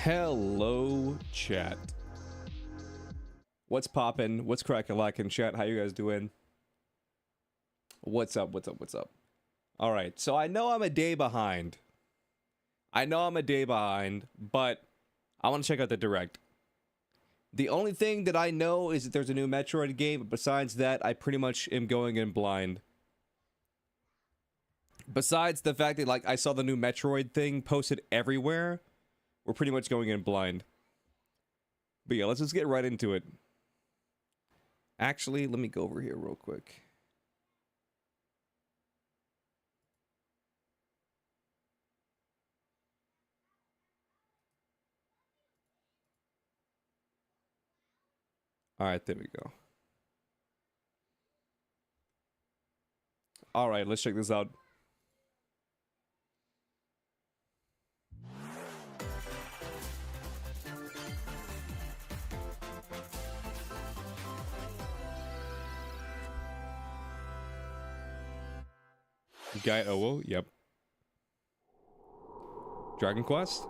Hello, chat. What's poppin'? What's crackin' chat? How you guys doing? What's up? What's up? What's up? All right, so I know I'm a day behind. But I want to check out the Direct. The only thing that I know is that there's a new Metroid game, but besides that, I pretty much am going in blind. Besides the fact that, like, I saw the new Metroid thing posted everywhere, we're pretty much going in blind. But yeah, let's just get right into it. Actually, let me go over here real quick. All right, there we go. All right, let's check this out. Guy Owo, yep. Dragon Quest?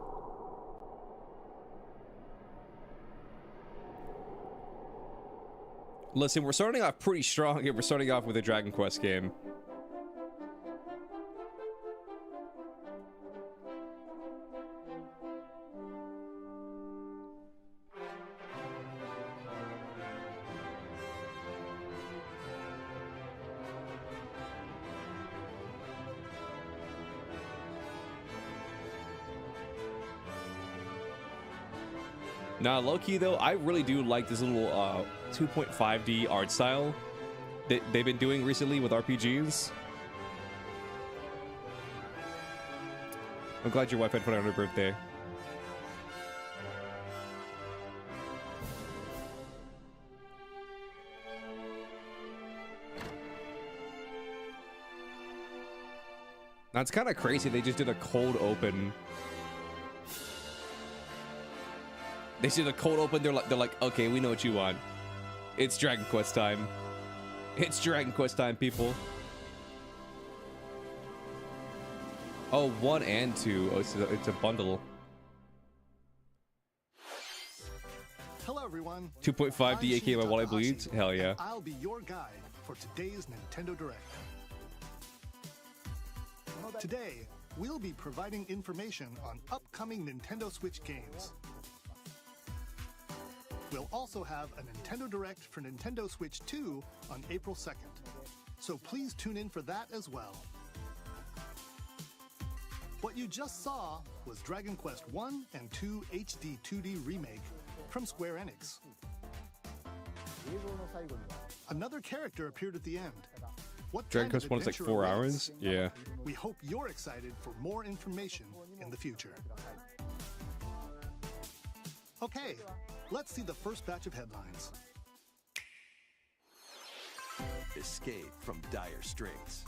Listen, we're starting off pretty strong here. We're starting off with a Dragon Quest game. Nah, low-key though, I really do like this little 2.5D art style that they've been doing recently with RPGs. I'm glad your wife had fun on her birthday. Now it's kind of crazy they just did a cold open. They see the cold open, they're like, okay, we know what you want. It's Dragon Quest time. It's Dragon Quest time, people. Oh, 1 and 2. Oh, it's a bundle. Hello, everyone. 2.5D, aka my Wally Bleeds. Hell yeah. I'll be your guide for today's Nintendo Direct. Today, we'll be providing information on upcoming Nintendo Switch games. We'll also have a Nintendo Direct for Nintendo Switch 2 on April 2nd, so please tune in for that as well. What you just saw was Dragon Quest 1 and 2 HD 2D Remake from Square Enix. Another character appeared at the end. What Dragon Quest 1 is like 4 hours? Yeah. We hope you're excited for more information in the future. Okay, let's see the first batch of headlines. Escape from dire straits.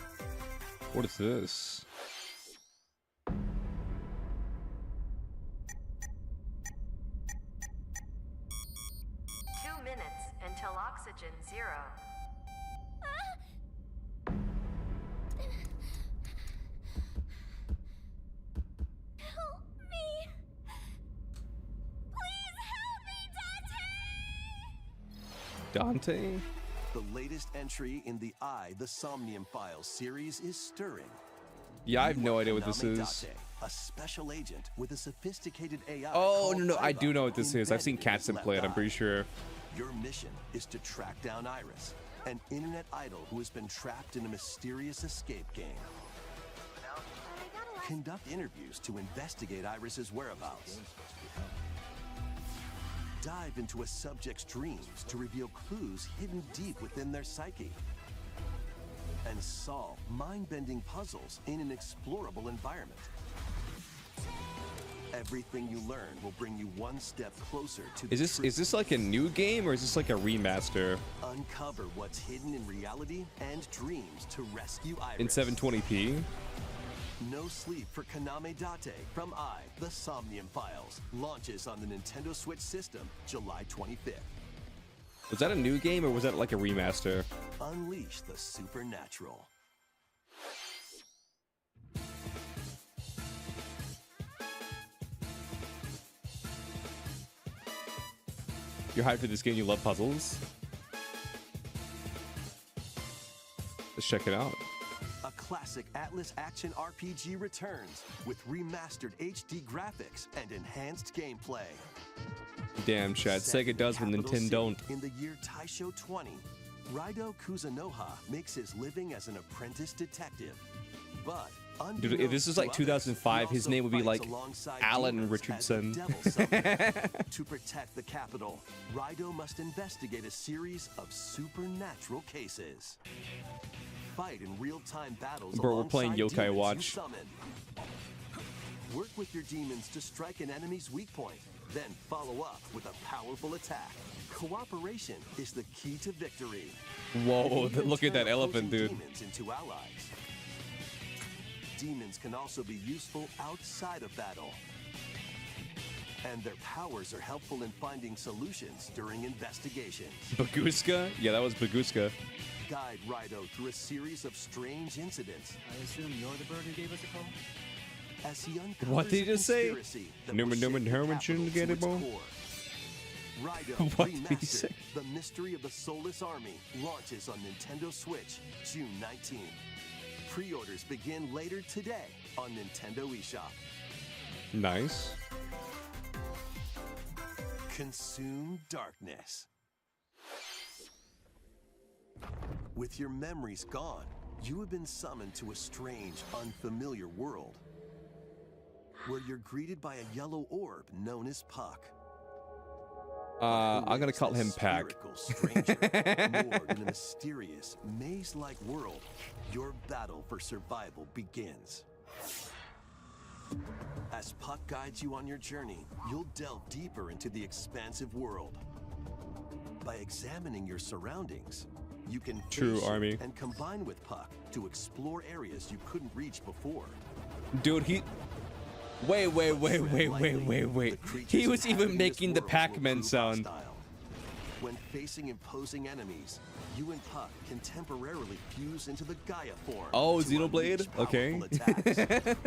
What is this? 2 minutes until oxygen 0. Help me! Please help me, Dante! Dante? The latest entry in the The Somnium Files series is stirring. Yeah, I have no idea what this is. Date, a special agent with a sophisticated AI. Oh, no, I do know what this is. I've seen Catson play it, I'm pretty sure. Your mission is to track down Iris, an internet idol who has been trapped in a mysterious escape game. Conduct interviews to investigate Iris's whereabouts. Dive into a subject's dreams to reveal clues hidden deep within their psyche. And solve mind-bending puzzles in an explorable environment. Everything you learn will bring you one step closer to the truth. Is this like a new game or is this like a remaster? Uncover what's hidden in reality and dreams to rescue Iris. In 720p? No Sleep for Kaname Date from The Somnium Files launches on the Nintendo Switch system July 25th. Was that a new game or was that like a remaster? Unleash the supernatural. You're hyped for this game. You love puzzles. Let's check it out. A classic Atlas action RPG returns with remastered HD graphics and enhanced gameplay. Damn, Chad. Set Sega does when Capital Nintendo City don't. In the year Taisho 20, Raido Kuzunoha makes his living as an apprentice detective. But Dude, if this is like 2005, his name would be like Alan Richardson. To protect the capital, Raido must investigate a series of supernatural cases. Fight in real-time battles. Bro, we're playing alongside Yokai demons you Watch. summon. Work with your demons to strike an enemy's weak point, then follow up with a powerful attack. Cooperation is the key to victory. Whoa, Even look at that turn elephant, opposing dude. Demons into allies. Demons can also be useful outside of battle. And their powers are helpful in finding solutions during investigations. Baguska? Yeah, that was Baguska. Guide Raido through a series of strange incidents. I assume you're the bird who gave us a call? As he uncovers What did he a just say? conspiracy that Newman, will Newman, shake the Herman capital shouldn't to get it, its bro. core. Raido What did he Remastered, say? The Mystery of the Soulless Army launches on Nintendo Switch June 19th. Pre-orders begin later today on Nintendo eShop. Nice. Consume darkness. With your memories gone, you have been summoned to a strange, unfamiliar world, where you're greeted by a yellow orb known as Puck. I'm gonna call him Pack. Stranger, moored in a mysterious, maze-like world, your battle for survival begins. As Puck guides you on your journey, you'll delve deeper into the expansive world. By examining your surroundings, you can True, face Army. and combine with Puck to explore areas you couldn't reach before. Dude, he... Wait. He was even making the Pac-Man sound. When facing imposing enemies, you and Puck can temporarily fuse into the Gaia form. Oh, to Xenoblade? unleash Okay. powerful attacks.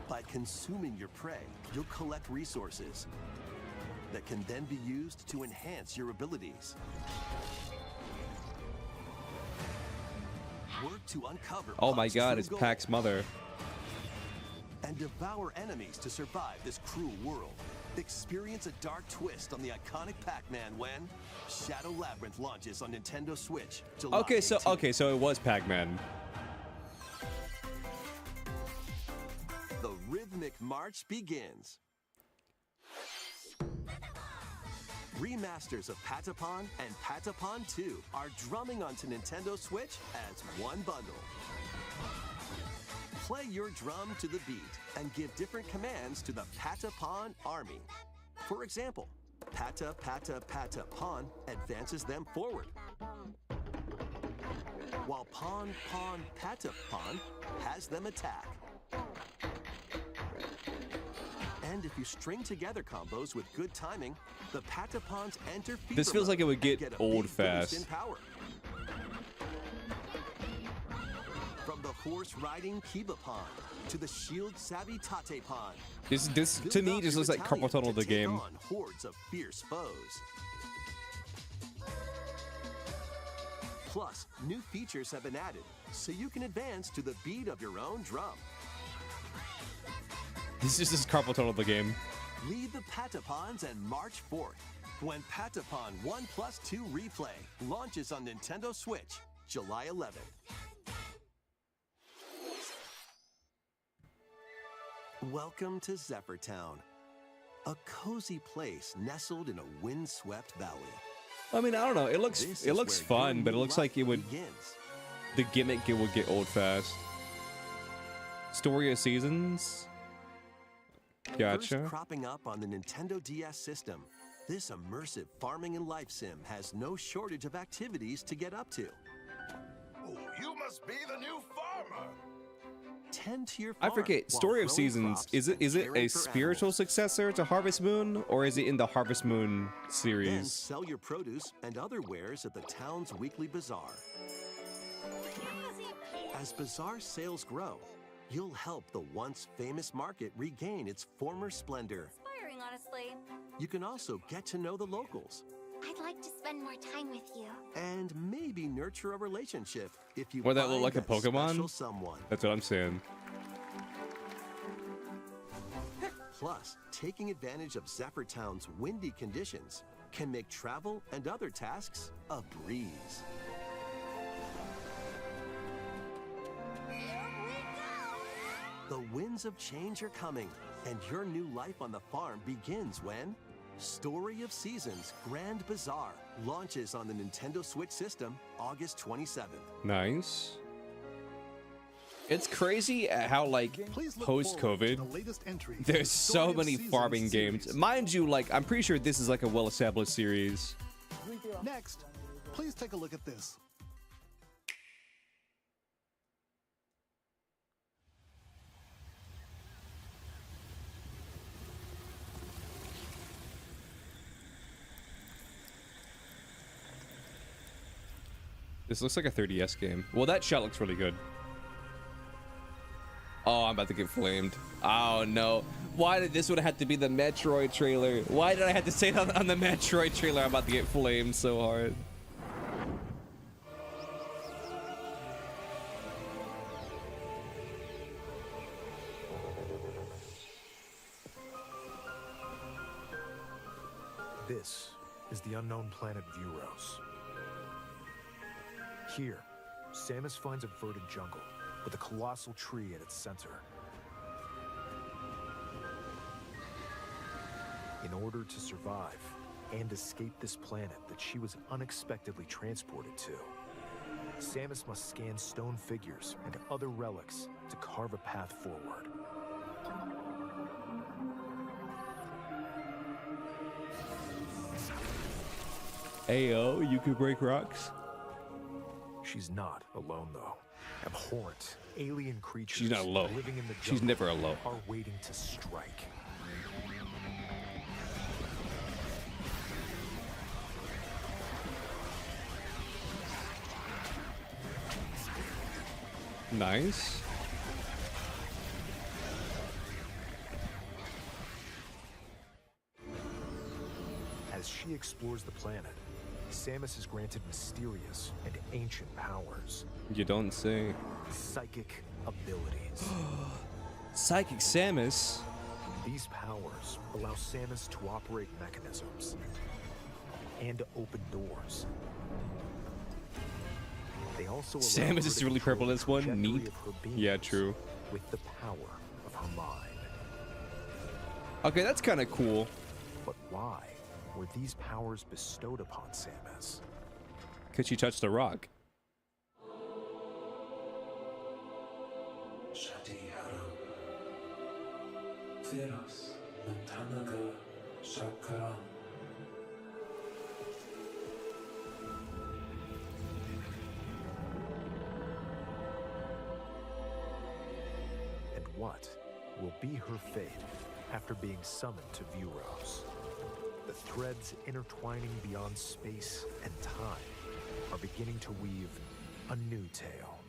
By consuming your prey, you'll collect resources that can then be used to enhance your abilities. Work to uncover Oh my Puck's god, true it's goal Pack's mother. and devour enemies to survive this cruel world. Experience a dark twist on the iconic Pac-Man when Shadow Labyrinth launches on Nintendo Switch July Okay, 18th. so it was Pac-Man. The rhythmic march begins. Remasters of Patapon and Patapon 2 are drumming onto Nintendo Switch as one bundle. Play your drum to the beat and give different commands to the Patapon army. For example, Pata Pata Pata Pon advances them forward, while Pon Pon Patapon has them attack. And if you string together combos with good timing, the Patapons enter fever This feels like it would mode and get a old big boost fast. in power. From the horse-riding Kibapon to the shield-savvy Tatepon, This to me build just up looks your like carpal battalion tunnel to the take game. on hordes of fierce foes. Plus, new features have been added, so you can advance to the beat of your own drum. This is just carpal tunnel the game. Lead the Patapons and march forth when Patapon 1+2 Replay launches on Nintendo Switch July 11th. Welcome to Zephyrtown, a cozy place nestled in a windswept valley. I mean, I don't know. It looks This it is looks where your fun, but it new looks like life it would begins. the gimmick would get old fast. Story of Seasons. First Gotcha. cropping up on the Nintendo DS system, this immersive farming and life sim has no shortage of activities to get up to. Oh, you must be the new farmer. Tend to your I farm forget. while Story of growing Seasons. crops Is it and caring a for spiritual animals. successor to Harvest Moon, or is it in the Harvest Moon Then series? sell your produce and other wares at the town's weekly bazaar. As bazaar sales grow, you'll help the once famous market regain its former splendor. boring, honestly. You can also get to know the locals I'd like to spend more time with you. and maybe nurture a relationship if you Or that find look like a that Pokemon? special someone. That's what I'm saying. Plus, taking advantage of Zephyr Town's windy conditions can make travel and other tasks a breeze. Here we go! The winds of change are coming, and your new life on the farm begins when Story of Seasons Grand Bazaar launches on the Nintendo Switch system August 27th. Nice. It's crazy at how, like, Please look forward to post-COVID, the latest entry in there's the so Story of many Seasons farming series. games. Mind you, like, I'm pretty sure this is like a well-established series. Next, please take a look at this. This looks like a 3DS game. Well, that shot looks really good. Oh, I'm about to get flamed. Oh, no. Why did this would have had to be the Metroid trailer? Why did I have to say it on the Metroid trailer? I'm about to get flamed so hard. This is the unknown planet Vuros. Here, Samus finds a verdant jungle with a colossal tree at its center. In order to survive and escape this planet that she was unexpectedly transported to, Samus must scan stone figures and other relics to carve a path forward. Ayo, you could break rocks? She's not alone, though. Abhorrent, alien creatures She's not alone. living in the She's jungle never alone. are waiting to strike. Nice. As she explores the planet, Samus is granted mysterious and ancient powers, You don't say. psychic abilities. Psychic Samus? These powers allow Samus to operate mechanisms and to open doors. They also allow Samus her is to really control purple, the this one. trajectory Neat. of her Yeah, beams true. With the power of her mind. Okay, that's kind of cool. But why were these powers bestowed upon Samus? Because she touched a rock. And what will be her fate after being summoned to Vuros? The threads intertwining beyond space and time are beginning to weave a new tale.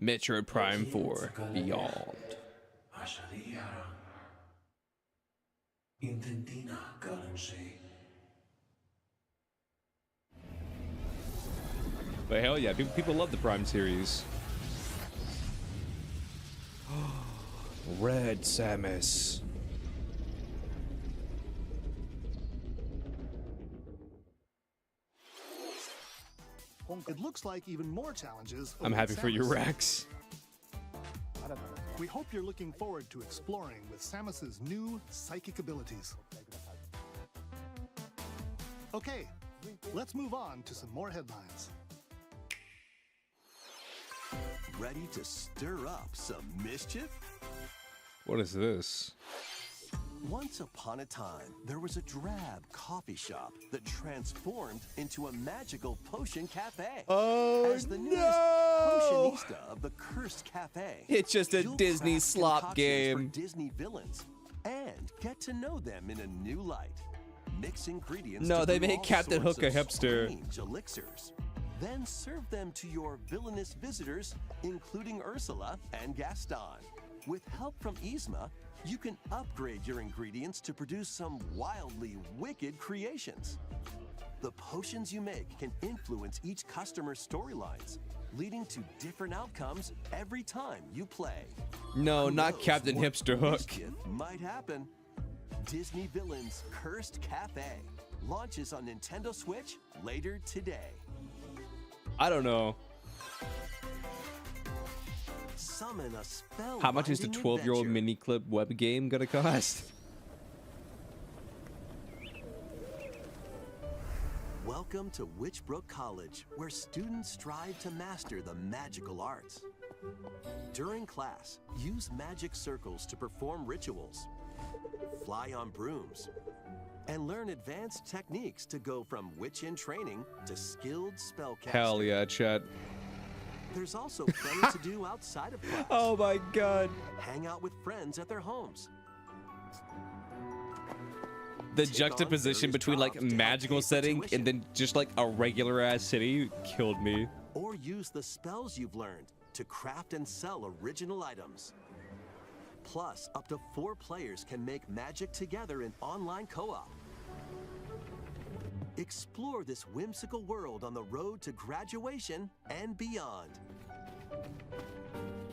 Metroid Prime 4 Beyond. But hell yeah, people love the Prime series. Red Samus. It looks like even more challenges. I'm await happy for you, Samus. Rex. We hope you're looking forward to exploring with Samus's new psychic abilities. Okay, let's move on to some more headlines. Ready to stir up some mischief? What is this? Once upon a time, there was a drab coffee shop that transformed into a magical potion cafe. Oh, As the newest no! potionista of the Cursed Cafe, It's just a you'll Disney craft slop concoctions game. for Disney villains and get to know them in a new light. Mix ingredients. No, to they brew made all Captain sorts Hook a of hipster. strange elixirs. Then serve them to your villainous visitors, including Ursula and Gaston. With help from Yzma, you can upgrade your ingredients to produce some wildly wicked creations. The potions you make can influence each customer's storylines, leading to different outcomes every time you play. No, Who not knows Captain what Hipster Hook. mischief might happen. Disney Villains Cursed Cafe launches on Nintendo Switch later today. I don't know. Summon a spell. How much is the 12-year-old mini clip web game gonna cost? Welcome to Witchbrook College, where students strive to master the magical arts. During class, use magic circles to perform rituals, fly on brooms, and learn advanced techniques to go from witch in training to skilled spellcaster. Hell yeah, chat. There's also plenty to do outside of class. Oh my god. Hang out with friends at their homes. The Take on juxtaposition various between like jobs to help magical pay for setting tuition. and then just like a regular ass city killed me. Or use the spells you've learned to craft and sell original items. Plus, up to 4 players can make magic together in online co-op. Explore this whimsical world on the road to graduation and beyond.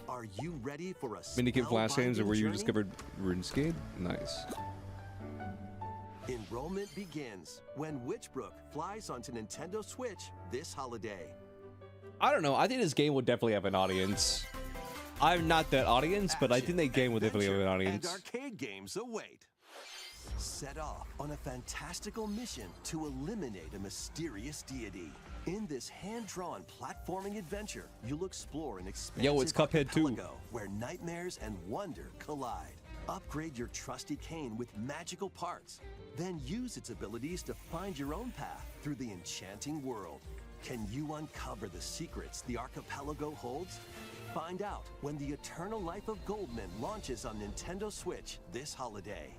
Are you ready for a Minikid Flash Hands, or where you journey? discovered RuneScape? Nice. Enrollment begins when Witchbrook flies onto Nintendo Switch this holiday. I don't know. I think this game will definitely have an audience. I'm not that audience, but I think the game will definitely have an adventure, audience. And arcade games await. Set off on a fantastical mission to eliminate a mysterious deity. In this hand-drawn platforming adventure, you'll explore an expansive Yo, it's Cuphead 2. archipelago where nightmares and wonder collide. Upgrade your trusty cane with magical parts. Then use its abilities to find your own path through the enchanting world. Can you uncover the secrets the archipelago holds? Find out when the Eternal Life of Goldman launches on Nintendo Switch this holiday.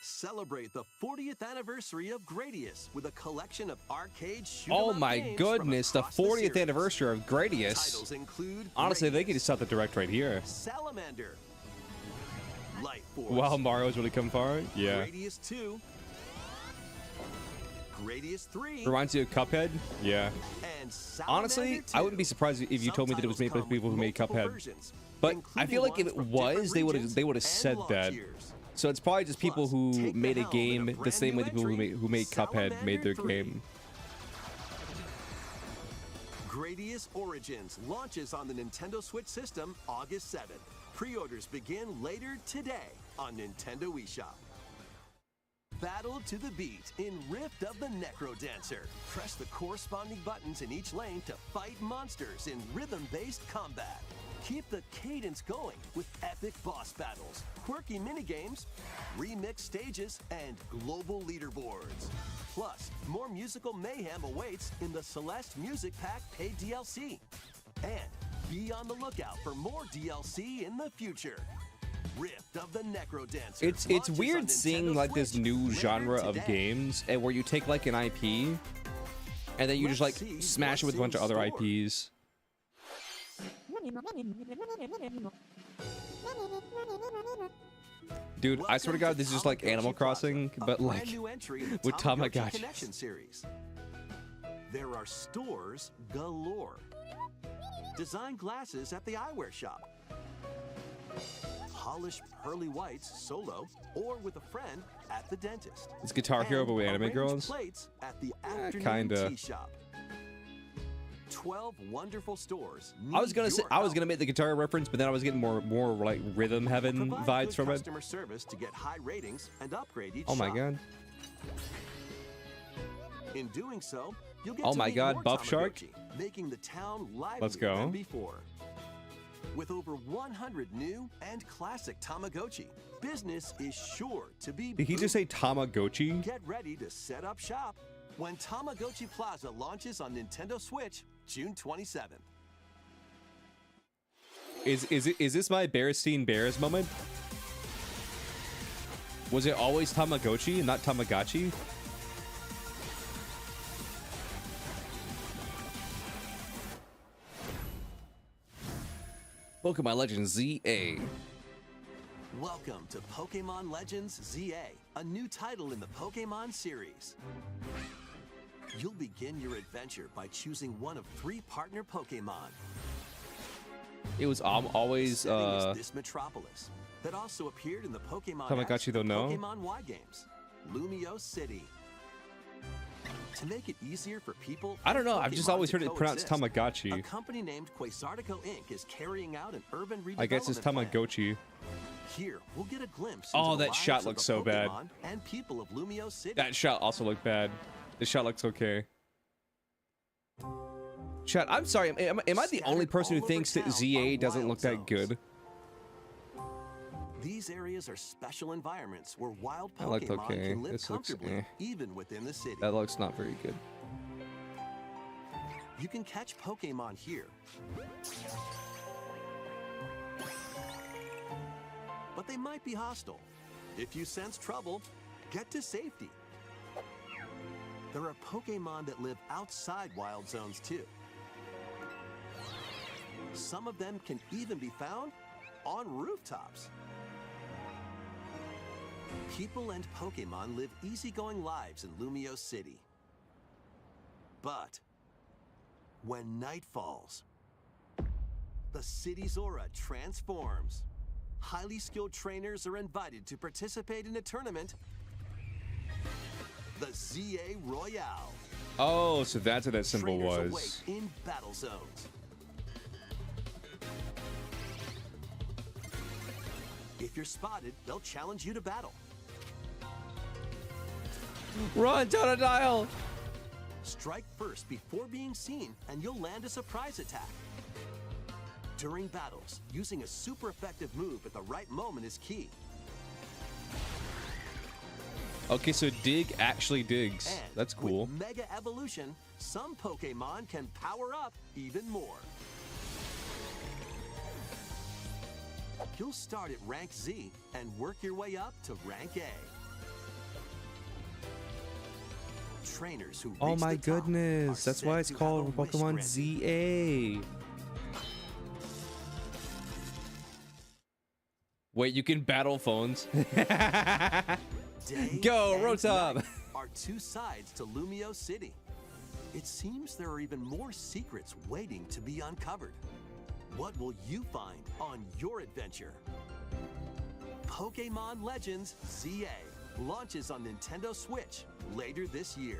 Celebrate the 40th anniversary of Gradius with a collection of arcade shoot 'em Oh up my games from goodness, the across 40th series. anniversary of Gradius. Titles include Honestly, they Gradius, could just stop the direct right here. Salamander, Light Force, Wow, Mario's really come far. Yeah. Gradius 2, Gradius 3, Reminds you of Cuphead? Yeah. and Salamander Honestly, 2. I wouldn't be surprised if you Some told me that it was made by titles people who come made with multiple Cuphead. versions, But I including feel like if ones it from was, different they would regions have said and that. launch years. So it's probably just people Plus, who take the made a helm in game a the brand same new way the people entry, who made Cuphead made their Salamander 3. game. Gradius Origins launches on the Nintendo Switch system August 7th. Pre-orders begin later today on Nintendo eShop. Battle to the beat in Rift of the Necro Dancer. Press the corresponding buttons in each lane to fight monsters in rhythm-based combat. Keep the cadence going with epic boss battles, quirky minigames, remix stages, and global leaderboards. Plus, more musical mayhem awaits in the Celeste Music Pack paid DLC. And be on the lookout for more DLC in the future. Rift of the Necro Dancer. It's launches on weird seeing Nintendo like this Switch new later genre of today. games and where you take like an IP and then you just like Let's see smash it with a bunch what's of other in store. IPs. Dude, I swear to God, this is just like Animal Crossing, but like with Tamagotchi. Connection series. There are stores galore. Design glasses at the eyewear shop. Polish pearly whites solo or with a friend at the dentist. It's Guitar Hero but with And anime arranged girls. plates at the afternoon kinda. tea shop. 12 wonderful stores. I was gonna need say your I was help. gonna make the guitar reference, but then I was getting more like rhythm heaven Provide vibes good from it. customer service to get high ratings and upgrade each Oh my shop. god. In doing so, you'll get Oh to my meet God, more Buff Shark. Tamagotchi, making the town livelier Let's go. than before. With over 100 new and classic Tamagotchi, business is sure to be Did he just say Tamagotchi? Get ready to set up shop when Tamagotchi Plaza launches on Nintendo Switch June 27th. Is this my Bearstein Bears moment? Was it always Tamagotchi and not Tamagotchi? Pokemon Legends ZA. Welcome to Pokemon Legends ZA, a new title in the Pokemon series. You'll begin your adventure by choosing one of 3 partner Pokemon. It was always The setting is this metropolis that also appeared in the Pokemon Tamagotchi apps don't and know. Pokemon Y games, Lumio City. To make it easier for people, I don't know. and I've just Pokemon always to heard it pronounced coexist, Tamagotchi. A company named Quasartico Inc. is carrying out an urban redevelopment I guess it's plan. Tamagotchi. Here, we'll get a glimpse Oh, into the that shot lives of looks the so bad. Pokemon and people of Lumio City. That shot also looked bad. The shot looks okay. Chat, I'm sorry. Am I the only person who thinks that ZA doesn't look that good? These areas are special environments where wild That looked Pokemon okay. can live This looks comfortably, even within the city. That looks not very good. You can catch Pokemon here. But they might be hostile. If you sense trouble, get to safety. There are Pokemon that live outside wild zones too. Some of them can even be found on rooftops. People and Pokemon live easygoing lives in Lumio City. But when night falls, the city's aura transforms. Highly skilled trainers are invited to participate in a tournament, the ZA Royale. Oh, so that's what that symbol Trainers was. await in battle zones. If you're spotted, they'll challenge you to battle. Run, Totodile! Strike first before being seen, and you'll land a surprise attack. During battles, using a super effective move at the right moment is key. Okay, so Dig actually digs. And That's cool. with Mega Evolution, some Pokemon can power up even more. You'll start at rank Z and work your way up to rank A. Trainers who Oh reach my the top goodness, are that's why said it's to have called a wish Pokemon granted. ZA. Wait, you can battle phones? Day Go, and Rotom! night are 2 sides to Lumio City. It seems there are even more secrets waiting to be uncovered. What will you find on your adventure? Pokemon Legends ZA launches on Nintendo Switch later this year.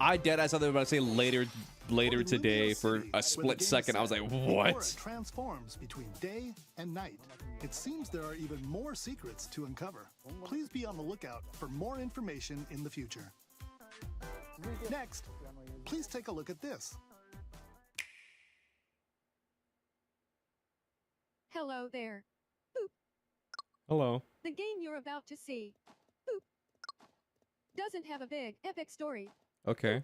I thought they were about to say later Well, in today Lumio for City, a where split the game second. I was set, like, the what? aura transforms between day and night. It seems there are even more secrets to uncover. Please be on the lookout for more information in the future. Next, please take a look at this. Hello there. Hello. The game you're about to see doesn't have a big, epic story, Okay.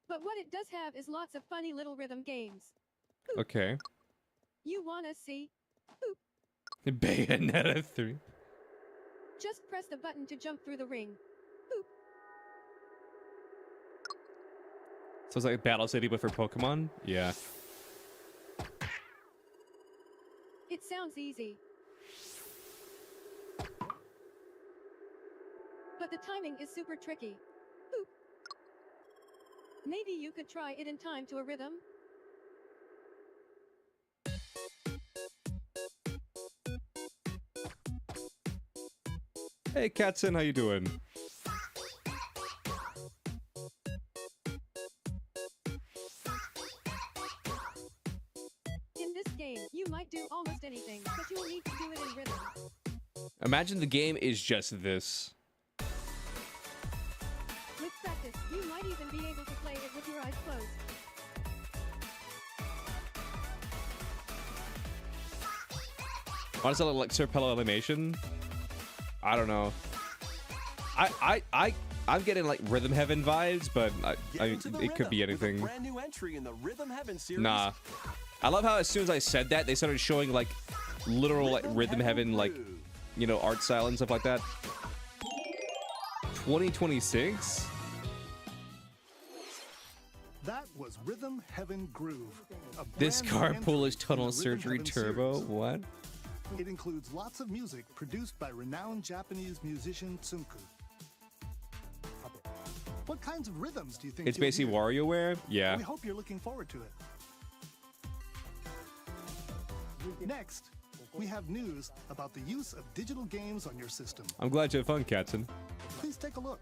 but what it does have is lots of funny little rhythm games. Okay. You wanna see? Bayonetta 3. Just press the button to jump through the ring. So it's like Battle City, but for Pokemon? Yeah. It sounds easy. But the timing is super tricky. Maybe you could try it in time to a rhythm? Hey, Katzen, how you doing? In this game, you might do almost anything, but you'll need to do it in rhythm. Imagine the game is just this. With practice, you might even be able to play it with your eyes closed. Why does that look like Serpello animation? I don't know. I'm getting like Rhythm Heaven vibes, but Get into the it could be rhythm with a anything. brand new entry in the Rhythm Heaven series. Nah. I love how as soon as I said that, they started showing like literal like Rhythm Heaven like, Groove. you know, art style and stuff like that. 2026? That was Rhythm Heaven Groove. A This brand new carpool is entry Tunnel in the Rhythm Surgery Heaven Turbo. series. What? It includes lots of music produced by renowned Japanese musician Tsunku. What kinds of rhythms do you think It's you'll basically hear? WarioWare? Yeah. We hope you're looking forward to it. Next, we have news about the use of digital games on your system. I'm glad you had fun, Katzen. Please take a look.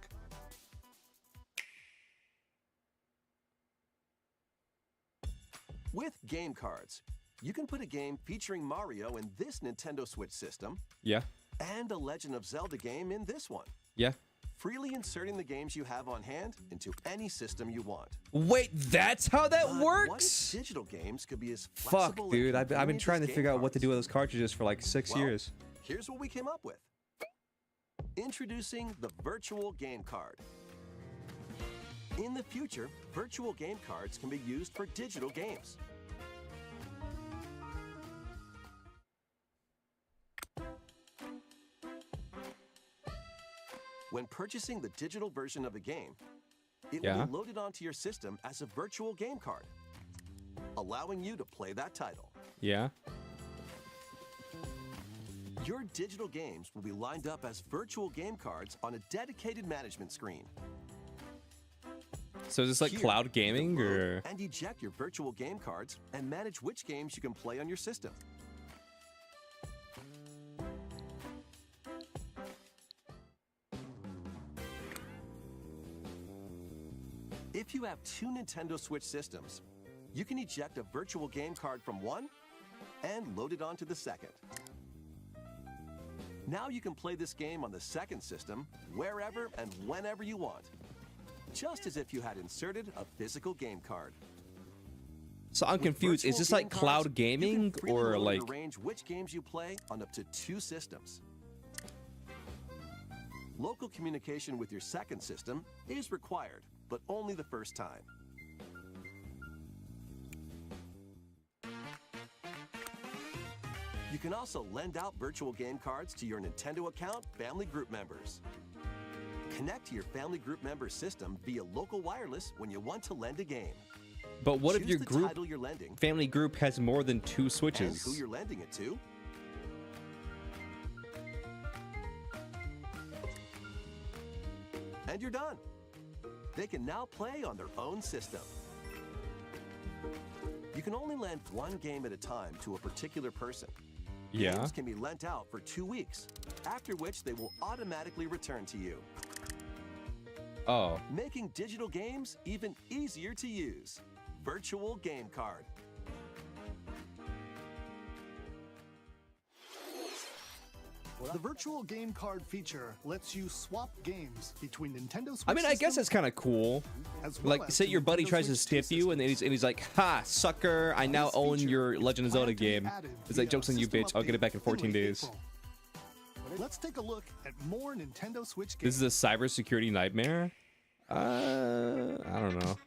With game cards, you can put a game featuring Mario in this Nintendo Switch system Yeah. and a Legend of Zelda game in this one, Yeah. freely inserting the games you have on hand into any system you want. Wait, that's how that But works? What if digital games could be as Fuck, flexible and dude. I've been convenient trying as to figure game out what to cards? do with those cartridges for like 6 Well, years. Here's what we came up with. Introducing the virtual game card. In the future, virtual game cards can be used for digital games. When purchasing the digital version of a game, it will Yeah. be loaded onto your system as a virtual game card, allowing you to play that title. Yeah. Your digital games will be lined up as virtual game cards on a dedicated management screen. So is this like Here, cloud you can gaming load or? and eject your virtual game cards and manage which games you can play on your system. If you have two Nintendo Switch systems, you can eject a virtual game card from one and load it onto the second. Now you can play this game on the second system wherever and whenever you want, just as if you had inserted a physical game card. So I'm With confused. Is virtual this game like cards, cloud you gaming can freely or load like? and arrange which games you play on up to 2 systems. Local communication with your second system is required, but only the first time. You can also lend out virtual game cards to your Nintendo account family group members. Connect to your family group member system via local wireless when you want to lend a game. But what if Choose your the group title you're lending family group has more than 2 and switches? who you're lending it to. And you're done. They can now play on their own system. You can only lend one game at a time to a particular person. Yeah. Games can be lent out for 2 weeks, after which they will automatically return to you, Oh. making digital games even easier to use. Virtual Game Card. The virtual game card feature lets you swap games between Nintendo Switch I mean, I guess systems that's kind of cool. as well Like, as say the your buddy Nintendo tries to Switch 2 stiff you, and he's like, "Ha, sucker! I now This own feature your is Legend of Zelda planned to be game." added It's like, via "Joke's on you, system bitch! I'll get it back in update 14 late days." April. Let's take a look at more Nintendo Switch This games. is a cybersecurity nightmare. I don't know.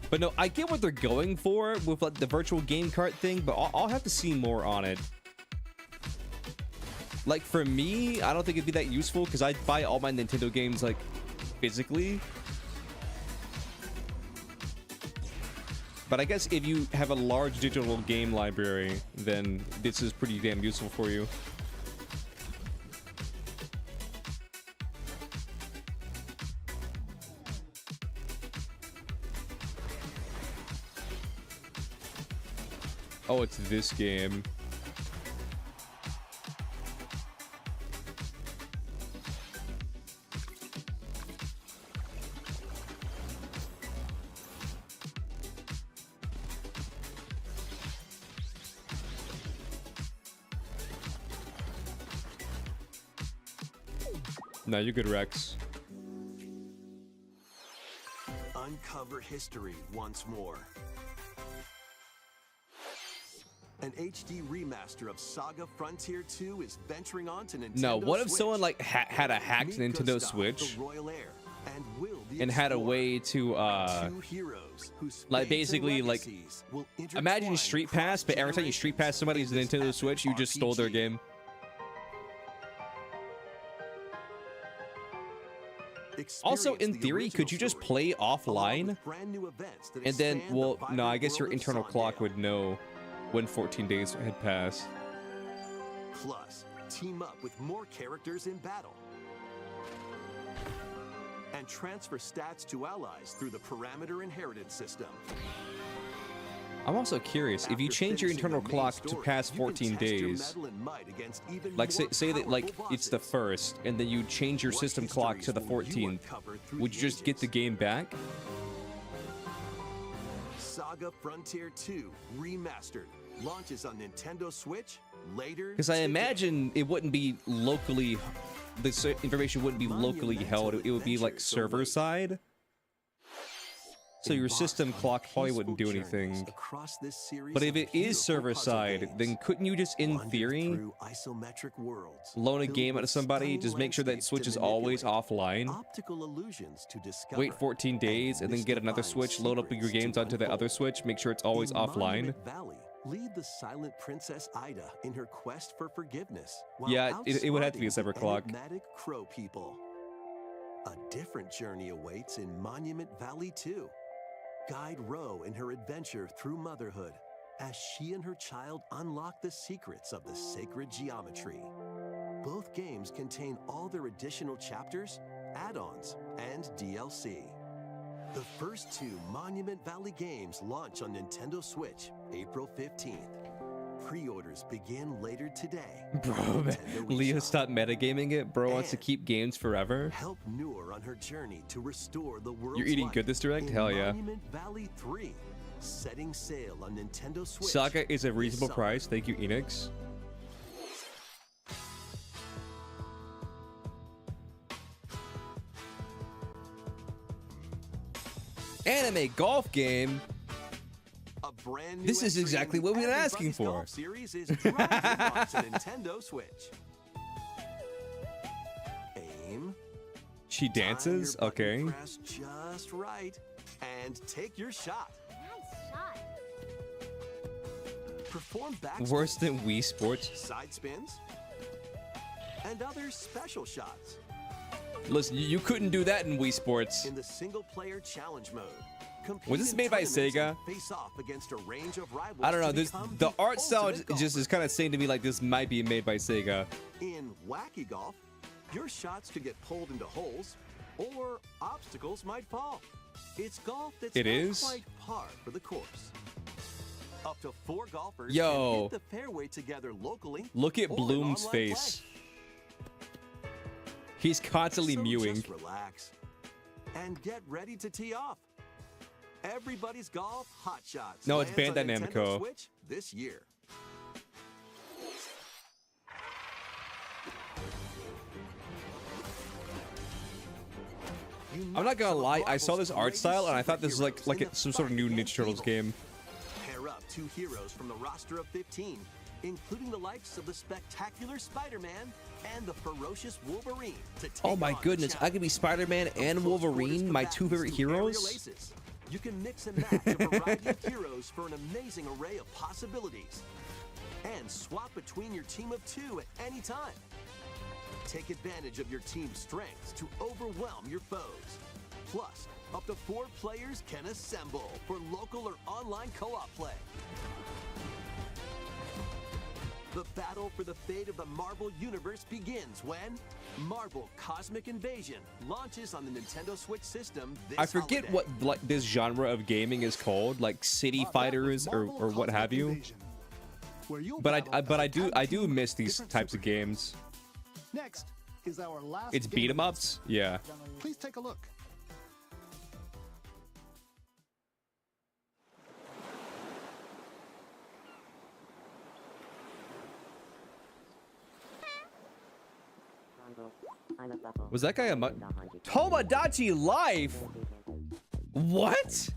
But no, I get what they're going for with like the virtual game cart thing, but I'll have to see more on it. Like for me, I don't think it'd be that useful because I buy all my Nintendo games like physically. But I guess if you have a large digital game library, then this is pretty damn useful for you. Oh, it's this game. No, you're good, Rex. Uncover history once more. An HD remaster of Saga Frontier 2 is venturing on to Nintendo No, what if Switch. someone like had a hacked Meet Nintendo Gustav, Switch the Royal Heir, and Will, the and had a Explorer. way to Two heroes whose like fates and basically like legacies will imagine intertwine Street Pass, but every time you Street Pass somebody's in this Nintendo epic Switch, you just stole their RPG. game. Also, in Experience the theory, original could you just story, play along offline? with brand new events that And then, expand the well, no, I vibrant guess your world of internal clock Sondale. would know when 14 days had passed. Plus, team up with more characters in battle. And transfer stats to allies through the parameter inheritance system. I'm also curious, if you After change your finishing the internal main clock to story, past you can 14 test your days, mettle and might against even like more say that like powerful it's the bosses. first, and then you change your What system clock to the histories will you 14th, uncover through would the you just get the ages? game back? Saga Frontier 2 Remastered launches on Nintendo Switch later. Because I today. imagine it wouldn't be locally, information wouldn't be locally held, it would be like adventures server await. side. So your Embark system on clock probably wouldn't do peaceful journeys anything. across this series But if of it is beautiful server puzzle side, games. then couldn't you just, in Wander theory, through isometric worlds, loan a filled game out with to somebody, stunning just make sure that landscapes Switch to is always manipulate, offline, optical illusions to discover, wait 14 days, and then get another mystifying Switch, load up your secrets games to onto the other unfold. Switch, make sure it's always In offline. Monument Valley, lead the silent Princess Ida in her quest for forgiveness. While Yeah, it would have to be a outsmarting separate the clock. enigmatic Crow people. A different journey awaits in Monument Valley 2. Guide Ro in her adventure through motherhood as she and her child unlock the secrets of the sacred geometry. Both games contain all their additional chapters, add-ons, and DLC. The first two Monument Valley games launch on Nintendo Switch April 15th. Pre-orders begin later today. Bro, Nintendo Leo eShop. stopped metagaming it. Bro wants to And keep games forever. Help Noor on her journey to restore the world's You're eating light good this direct? in Hell yeah. Monument Valley 3, setting sail on Nintendo Switch. Saga is a this reasonable summer. price. Thank you, Enix. Anime golf game. A brand new This is entry exactly in what we've been Everybody's asking for. Golf series is Drive Your Golf to Nintendo Switch. Aim. She time dances? your button Okay. press just right, and take your shot. Nice shot. Perform back Worse than Wii Sports. side spins, and other special shots Listen, you couldn't do that in Wii Sports. in the single-player challenge mode. Compete Was this in made by tournaments Sega? and face off against a range of rivals I don't know. to This become the art style ultimate just is golfer. kind of saying to me like this might be made by Sega. In wacky golf, your shots could get pulled into holes, or obstacles might fall. It's golf that's It not is? quite par for the course. Up to 4 golfers Yo. can hit the fairway together locally. Look at or in Bloom's online face. play. He's constantly So mewing. just relax and get ready to tee off. Everybody's Golf Hot Shots. No, it's lands on Bandai Nintendo Namco. Switch this year. I'm not gonna lie, I saw this art style and I thought this was like some sort of new Ninja Turtles game. Pair up 2 heroes from the roster of 15, including the likes of the spectacular Spider-Man and the ferocious Wolverine. To take Oh my on the goodness, I challenge. could be Spider-Man From and close quarters Wolverine, my 2 favorite combatants to aerial heroes. aces. You can mix and match a variety of heroes for an amazing array of possibilities. And swap between your team of 2 at any time. Take advantage of your team's strengths to overwhelm your foes. Plus, up to 4 players can assemble for local or online co-op play. The battle for the fate of the Marvel Universe begins when Marvel Cosmic Invasion launches on the Nintendo Switch system this I forget holiday. what like this genre of gaming is called, like City Fighters or what have you. But I do miss these types of games. Next is our last It's game beat 'em of ups, yeah. Please take a look. Was that guy a Tomodachi Life? What?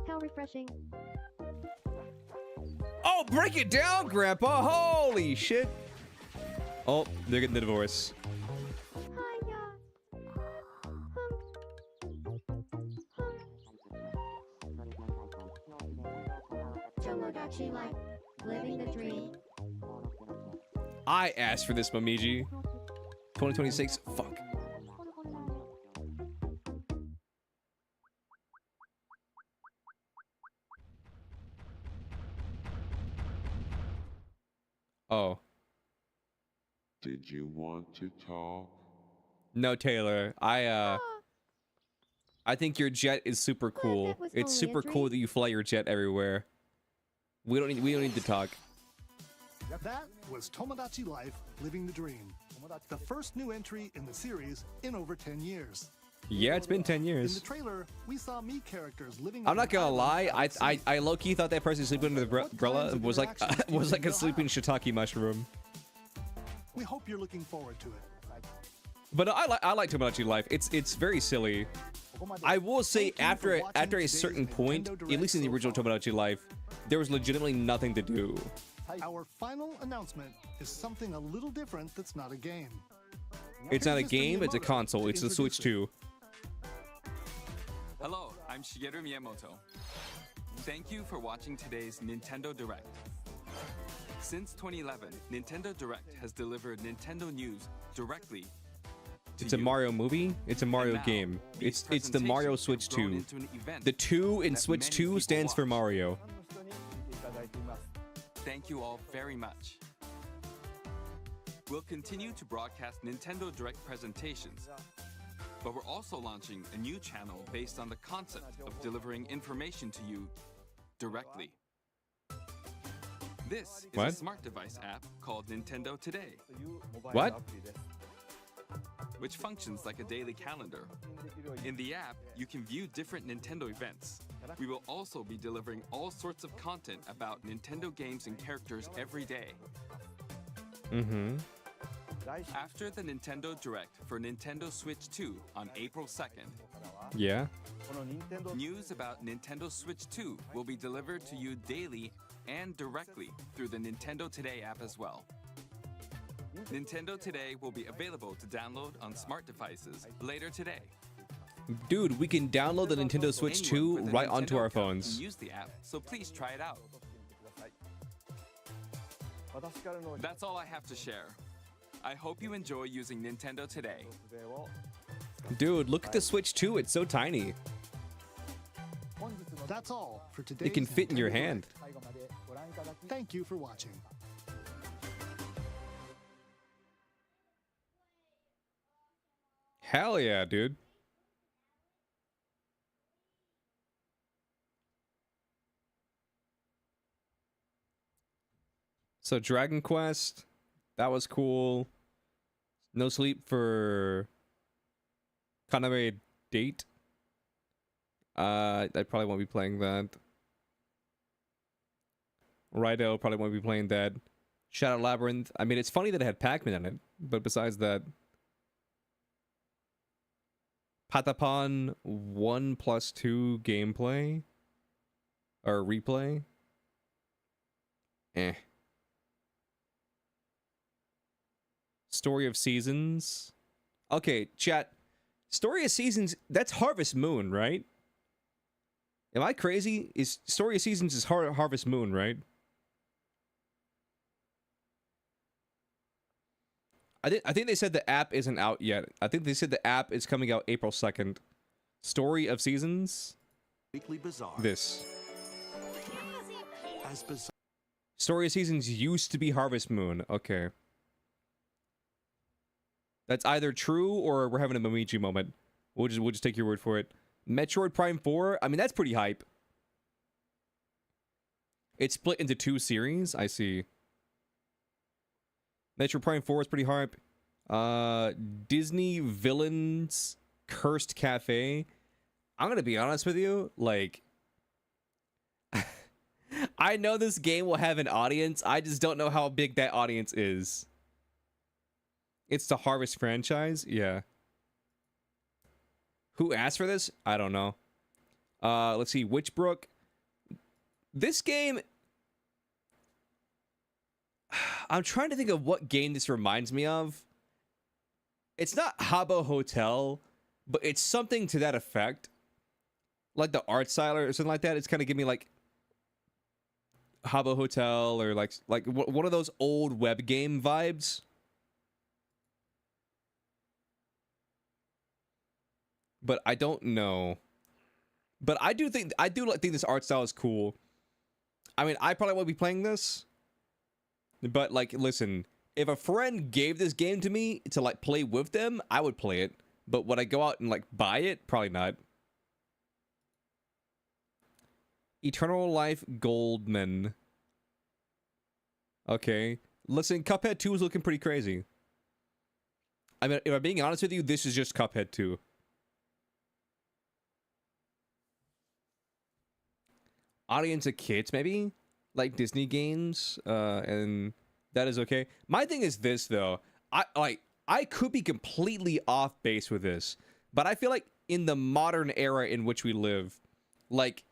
How refreshing. Oh, break it down, Grandpa! Holy shit! Oh, they're getting the divorce. Tomodachi Life. Living the dream. I asked for this, Momiji. 2026. Fuck. Oh. Did you want to talk? No, Taylor. I think your jet is super cool. that was It's only a super cool dream. that you fly your jet everywhere. We don't need to talk. That was Tomodachi Life Living the Dream, the first new entry in the series in over 10 years. Yeah, it's been 10 In the years. trailer, we saw Mii characters living I'm on not an gonna lie. island without sea. I low-key thought that person sleeping under the umbrella was like was like a sleeping shiitake mushroom. We hope you're looking forward to it. But I like Tomodachi Life. It's very silly. I will say Thank you for watching after a today's certain point, Nintendo at Direct least in the so original far. Tomodachi Life, there was legitimately nothing to do. Our final announcement is something a little different that's not a game. It's not a Here's Mr. game, it's a Miyamoto console. to It's the introduce Switch it. 2. Hello, I'm Shigeru Miyamoto. Thank you for watching today's Nintendo Direct. Since 2011, Nintendo Direct has delivered Nintendo news directly to It's a you. Mario movie. It's a Mario And now, game. these It's the Mario presentations Switch have grown 2. into an event The 2 in that Switch many 2 people stands for watch. Mario. Thank you all very much. We'll continue to broadcast Nintendo Direct presentations, but we're also launching a new channel based on the concept of delivering information to you directly. This is What? a smart device app called Nintendo Today, What? which functions like a daily calendar. In the app, you can view different Nintendo events. We will also be delivering all sorts of content about Nintendo games and characters every day. Mm-hmm. After the Nintendo Direct for Nintendo Switch 2 on April 2nd, Yeah. news about Nintendo Switch 2 will be delivered to you daily and directly through the Nintendo Today app as well. Nintendo Today will be available to download on smart devices later today. Dude, we can download the Nintendo Switch 2 Anyone with a right onto Nintendo our account phones. can use the app, so please try it out. That's all I have to share. I hope you enjoy using Nintendo Today. Dude, look at the Switch 2. It's so tiny. That's all for today. It can fit in your hand. Thank you for watching. Hell yeah, dude. So Dragon Quest, that was cool. No Sleep for Kaname Date. I probably won't be playing that. Raido probably won't be playing that. Shadow Labyrinth. I mean, it's funny that it had Pac-Man in it, but besides that, Patapon 1+2 gameplay or replay. Eh. Story of Seasons. Okay, chat. Story of Seasons, that's Harvest Moon, right? Am I crazy? Is Story of Seasons is Harvest Moon, right? I think they said the app isn't out yet. I think they said the app is coming out April 2nd. Story of Seasons. Weekly Bazaar. This. As bizarre. Story of Seasons used to be Harvest Moon. Okay. That's either true or we're having a Momiji moment. We'll just take your word for it. Metroid Prime 4, I mean, that's pretty hype. It's split into 2 series. I see. Metroid Prime 4 is pretty hype. Disney Villains Cursed Cafe. I'm gonna be honest with you, like, I know this game will have an audience. I just don't know how big that audience is. It's the Harvest franchise? Yeah. Who asked for this? I don't know. Let's see. Witchbrook. This game... I'm trying to think of what game this reminds me of. It's not Habbo Hotel, but it's something to that effect. Like the art style or something like that. It's kind of giving me like... Habbo Hotel or like one of those old web game vibes. But I don't know. But I do think this art style is cool. I mean, I probably won't be playing this. But like, listen, if a friend gave this game to me to like play with them, I would play it. But would I go out and like buy it? Probably not. Eternal Life Goldman. Okay. Listen, Cuphead 2 is looking pretty crazy. I mean, if I'm being honest with you, this is just Cuphead 2. Audience of kids, maybe? Like Disney games, and that is okay. My thing is this, though. I could be completely off base with this, but I feel like in the modern era in which we live, like,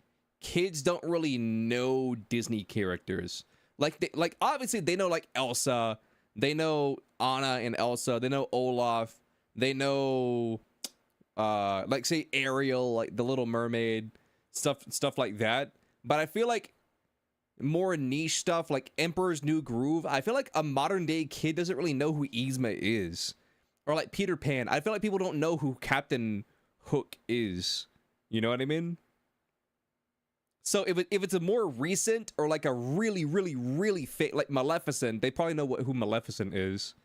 kids don't really know Disney characters. Like obviously they know like Elsa, they know Anna and Elsa, they know Olaf, they know like say Ariel, like the Little Mermaid, stuff like that. But I feel like more niche stuff like Emperor's New Groove, I feel like a modern day kid doesn't really know who Yzma is. Or like Peter Pan, I feel like people don't know who Captain Hook is. You know what I mean? So if it's a more recent or like a really like Maleficent, they probably know who Maleficent is.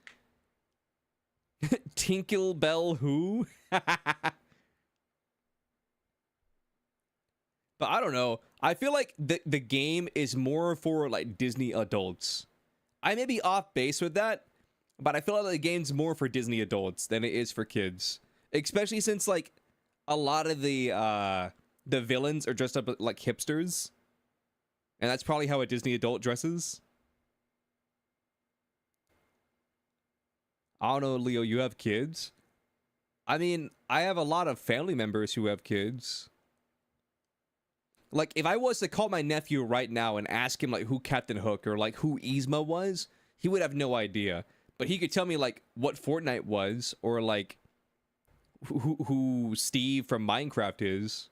Tinkle Bell who? But I don't know. I feel like the game is more for like Disney adults. I may be off base with that, but I feel like the game's more for Disney adults than it is for kids. Especially since like a lot of the villains are dressed up like hipsters. And that's probably how a Disney adult dresses. I don't know, Leo, you have kids? I mean, I have a lot of family members who have kids. Like, if I was to call my nephew right now and ask him, like, who Captain Hook or, like, who Yzma was, he would have no idea. But he could tell me, like, what Fortnite was or, like, who Steve from Minecraft is.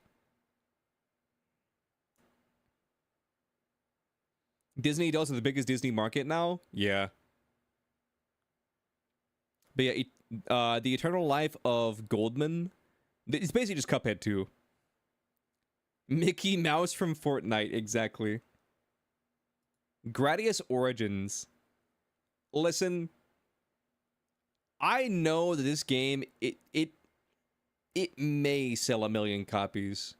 Disney adults are the biggest Disney market now? Yeah. But yeah, The Eternal Life of Goldman. It's basically just Cuphead 2. Mickey Mouse from Fortnite, exactly. Gradius Origins. Listen, I know that this game, it may sell 1 million copies.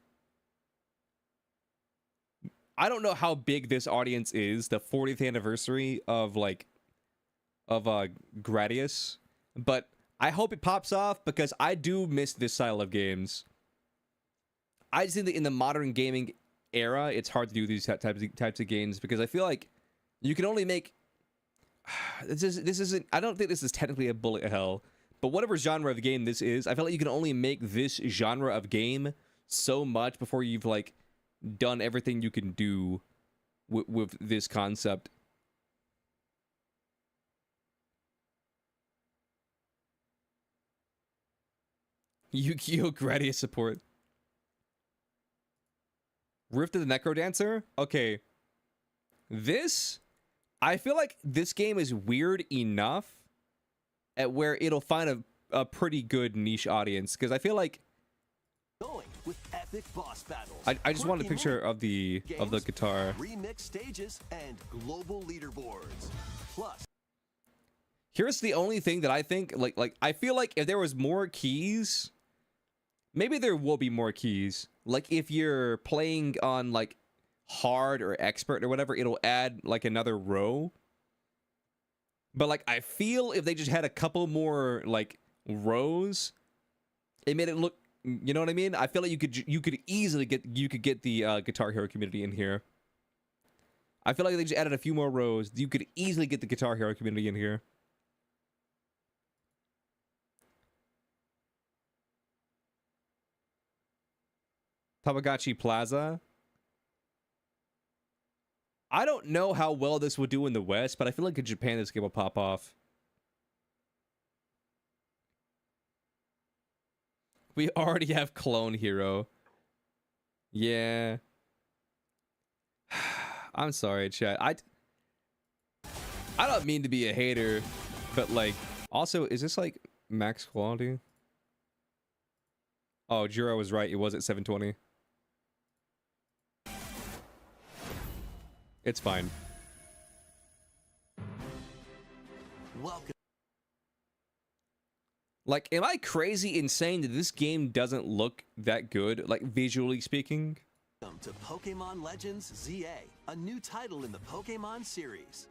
I don't know how big this audience is, the 40th anniversary of Gradius, but I hope it pops off because I do miss this style of games. I just think that in the modern gaming era, it's hard to do these types of games because I feel like you can only make this isn't. I don't think this is technically a bullet hell, but whatever genre of game this is, I feel like you can only make this genre of game so much before you've like done everything you can do with this concept. Yu-Gi-Oh! Gradius support. Rift of the Necrodancer? Okay. This, I feel like this game is weird enough at where it'll find a pretty good niche audience. Because I feel like Going with epic boss battles. I just wanted a picture of the guitar. Remix stages and global leaderboards. Plus, Here's the only thing that I think like I feel like if there was more keys, maybe there will be more keys. Like if you're playing on like hard or expert or whatever, it'll add like another row. But like I feel if they just had a couple more like rows, it made it look, you know what I mean? I feel like you could easily get the Guitar Hero community in here. I feel like if they just added a few more rows, you could easily get the Guitar Hero community in here. Tamagotchi Plaza. I don't know how well this would do in the West, but I feel like in Japan this game will pop off. We already have Clone Hero. Yeah. I'm sorry, chat. I don't mean to be a hater, but like, also, is this like max quality? Oh, Juro was right. It was at 720. It's fine. Welcome. Like, am I crazy in saying that this game doesn't look that good, like visually speaking? Welcome to Pokemon Legends ZA, a new title in the Pokemon series.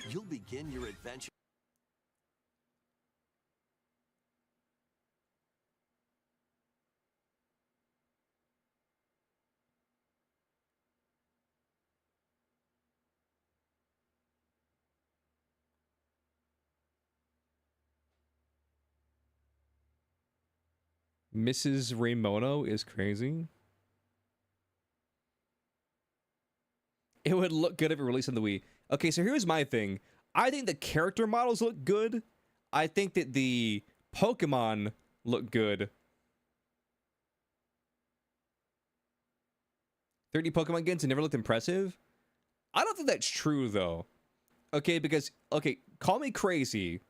You'll begin your adventure. Mrs. Raymono is crazy. It would look good if it released on the Wii. Okay, so here's my thing. I think the character models look good. I think that the Pokemon look good. 30 Pokemon games and never looked impressive? I don't think that's true, though. Okay, because, okay, call me crazy.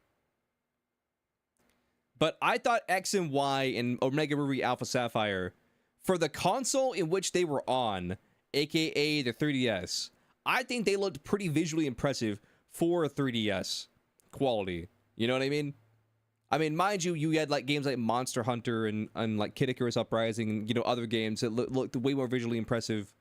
But I thought X and Y and Omega Ruby Alpha Sapphire, for the console in which they were on, aka the 3DS, I think they looked pretty visually impressive for a 3DS quality. You know what I mean? I mean, mind you, you had like games like Monster Hunter and like Kid Icarus Uprising and, you know, other games that looked way more visually impressive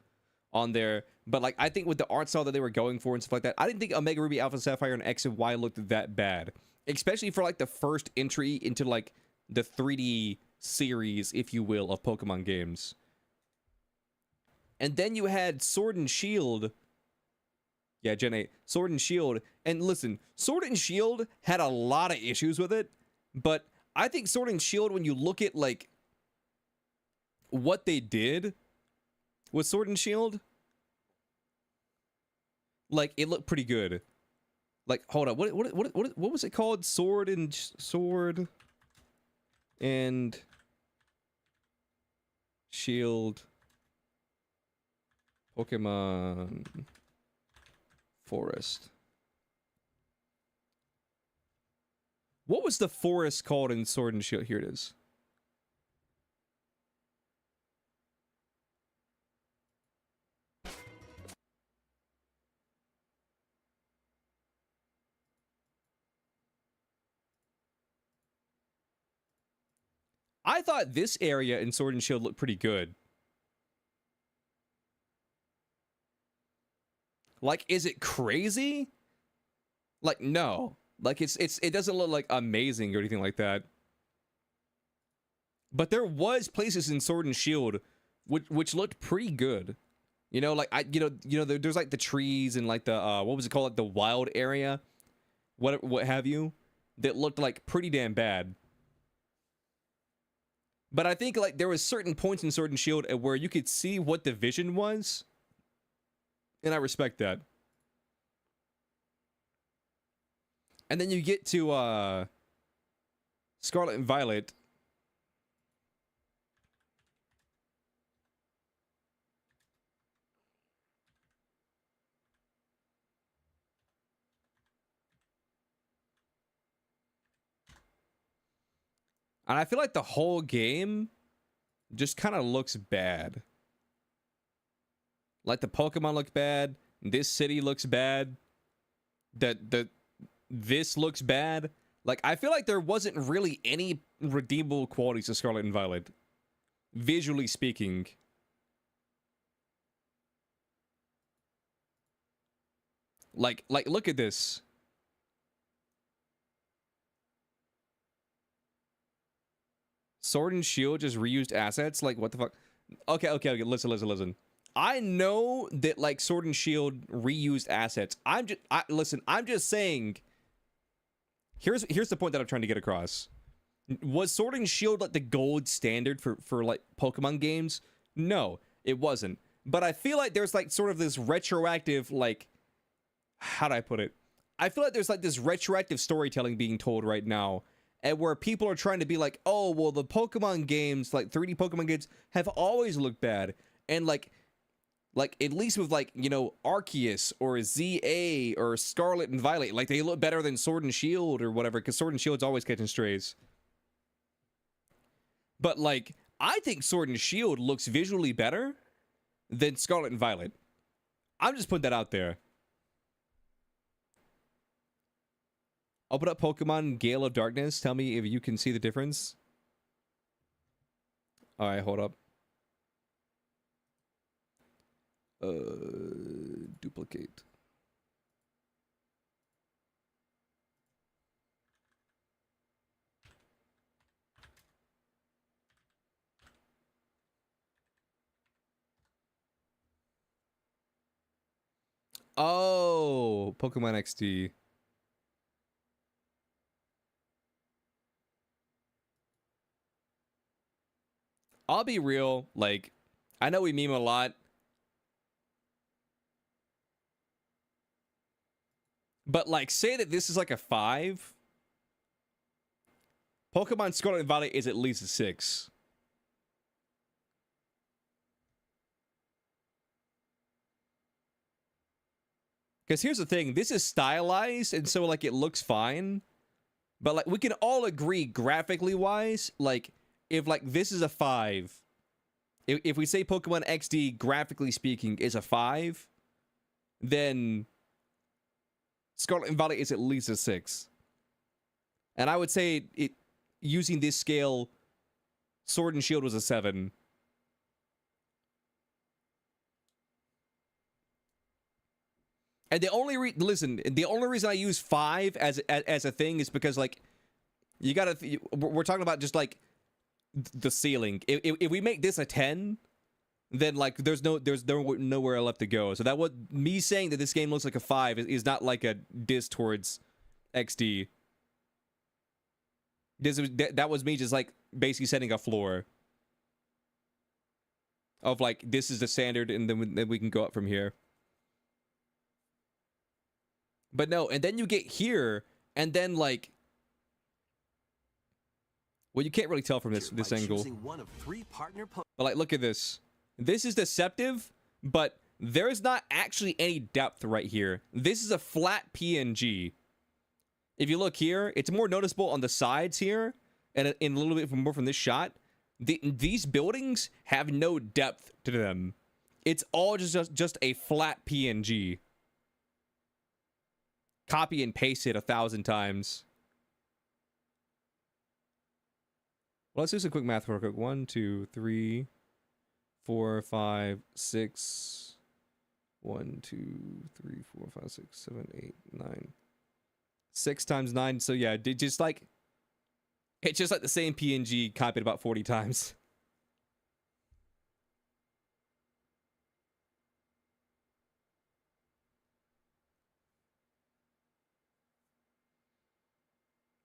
on there. But like, I think with the art style that they were going for and stuff like that, I didn't think Omega Ruby Alpha Sapphire and X and Y looked that bad. Especially for like the first entry into like the 3D series, if you will, of Pokemon games. And then you had Sword and Shield. Yeah, Gen 8. Sword and Shield. And listen, Sword and Shield had a lot of issues with it. But I think Sword and Shield, when you look at like what they did with Sword and Shield, like it looked pretty good. Like, hold on, what was it called? Sword and Shield Pokemon Forest. What was the forest called in Sword and Shield? Here it is. I thought this area in Sword and Shield looked pretty good. Like, is it crazy? Like, no. Like, it doesn't look like amazing or anything like that. But there was places in Sword and Shield which looked pretty good. You know, like there's like the trees and like the what was it called, like the wild area, what have you, that looked like pretty damn bad. But I think like there was certain points in Sword and Shield where you could see what the vision was, and I respect that. And then you get to Scarlet and Violet. And I feel like the whole game just kind of looks bad. Like the Pokemon look bad. This city looks bad. This looks bad. Like, I feel like there wasn't really any redeemable qualities to Scarlet and Violet, visually speaking. Like look at this. Sword and Shield just reused assets? Like, what the fuck? Okay, listen. I know that, like, Sword and Shield reused assets. Listen, I'm just saying, here's the point that I'm trying to get across. Was Sword and Shield, like, the gold standard for like, Pokemon games? No, it wasn't. But I feel like there's, like, sort of this retroactive, like, how do I put it? I feel like there's, like, this retroactive storytelling being told right now, and where people are trying to be like, oh, well, the Pokemon games, like 3D Pokemon games, have always looked bad. And like like at least with like, you know, Arceus or ZA or Scarlet and Violet, like they look better than Sword and Shield or whatever, because Sword and Shield's always catching strays. But like, I think Sword and Shield looks visually better than Scarlet and Violet. I'm just putting that out there. Open up Pokemon Gale of Darkness. Tell me if you can see the difference. All right, hold up. Duplicate. Oh, Pokemon XD. I'll be real, like, I know we meme a lot, but like, say that this is like a 5. Pokemon Scarlet and Violet is at least a 6. Because here's the thing, this is stylized, and so like it looks fine, but like we can all agree graphically wise, like if like this is a 5, if we say Pokemon XD graphically speaking is a 5, then Scarlet and Violet is at least a 6. And I would say it using this scale, Sword and Shield was a 7. And the only the only reason I use 5 as a thing is because like you gotta we're talking about just like the ceiling. If we make this a 10, then like there's nowhere left to go. So that what me saying that this game looks like a 5 is not like a diss towards XD. That was me just like basically setting a floor of like this is the standard, and then we can go up from here. But no, and then you get here, and then like, well, you can't really tell from this angle. But like, look at this. This is deceptive, but there's not actually any depth right here. This is a flat PNG. If you look here, it's more noticeable on the sides here, and in a little bit more from this shot. These buildings have no depth to them. It's all just a flat PNG. Copy and paste it 1,000 times. Well, let's do some quick math real quick. 1, 2, 3, 4, 5, 6. 1, 2, 3, 4, 5, 6, 7, 8, 9. 6 times 9. So yeah, it's just like the same PNG copied about 40 times.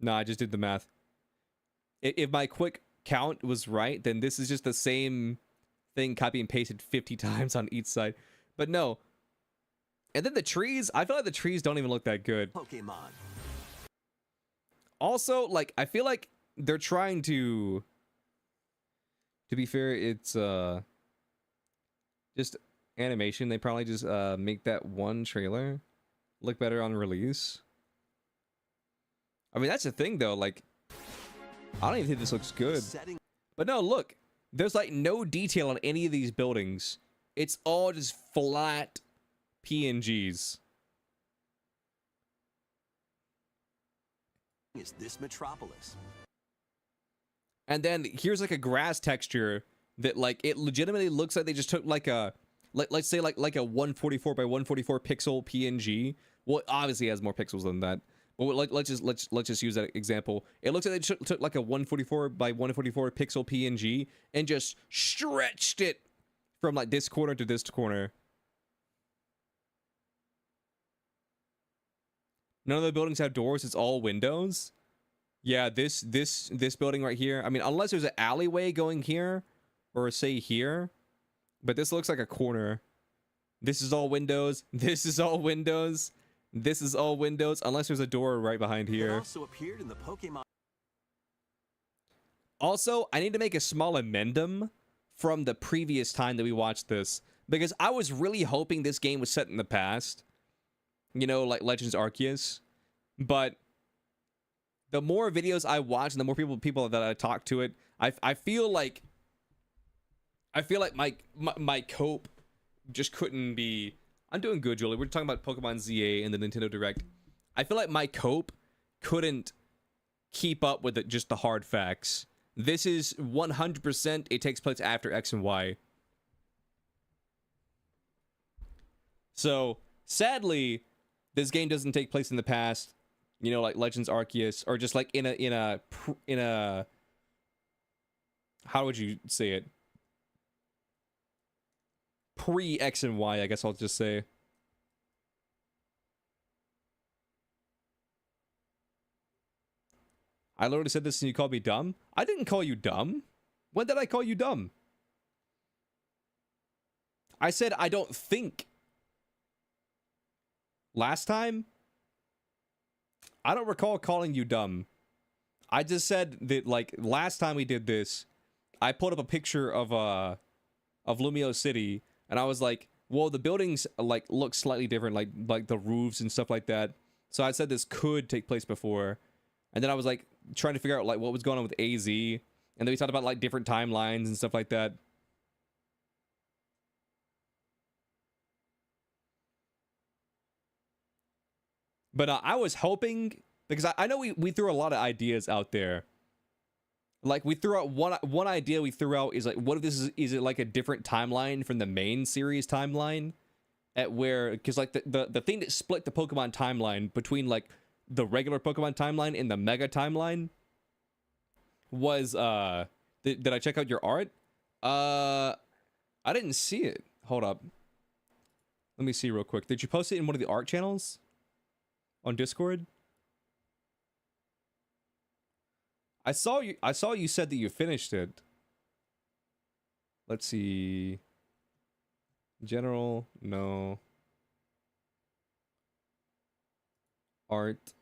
No, I just did the math. If my quick count was right, then this is just the same thing copy and pasted 50 times on each side. But no. And then the trees, I feel like the trees don't even look that good. Pokemon. Also, like, I feel like they're trying to be fair, it's just animation. They probably just make that one trailer look better on release. I mean, that's the thing, though. Like, I don't even think this looks good. But no, look. There's, like, no detail on any of these buildings. It's all just flat PNGs. Is this Metropolis? And then here's, like, a grass texture that, like, it legitimately looks like they just took, like, a... let's say, like a 144 by 144 pixel PNG. Well, it obviously has more pixels than that. But let's just use that example. It looks like they took like a 144 by 144 pixel PNG and just stretched it from like this corner to this corner. None of the buildings have doors. It's all windows. Yeah, this building right here. I mean, unless there's an alleyway going here or say here, but this looks like a corner. This is all windows. This is all windows. This is all windows, unless there's a door right behind here. It also appeared in the Pokemon. Also, I need to make a small amendum from the previous time that we watched this. because I was really hoping this game was set in the past, you know, like Legends Arceus. But the more videos I watch and the more people that I talk to it, I feel like my cope just couldn't be. I'm doing good, Julie. We're talking about Pokemon ZA and the Nintendo Direct. I feel like my cope couldn't keep up with just the hard facts. This is 100%. It takes place after X and Y. So sadly, this game doesn't take place in the past. You know, like Legends Arceus, or just like in a how would you say it? Pre X and Y, I guess I'll just say. I literally said this and you called me dumb? I didn't call you dumb. When did I call you dumb? I said I don't think. Last time? I don't recall calling you dumb. I just said that, like, last time we did this, I pulled up a picture of Lumio City, and I was like, well, the buildings, like, look slightly different, like the roofs and stuff like that. So I said this could take place before. And then I was, like, trying to figure out, like, what was going on with AZ. And then we talked about, like, different timelines and stuff like that. But I was hoping, because I know we threw a lot of ideas out there. Like, we threw out one idea we threw out is, like, what if this is it like a different timeline from the main series timeline? At where, because, like, the thing that split the Pokemon timeline between, like, the regular Pokemon timeline and the Mega timeline was, did I check out your art? I didn't see it. Hold up. Let me see real quick. Did you post it in one of the art channels? On Discord? I saw you said that you finished it. Let's see. General, no. Art.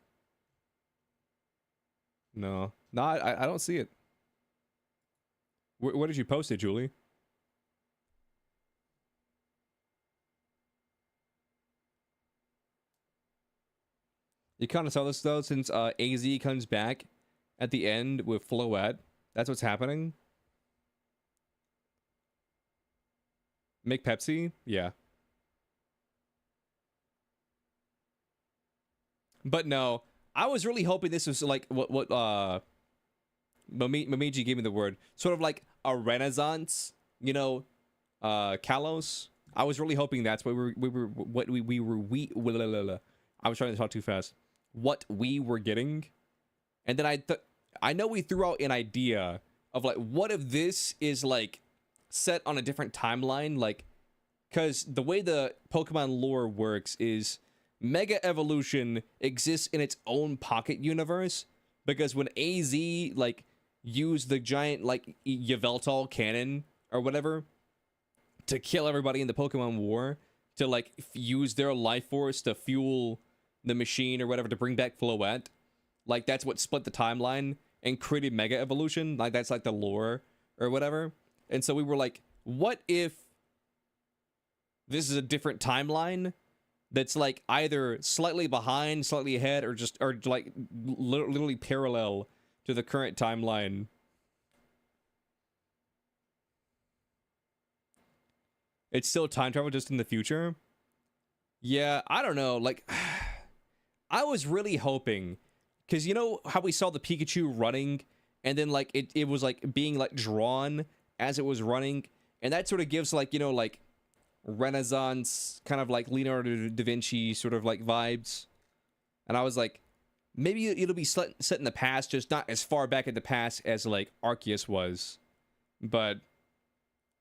No. No, I don't see it. Where did you post it, Julie? You kind of saw this, though, since AZ comes back at the end with Floette. That's what's happening. Make Pepsi? Yeah. But no, I was really hoping this was like what Momiji gave me the word. Sort of like a renaissance, you know, Kalos. I was really hoping that's what I was trying to talk too fast. What we were getting. And then I know we threw out an idea of like, what if this is like set on a different timeline? Like, because the way the Pokemon lore works is Mega Evolution exists in its own pocket universe, because when AZ like used the giant like Yveltal cannon or whatever to kill everybody in the Pokemon War, to like use their life force to fuel the machine or whatever to bring back Floette, like that's what split the timeline and created Mega Evolution. Like that's like the lore or whatever. And so we were like, what if this is a different timeline that's like either slightly behind, slightly ahead, or like literally parallel to the current timeline? It's still time travel, just in the future. Yeah, I don't know. Like, I was really hoping, because you know how we saw the Pikachu running, and then like it was like being like drawn as it was running, and that sort of gives like, you know, like Renaissance, kind of like Leonardo da Vinci sort of like vibes. And I was like, maybe it'll be set in the past, just not as far back in the past as like Arceus was. But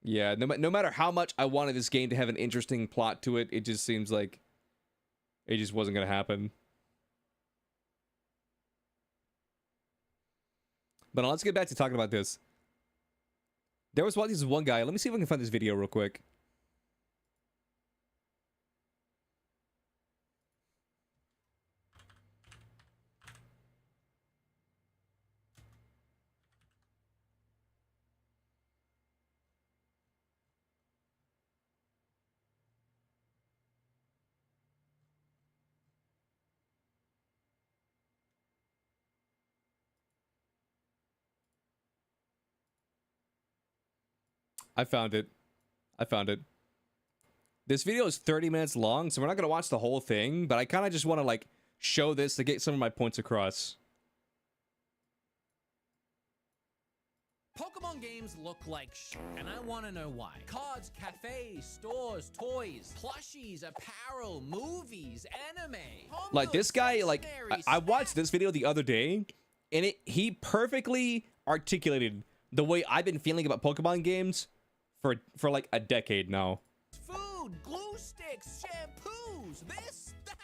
yeah, no matter how much I wanted this game to have an interesting plot to it, it just seems like it just wasn't gonna happen. But let's get back to talking about this. There was this one guy. Let me see if I can find this video real quick. I found it. I found it. This video is 30 minutes long, so we're not going to watch the whole thing, but I kind of just want to, like, show this to get some of my points across. Pokemon games look like shit, and I want to know why. Cards, cafes, stores, toys, plushies, apparel, movies, anime. Like, this guy, like, I watched this video the other day, and he perfectly articulated the way I've been feeling about Pokemon games for like a decade now. Food, glue sticks, shampoos, this thing.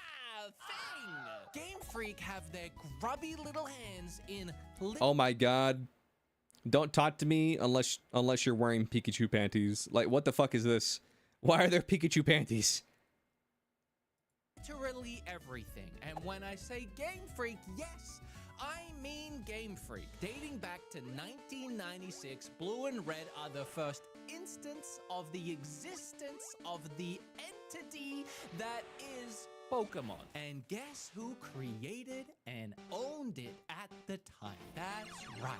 Game Freak have their grubby little hands in. Oh my god. Don't talk to me unless you're wearing Pikachu panties. Like, what the fuck is this? Why are there Pikachu panties? Literally everything. And when I say Game Freak, yes, I mean Game Freak. Dating back to 1996, Blue and Red are the first instance of the existence of the entity that is Pokemon. And guess who created and owned it at the time? That's right,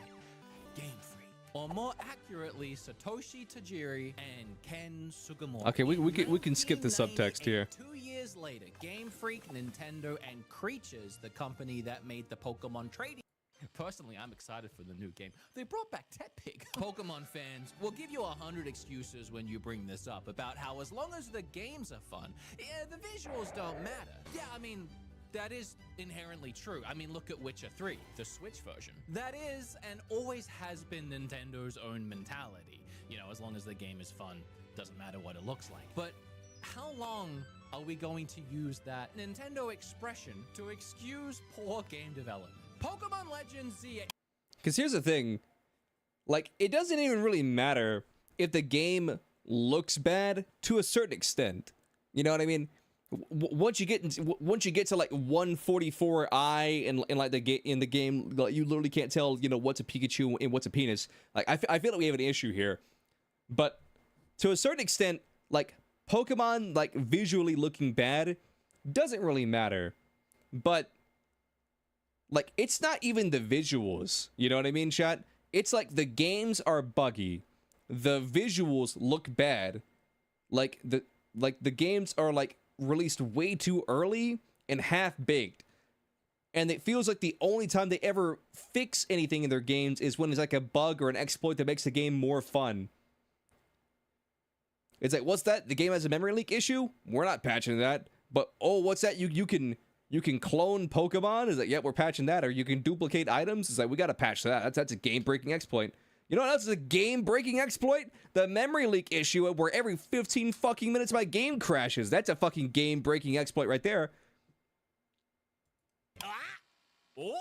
Game Freak. Or more accurately, Satoshi Tajiri and Ken Sugimori. Okay, we can skip the subtext here. 2 years later, Game Freak, Nintendo, and Creatures, the company that made the Pokemon trading. Personally, I'm excited for the new game. They brought back Tepig. Pokemon fans will give you 100 excuses when you bring this up about how as long as the games are fun, the visuals don't matter. Yeah, I mean, that is inherently true. I mean, look at Witcher 3, the Switch version. That is and always has been Nintendo's own mentality. You know, as long as the game is fun, doesn't matter what it looks like. But how long are we going to use that Nintendo expression to excuse poor game development? Pokemon Legends Z. Because here's the thing. Like, it doesn't even really matter if the game looks bad to a certain extent. You know what I mean? Once you get to like 144i in like the game, like, you literally can't tell, you know, what's a Pikachu and what's a penis. Like, I feel like we have an issue here. But to a certain extent, like, Pokemon, like, visually looking bad doesn't really matter. But, like, it's not even the visuals. You know what I mean, chat? It's like the games are buggy. The visuals look bad. Like the games are, like, released way too early and half-baked. And it feels like the only time they ever fix anything in their games is when it's like a bug or an exploit that makes the game more fun. It's like, what's that? The game has a memory leak issue? We're not patching that. But, oh, what's that? You can clone Pokemon? Is like, yeah, we're patching that. Or you can duplicate items? It's like, we gotta patch that. That's a game-breaking exploit. You know what else is a game-breaking exploit? The memory leak issue where every 15 fucking minutes my game crashes. That's a fucking game-breaking exploit right there. Oh,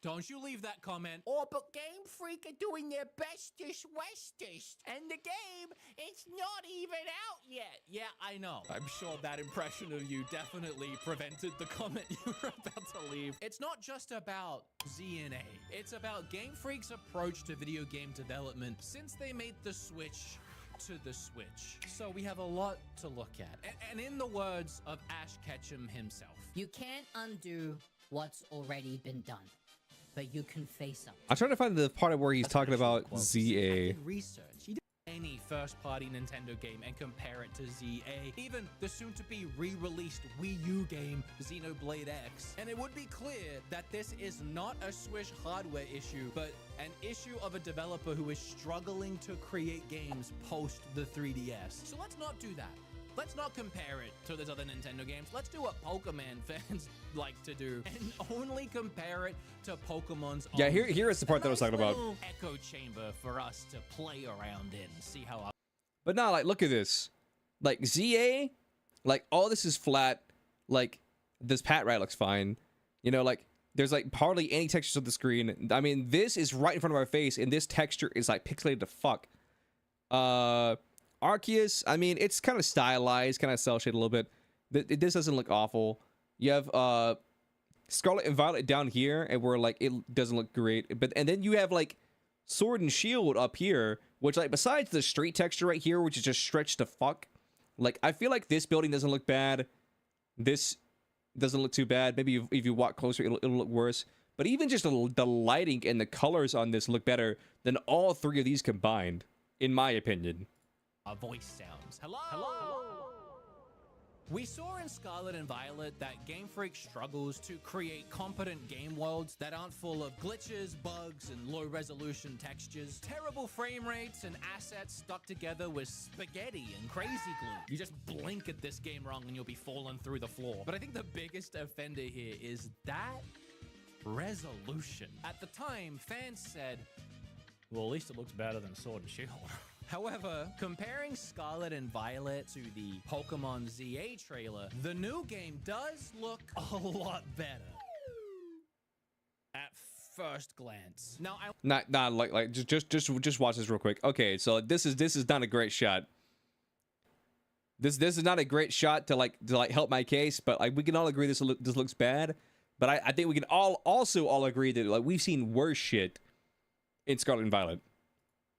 don't you leave that comment. Oh, but Game Freak are doing their bestest westest, and the game, it's not even out yet. Yeah, I know. I'm sure that impression of you definitely prevented the comment you were about to leave. It's not just about ZNA. It's about Game Freak's approach to video game development since they made the switch to the Switch. So we have a lot to look at. And in the words of Ash Ketchum himself, you can't undo what's already been done, but you can face up. I'm trying to find the part where he's talking about ZA. Research. You do any first-party Nintendo game and compare it to ZA, even the soon-to-be re-released Wii U game Xenoblade X, and it would be clear that this is not a Switch hardware issue, but an issue of a developer who is struggling to create games post the 3DS. So let's not do that. Let's not compare it to those other Nintendo games. Let's do what Pokemon fans like to do and only compare it to Pokemon's Yeah, own. here is the part that I was talking about. Echo chamber for us to play around in, see how. But now, like, look at this. Like, ZA, like, all this is flat. Like, this pat right looks fine. You know, like, there's, like, hardly any textures on the screen. I mean, this is right in front of our face, and this texture is, like, pixelated to fuck. Arceus, I mean, it's kind of stylized, kind of cel-shaded a little bit. This doesn't look awful. You have Scarlet and Violet down here, and where, like, it doesn't look great. And then you have, like, Sword and Shield up here, which, like, besides the street texture right here, which is just stretched to fuck, like, I feel like this building doesn't look bad. This doesn't look too bad. Maybe if you walk closer, it'll look worse. But even just the lighting and the colors on this look better than all three of these combined. in my opinion. Our voice sounds. Hello. We saw in Scarlet and Violet that Game Freak struggles to create competent game worlds that aren't full of glitches, bugs, and low-resolution textures, terrible frame rates, and assets stuck together with spaghetti and crazy glue. You just blink at this game wrong and you'll be falling through the floor. But I think the biggest offender here is that resolution. At the time, fans said, well, at least it looks better than Sword and Shield. However, comparing Scarlet and Violet to the Pokemon ZA trailer, the new game does look a lot better at first glance. Now, just watch this real quick. Okay, so this is not a great shot. This is not a great shot to help my case, but like we can all agree this looks bad. But I think we can all agree that like we've seen worse shit in Scarlet and Violet.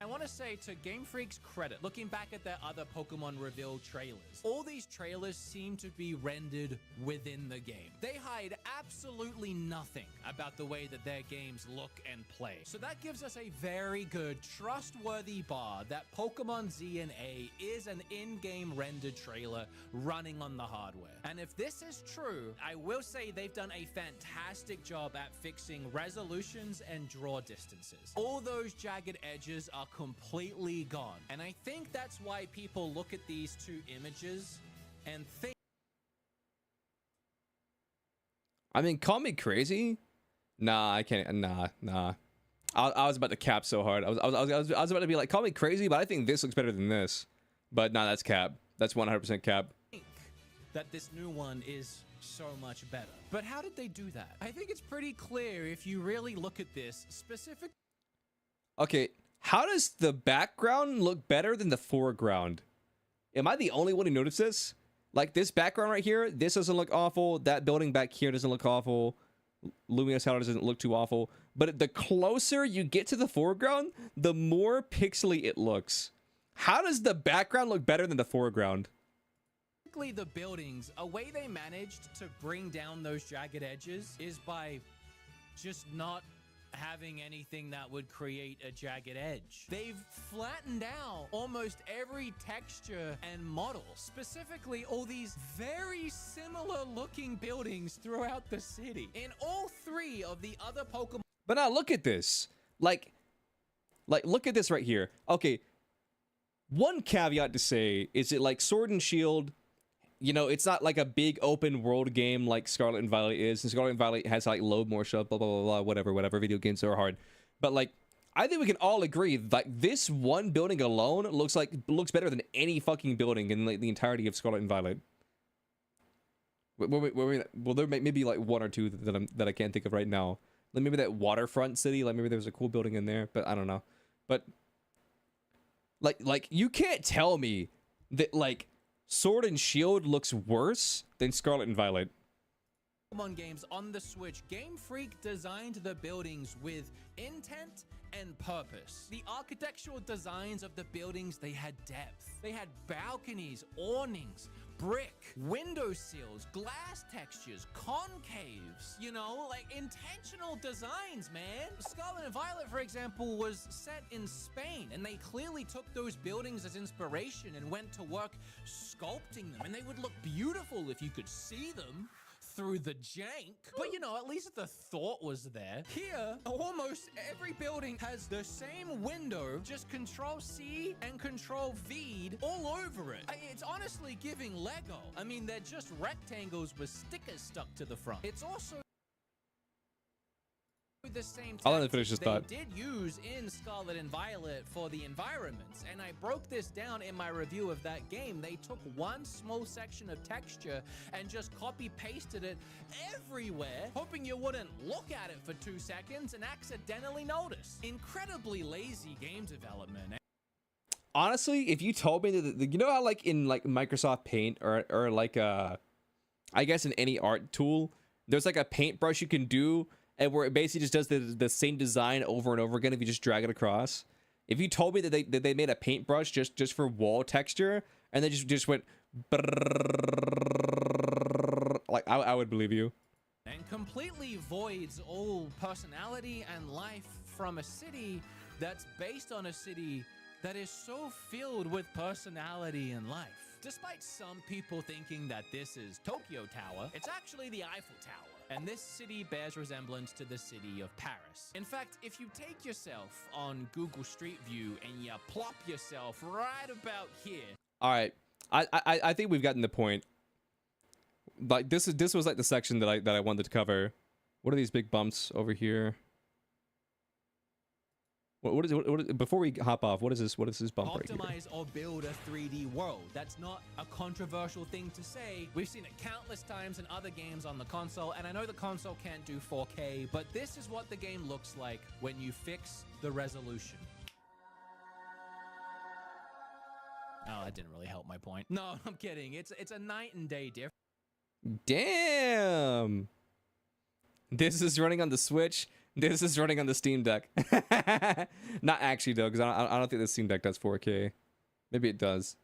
I want to say, to Game Freak's credit, looking back at their other Pokemon reveal trailers, all these trailers seem to be rendered within the game. They hide absolutely nothing about the way that their games look and play. So that gives us a very good, trustworthy bar that Pokemon Z and A is an in-game rendered trailer running on the hardware. And if this is true, I will say they've done a fantastic job at fixing resolutions and draw distances. All those jagged edges are completely gone. And I think that's why people look at these two images and think. I mean, call me crazy. Nah, I can't. Nah. I was about to cap so hard. I was about to be like, call me crazy, but I think this looks better than this. But nah, that's cap. That's 100% cap. That this new one is so much better. But how did they do that? I think it's pretty clear if you really look at this specific. Okay. How does the background look better than the foreground? Am I the only one who noticed this? Like this background right here, this doesn't look awful. That building back here doesn't look awful. Lumious Tower doesn't look too awful. But the closer you get to the foreground, the more pixely it looks. How does the background look better than the foreground? The buildings, a way they managed to bring down those jagged edges is by just not having anything that would create a jagged edge. They've flattened out almost every texture and model, specifically all these very similar looking buildings throughout the city. In all three of the other Pokemon. But now look at this. Like look at this right here. Okay, one caveat to say is it like Sword and Shield, you know, it's not like a big open world game like Scarlet and Violet is. And Scarlet and Violet has to like load more stuff, blah, blah, blah, blah, whatever. Video games are hard. But like, I think we can all agree like this one building alone looks better than any fucking building in like the entirety of Scarlet and Violet. Well, there may be like one or two that I can't think of right now. Like maybe that waterfront city, like maybe there was a cool building in there, but I don't know. But like you can't tell me that like Sword and Shield looks worse than Scarlet and Violet. Pokemon games on the Switch, Game Freak designed the buildings with intent and purpose. The architectural designs of the buildings, they had depth. They had balconies, awnings, brick, window sills, glass textures, concaves, you know, like intentional designs, man. Scarlet and Violet, for example, was set in Spain, and they clearly took those buildings as inspiration and went to work sculpting them, and they would look beautiful if you could see them through the jank. But you know, at least the thought was there. Here, almost every building has the same window, just Control-C and Control-V'd all over it. It's honestly giving Lego. I mean, they're just rectangles with stickers stuck to the front. It's also the same I'll let him finish his they thought. did use in Scarlet and Violet for the environments, and I broke this down in my review of that game. They took one small section of texture and just copy pasted it everywhere, hoping you wouldn't look at it for 2 seconds and accidentally notice. Incredibly lazy game development. Honestly, if you told me that, you know how like in like Microsoft Paint or like I guess in any art tool, there's like a paintbrush you can do, and where it basically just does the same design over and over again if you just drag it across. If you told me that they made a paintbrush just for wall texture and they just went like I would believe you. And completely voids all personality and life from a city that's based on a city that is so filled with personality and life. Despite some people thinking that this is Tokyo Tower, it's actually the Eiffel Tower. And this city bears resemblance to the city of Paris. In fact, if you take yourself on Google Street View and you plop yourself right about here. All right, I think we've gotten the point. Like this was like the section that I wanted to cover. What are these big bumps over here? What is before we hop off? What is this? What is this bump right here? Optimize or build a 3D world. That's not a controversial thing to say. We've seen it countless times in other games on the console, and I know the console can't do 4K, but this is what the game looks like when you fix the resolution. Oh, that didn't really help my point. No, I'm kidding. It's a night and day difference. Damn. This is running on the Switch. This is running on the Steam Deck. Not actually though, because I don't think the Steam Deck does 4K. Maybe it does.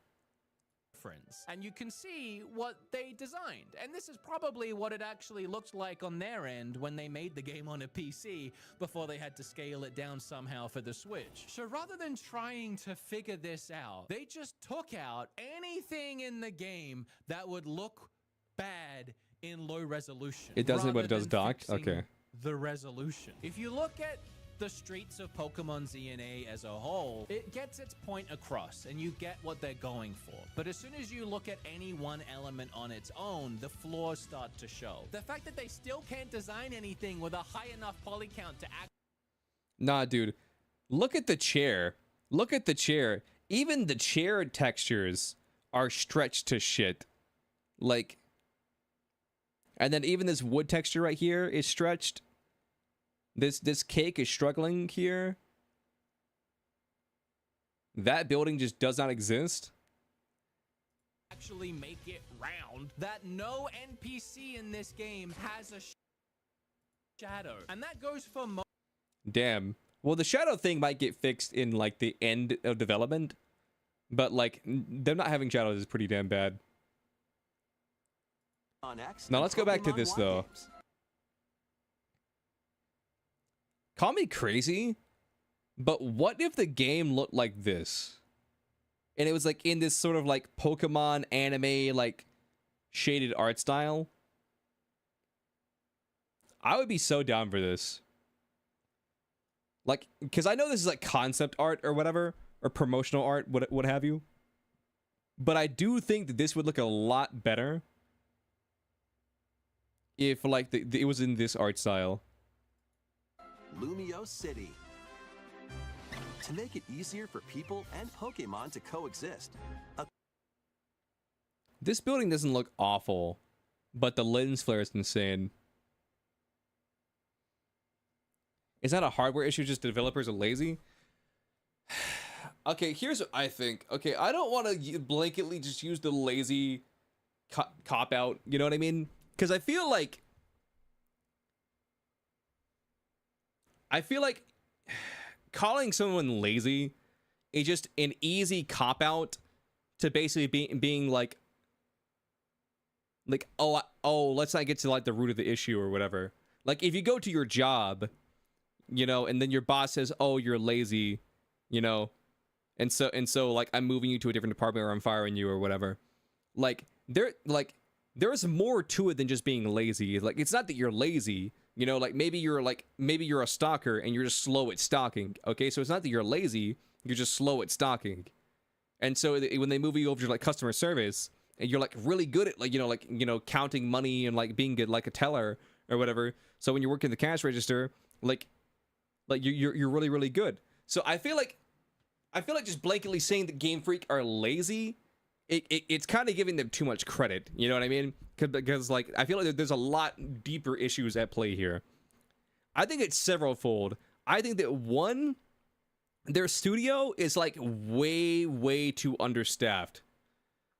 And you can see what they designed. And this is probably what it actually looked like on their end when they made the game on a PC before they had to scale it down somehow for the Switch. So rather than trying to figure this out, they just took out anything in the game that would look bad in low resolution. It doesn't, but it does docked? Okay. The resolution. If you look at the streets of Pokemon ZNA as a whole, it gets its point across and you get what they're going for. But as soon as you look at any one element on its own, the flaws start to show. The fact that they still can't design anything with a high enough poly count to act. Nah, dude. Look at the chair. Look at the chair. Even the chair textures are stretched to shit. Like, and then even this wood texture right here is stretched. This cake is struggling here. That building just does not exist. Actually make it round. That no NPC in this game has a shadow. And that goes for most. Damn. Well, the shadow thing might get fixed in like the end of development. But like them not having shadows is pretty damn bad. Now let's go back to this though. Call me crazy, but what if the game looked like this? And it was like in this sort of like Pokemon anime like shaded art style? I would be so down for this. Like, because I know this is like concept art or whatever, or promotional art, what have you. But I do think that this would look a lot better if like it was in this art style. Lumio City. To make it easier for people and Pokemon to coexist. This building doesn't look awful, but the lens flare is insane. Is that a hardware issue? Just the developers are lazy? Okay, here's what I think. Okay, I don't want to blanketly just use the lazy cop out. You know what I mean? Because I feel like calling someone lazy is just an easy cop out to basically being like oh, let's not get to like the root of the issue or whatever. Like if you go to your job, you know, and then your boss says, "Oh, you're lazy," you know, and so like I'm moving you to a different department or I'm firing you or whatever. There's more to it than just being lazy. Like it's not that you're lazy. You know, maybe you're a stalker and you're just slow at stalking. Okay, so it's not that you're lazy, you're just slow at stalking. And so when they move you over to like customer service and you're like really good at counting money and like being good like a teller or whatever. So when you're working the cash register, like you're really really good. So I feel like just blanketly saying that Game Freak are lazy, it's kind of giving them too much credit. You know what I mean? Because like I feel like there's a lot deeper issues at play here. I think it's severalfold. I think that one, their studio is like way too understaffed.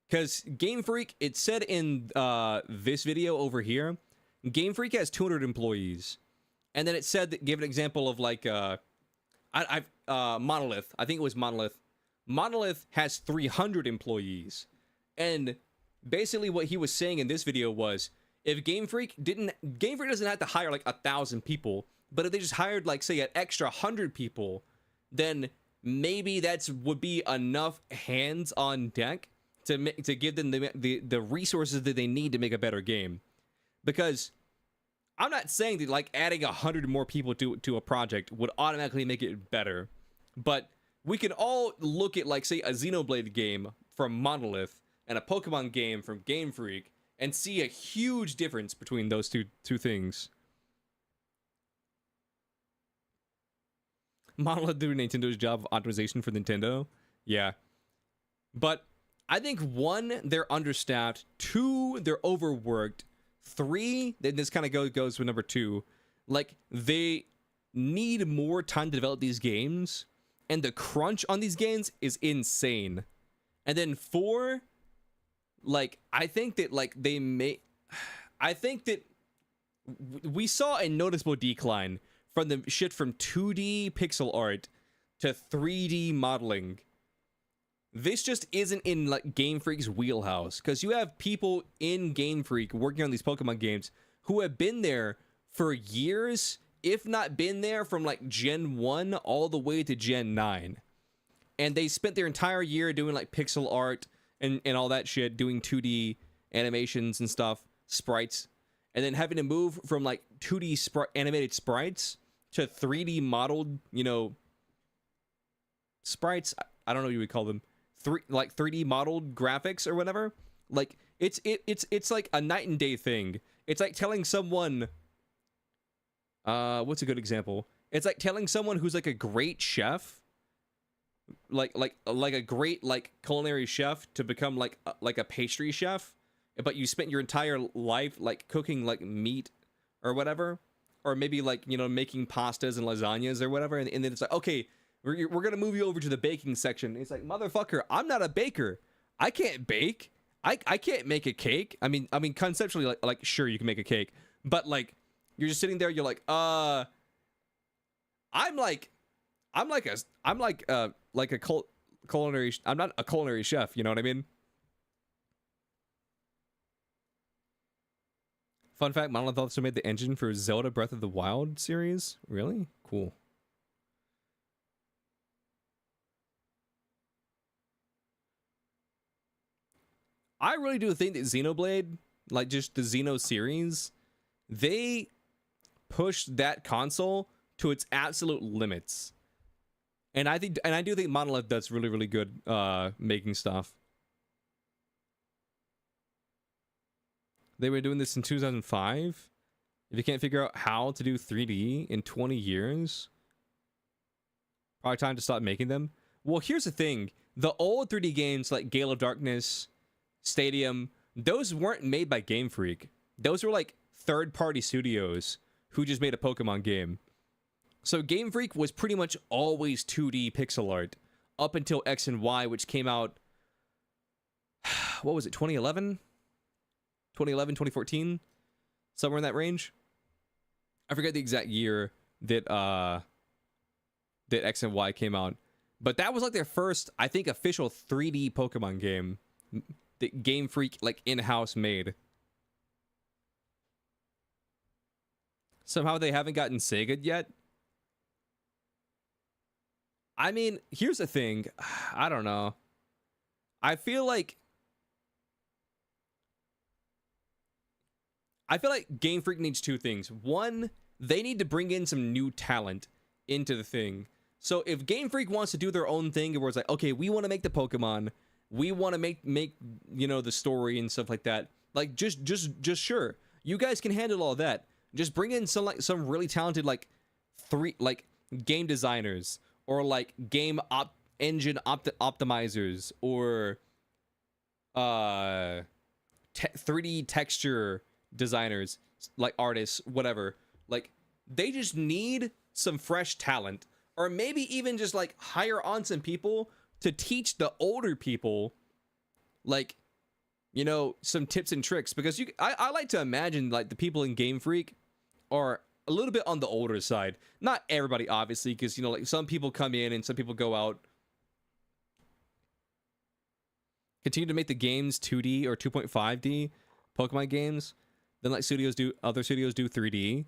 Because Game Freak, it said in this video over here, Game Freak has 200 employees, and then it said that gave an example of like Monolith. I think it was Monolith. Monolith has 300 employees, and basically what he was saying in this video was if Game Freak doesn't have to hire like 1,000 people, but if they just hired like say an extra 100 people, then maybe that's would be enough hands on deck to give them the resources that they need to make a better game. Because I'm not saying that like adding 100 more people to a project would automatically make it better, but we can all look at, like, say, a Xenoblade game from Monolith and a Pokemon game from Game Freak and see a huge difference between those two things. Monolith doing Nintendo's job of optimization for Nintendo? Yeah. But I think 1, they're understaffed. 2, they're overworked. 3, then this kind of goes with number 2. Like, they need more time to develop these games, and the crunch on these games is insane. And then 4, like, I think that, like, I think that we saw a noticeable decline from the shit from 2D pixel art to 3D modeling. This just isn't in, like, Game Freak's wheelhouse, because you have people in Game Freak working on these Pokemon games who have been there for years, if not been there from, like, Gen 1 all the way to Gen 9. And they spent their entire year doing, like, pixel art and all that shit, doing 2D animations and stuff, sprites, and then having to move from, like, 2D animated sprites to 3D modeled, you know, sprites. I don't know what you would call them. 3D modeled graphics or whatever. Like, it's like a night and day thing. It's like telling someone, what's a good example? It's like telling someone who's like a great chef, like a great, like, culinary chef, to become like a pastry chef, but you spent your entire life like cooking like meat or whatever, or maybe, like, you know, making pastas and lasagnas or whatever, and then it's like, okay, we're gonna move you over to the baking section. It's like, motherfucker, I'm not a baker. I can't bake. I can't make a cake. I mean conceptually, like sure, you can make a cake, but, like, you're just sitting there, you're like, I'm not a culinary chef, you know what I mean? Fun fact, Monolith also made the engine for Zelda Breath of the Wild series. Really? Cool. I really do think that Xenoblade, like just the Xeno series, they pushed that console to its absolute limits. And I do think Monolith does really, really good making stuff. They were doing this in 2005. If you can't figure out how to do 3D in 20 years, probably time to stop making them. Well, here's the thing. The old 3D games like Gale of Darkness, Stadium, those weren't made by Game Freak. Those were like third-party studios who just made a Pokemon game. So Game Freak was pretty much always 2D pixel art up until X and Y, which came out, what was it, 2011? 2011, 2014? Somewhere in that range? I forget the exact year that that X and Y came out. But that was like their first, I think, official 3D Pokemon game that Game Freak, like, in-house made. Somehow they haven't gotten Sega yet. I mean, here's the thing. I don't know. I feel like Game Freak needs two things. One, they need to bring in some new talent into the thing. So if Game Freak wants to do their own thing, where it's like, okay, we want to make the Pokemon, we want to make you know, the story and stuff like that. Like, just sure, you guys can handle all that. Just bring in some really talented game designers, or like game engine optimizers, or 3D texture designers, like artists, whatever. Like, they just need some fresh talent, or maybe even just like hire on some people to teach the older people, like, you know, some tips and tricks. Because I like to imagine like the people in Game Freak are a little bit on the older side. Not everybody, obviously, because, you know, like, some people come in and some people go out. Continue to make the games 2D or 2.5D Pokemon games. Then, like, other studios do 3D.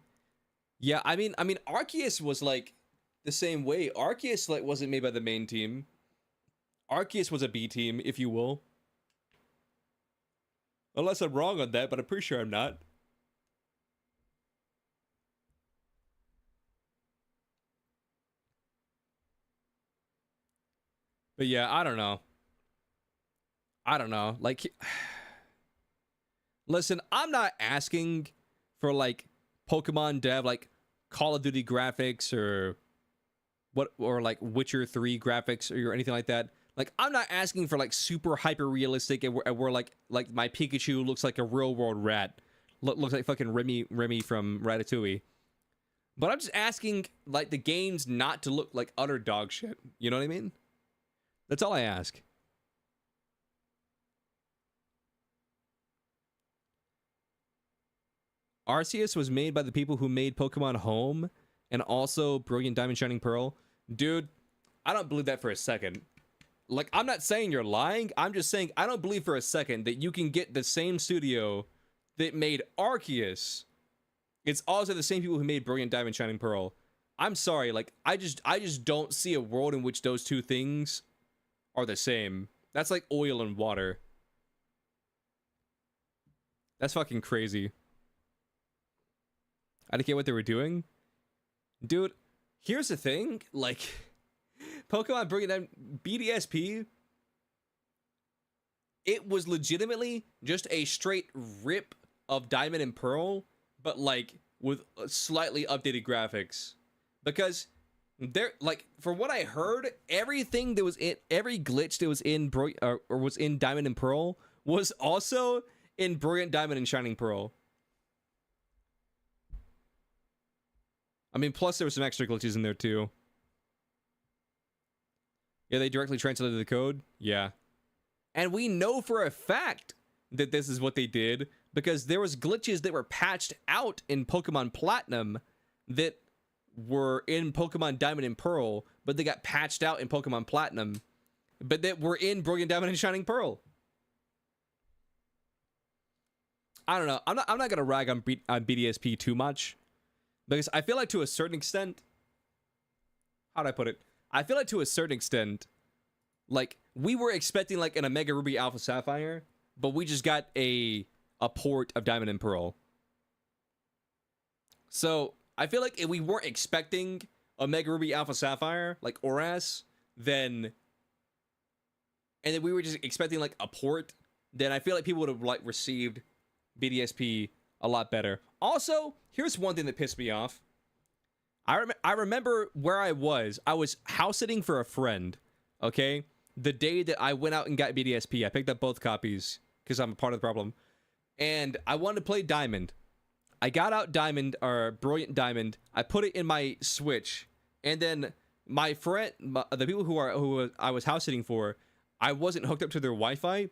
Yeah, I mean, Arceus was like the same way. Arceus like wasn't made by the main team. Arceus was a B team, if you will. Unless I'm wrong on that, but I'm pretty sure I'm not. But yeah, I don't know. I don't know. Like, listen, I'm not asking for like Pokemon to have like Call of Duty graphics or what, or like Witcher 3 graphics or anything like that. Like, I'm not asking for like super hyper realistic and where like my Pikachu looks like a real world rat, looks like fucking Remy from Ratatouille. But I'm just asking like the games not to look like utter dog shit. You know what I mean? That's all I ask. Arceus was made by the people who made Pokemon Home and also Brilliant Diamond Shining Pearl. Dude, I don't believe that for a second. Like, I'm not saying you're lying. I'm just saying I don't believe for a second that you can get the same studio that made Arceus. It's also the same people who made Brilliant Diamond Shining Pearl. I'm sorry, like, I just don't see a world in which those two things are the same. That's like oil and water. That's fucking crazy. I didn't get what they were doing. Dude, here's the thing. Like, Pokemon Brilliant Diamond BDSP, it was legitimately just a straight rip of Diamond and Pearl, but like with slightly updated graphics. Because there, like, from what I heard, everything that was in, every glitch that was in or was in Diamond and Pearl was also in Brilliant Diamond and Shining Pearl. I mean, plus there were some extra glitches in there too. Yeah, they directly translated the code. Yeah. And we know for a fact that this is what they did because there was glitches that were patched out in Pokemon Platinum that were in Pokemon Diamond and Pearl, but they got patched out in Pokemon Platinum, but that were in Brilliant Diamond and Shining Pearl. I don't know. I'm not gonna rag on BDSP too much because I feel like to a certain extent, how'd I put it? I feel like to a certain extent, like we were expecting like an Omega Ruby Alpha Sapphire, but we just got a port of Diamond and Pearl. So I feel like if we weren't expecting Omega Ruby Alpha Sapphire, like ORAS, and then we were just expecting like a port, then I feel like people would have like received BDSP a lot better. Also, here's one thing that pissed me off. I remember where I was house sitting for a friend, okay? The day that I went out and got BDSP, I picked up both copies because I'm a part of the problem. And I wanted to play Diamond. I got out Diamond, or Brilliant Diamond. I put it in my Switch. And then my friend, the people who I was house sitting for, I wasn't hooked up to their Wi-Fi.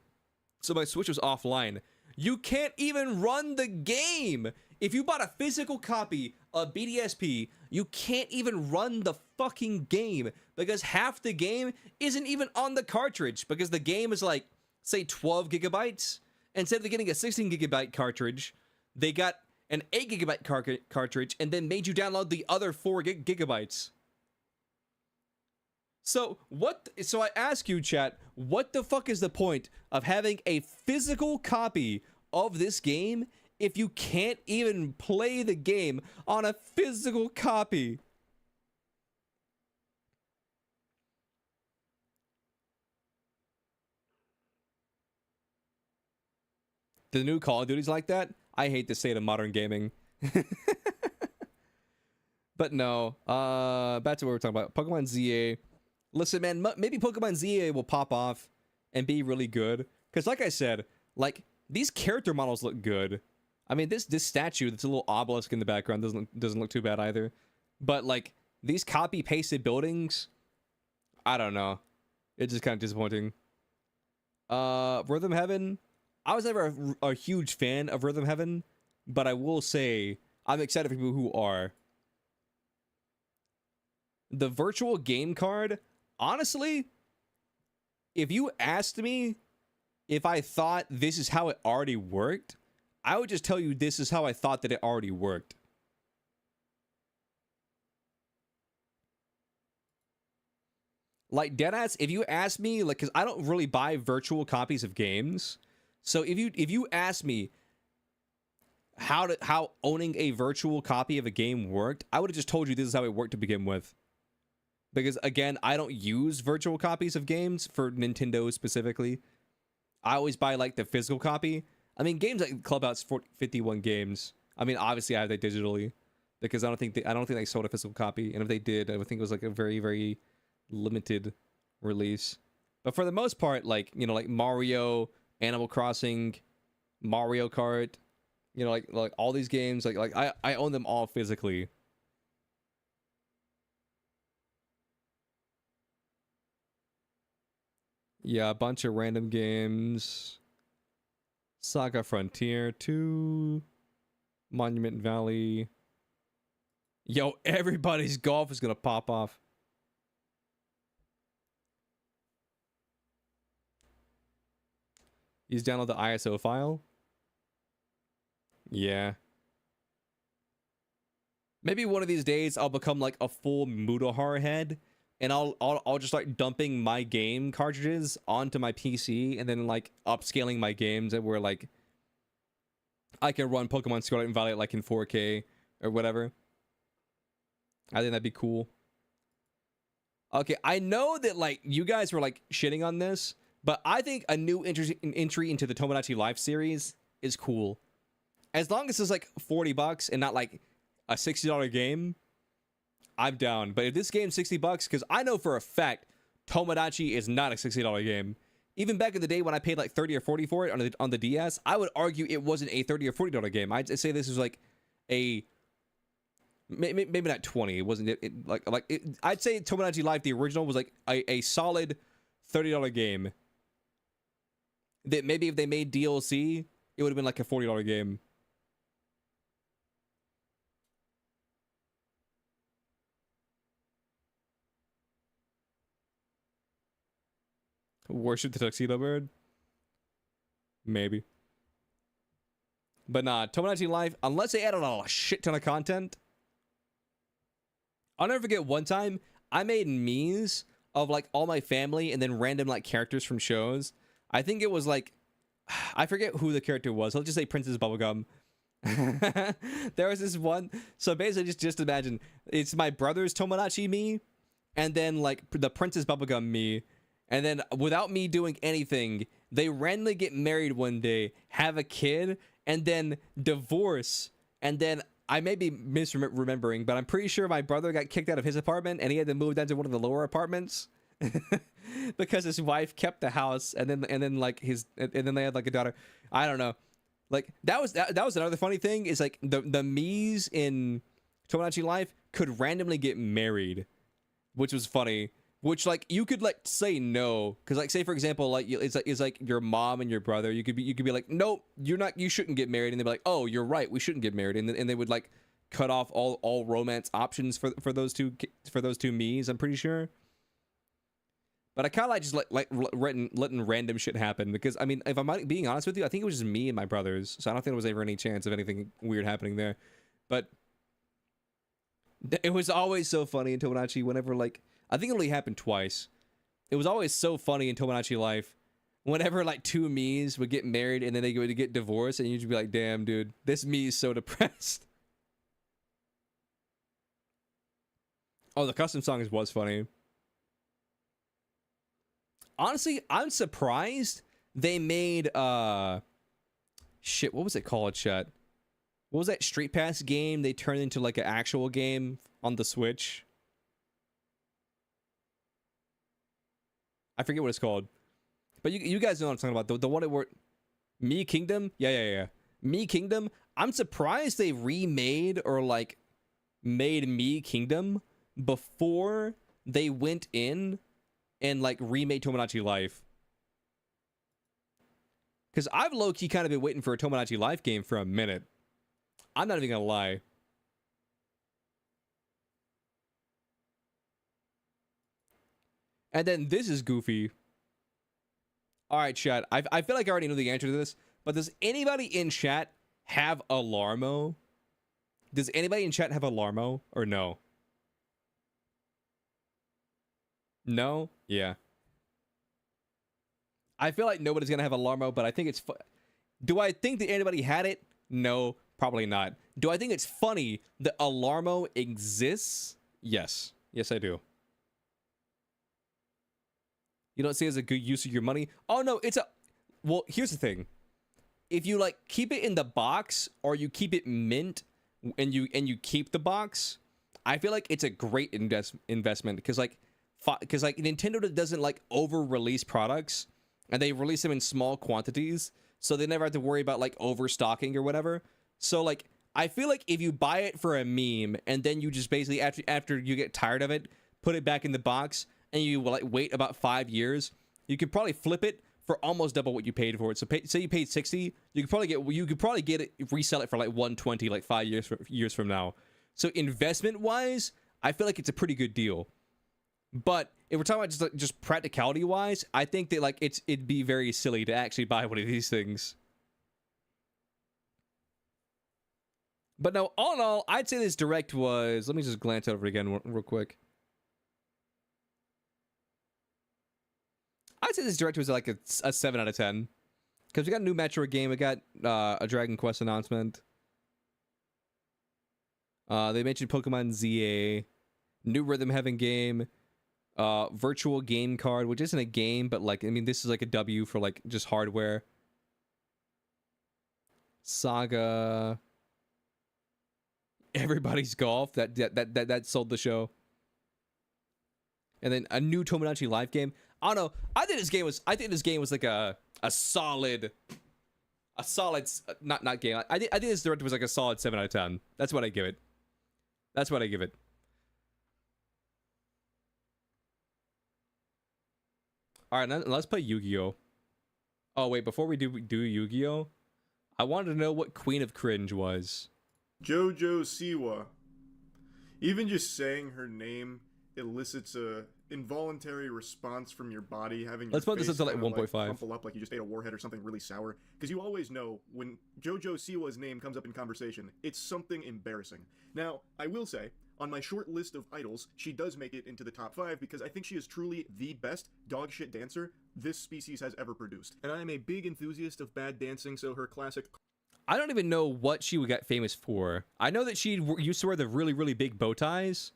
So my Switch was offline. You can't even run the game. If you bought a physical copy of BDSP, you can't even run the fucking game because half the game isn't even on the cartridge because the game is like, say, 12 gigabytes. Instead of getting a 16 gigabyte cartridge, they got an 8 gigabyte cartridge and then made you download the other 4 gigabytes. So I ask you, chat, what the fuck is the point of having a physical copy of this game if you can't even play the game on a physical copy? The new Call of Duty's like that? I hate the state of modern gaming. But no, back to what we're talking about. Pokemon ZA. Listen, man, maybe Pokemon ZA will pop off and be really good. Because like I said, like, these character models look good. I mean, this statue that's a little obelisk in the background doesn't look too bad either. But, like, these copy-pasted buildings, I don't know. It's just kind of disappointing. Rhythm Heaven. I was never a huge fan of Rhythm Heaven, but I will say I'm excited for people who are. The virtual game card, honestly, if you asked me if I thought this is how it already worked, I would just tell you this is how I thought that it already worked. like deadass, if you ask me, like, because I don't really buy virtual copies of games, so if you ask me how owning a virtual copy of a game worked, I would have just told you this is how it worked to begin with. Because again, I don't use virtual copies of games for Nintendo specifically. I always buy like the physical copy. I mean, games like Clubhouse 51 games. I mean, obviously I have that digitally because I don't think they sold a physical copy, and if they did, I would think it was like a very, very limited release. But for the most part, like, you know, like Mario, Animal Crossing, Mario Kart, you know, like all these games, like I own them all physically. Yeah, a bunch of random games. Saga Frontier 2, Monument Valley. Yo, everybody's golf is gonna pop off. You just download the ISO file. Yeah. Maybe one of these days I'll become like a full Mudahar head, and I'll just start dumping my game cartridges onto my PC, and then like upscaling my games that where like I can run Pokemon Scarlet and Violet like in 4K or whatever. I think that'd be cool. Okay, I know that like you guys were like shitting on this, but I think a new entry into the Tomodachi Life series is cool. As long as it's like $40 and not like a $60 game, I'm down. But if this game's $60, because I know for a fact Tomodachi is not a $60 game. Even back in the day when I paid like $30 or $40 for it on the DS, I would argue it wasn't a $30 or $40 game. I'd say this was like a maybe not 20. It wasn't I'd say Tomodachi Life the original was like a solid $30 game. That maybe if they made DLC, it would have been like a $40 game. Worship the Tuxedo Bird? Maybe. But nah, Tomodachi Life, unless they added a shit ton of content. I'll never forget one time, I made memes of like all my family and then random like characters from shows. I think it was like, I forget who the character was. Let's just say Princess Bubblegum. There was this one. So basically, just imagine, it's my brother's Tomodachi me, and then like the Princess Bubblegum me. And then without me doing anything, they randomly get married one day, have a kid, and then divorce. And then I may be misremembering, but I'm pretty sure my brother got kicked out of his apartment and he had to move down to one of the lower apartments because his wife kept the house. And then they had like a daughter. I don't know. Like that was another funny thing is like the Miis in Tomodachi Life could randomly get married, which was funny. Which like you could like say no, because like say for example like it's like your mom and your brother. You could be like, nope, you shouldn't get married, and they'd be like, oh, you're right, we shouldn't get married, and they would like cut off all romance options for those two Miis. I'm pretty sure. But I kind of like just letting random shit happen, because I mean, if I'm being honest with you, I think it was just me and my brothers, so I don't think there was ever any chance of anything weird happening there. But it was always so funny in Tomodachi whenever like. I think it only happened twice. It was always so funny in Tomodachi Life. Whenever like two Miis would get married and then they would get divorced, and you'd just be like, damn, dude, this Mii is so depressed. Oh, the custom songs was funny. Honestly, I'm surprised they made shit, what was it called, chat? What was that Street Pass game they turned into like an actual game on the Switch? I forget what it's called, but you guys know what I'm talking about. The one that were Mii Kingdom, yeah. Mii Kingdom. I'm surprised they remade or like made Mii Kingdom before they went in and like remade Tomodachi Life. Because I've low key kind of been waiting for a Tomodachi Life game for a minute. I'm not even gonna lie. And then this is goofy. All right, chat. I feel like I already know the answer to this, but does anybody in chat have Alarmo? Does anybody in chat have Alarmo or no? No? Yeah. I feel like nobody's gonna have Alarmo, but I think it's do I think that anybody had it? No, probably not. Do I think it's funny that Alarmo exists? Yes. Yes, I do. You don't see it as a good use of your money? Oh no, it's a well, here's the thing. If you like keep it in the box or you keep it mint and you keep the box, I feel like it's a great investment because like Nintendo doesn't like over release products and they release them in small quantities, so they never have to worry about like overstocking or whatever. So like I feel like if you buy it for a meme and then you just basically after you get tired of it, put it back in the box and you like wait about 5 years, you could probably flip it for almost double what you paid for it. So say you paid 60, you could probably get it, resell it for like 120 like 5 years from now. So investment wise, I feel like it's a pretty good deal. But if we're talking about just practicality wise, I think that like it'd be very silly to actually buy one of these things. But no, all in all, I'd say this direct was, let me just glance over it again real quick. I'd say this direct was like a 7 out of 10. Because we got a new Metroid game, we got a Dragon Quest announcement. They mentioned Pokemon ZA, new Rhythm Heaven game, virtual game card, which isn't a game, but like, I mean, this is like a W for like just hardware. Saga. Everybody's Golf, that sold the show. And then a new Tomodachi Life game. I don't know. I think this game was like a solid not game. I think this direct was like a solid 7 out of 10. That's what I give it. That's what I give it. All right, now let's play Yu-Gi-Oh. Oh wait, before we do Yu-Gi-Oh, I wanted to know what Queen of Cringe was. JoJo Siwa. Even just saying her name elicits a involuntary response from your body, having Let's put this up to like 1.5. Crumple up like you just ate a warhead or something really sour. Because you always know when JoJo Siwa's name comes up in conversation, it's something embarrassing. Now, I will say, on my short list of idols, she does make it into the top 5 because I think she is truly the best dogshit dancer this species has ever produced. And I am a big enthusiast of bad dancing, so her classic... I don't even know what she got famous for. I know that she used to wear the really, really big bow ties,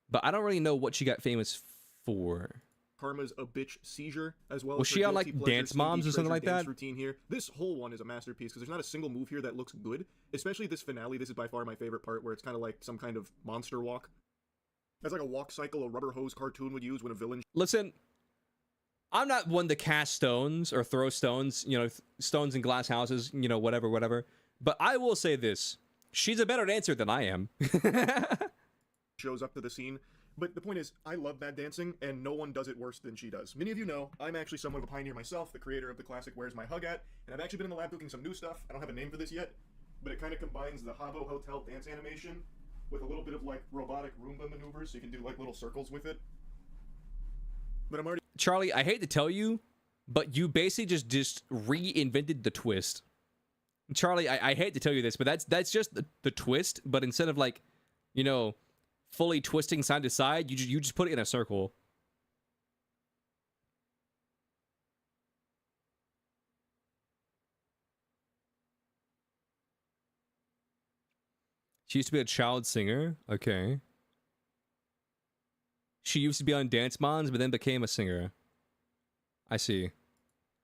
but I don't really know what she got famous for. Karma's a bitch seizure, as well. Was she on like Dance Moms or something like that? Routine here. This whole one is a masterpiece because there's not a single move here that looks good. Especially this finale. This is by far my favorite part, where it's kind of like some kind of monster walk. That's like a walk cycle a rubber hose cartoon would use when a villain. Listen, I'm not one to cast stones or throw stones, you know, stones in glass houses, you know, whatever. But I will say this: she's a better dancer than I am. Shows up to the scene. But the point is, I love bad dancing, and no one does it worse than she does. Many of you know, I'm actually somewhat of a pioneer myself, the creator of the classic Where's My Hug At, and I've actually been in the lab cooking some new stuff. I don't have a name for this yet, but it kind of combines the Habbo Hotel dance animation with a little bit of like robotic Roomba maneuvers, so you can do like little circles with it. But I'm already... Charlie, I hate to tell you, but you basically just reinvented the twist. Charlie, I hate to tell you this, but that's just the twist, but instead of like, you know, fully twisting side to side, you just put it in a circle. She used to be a child singer. Okay. She used to be on Dance Moms, but then became a singer. I see.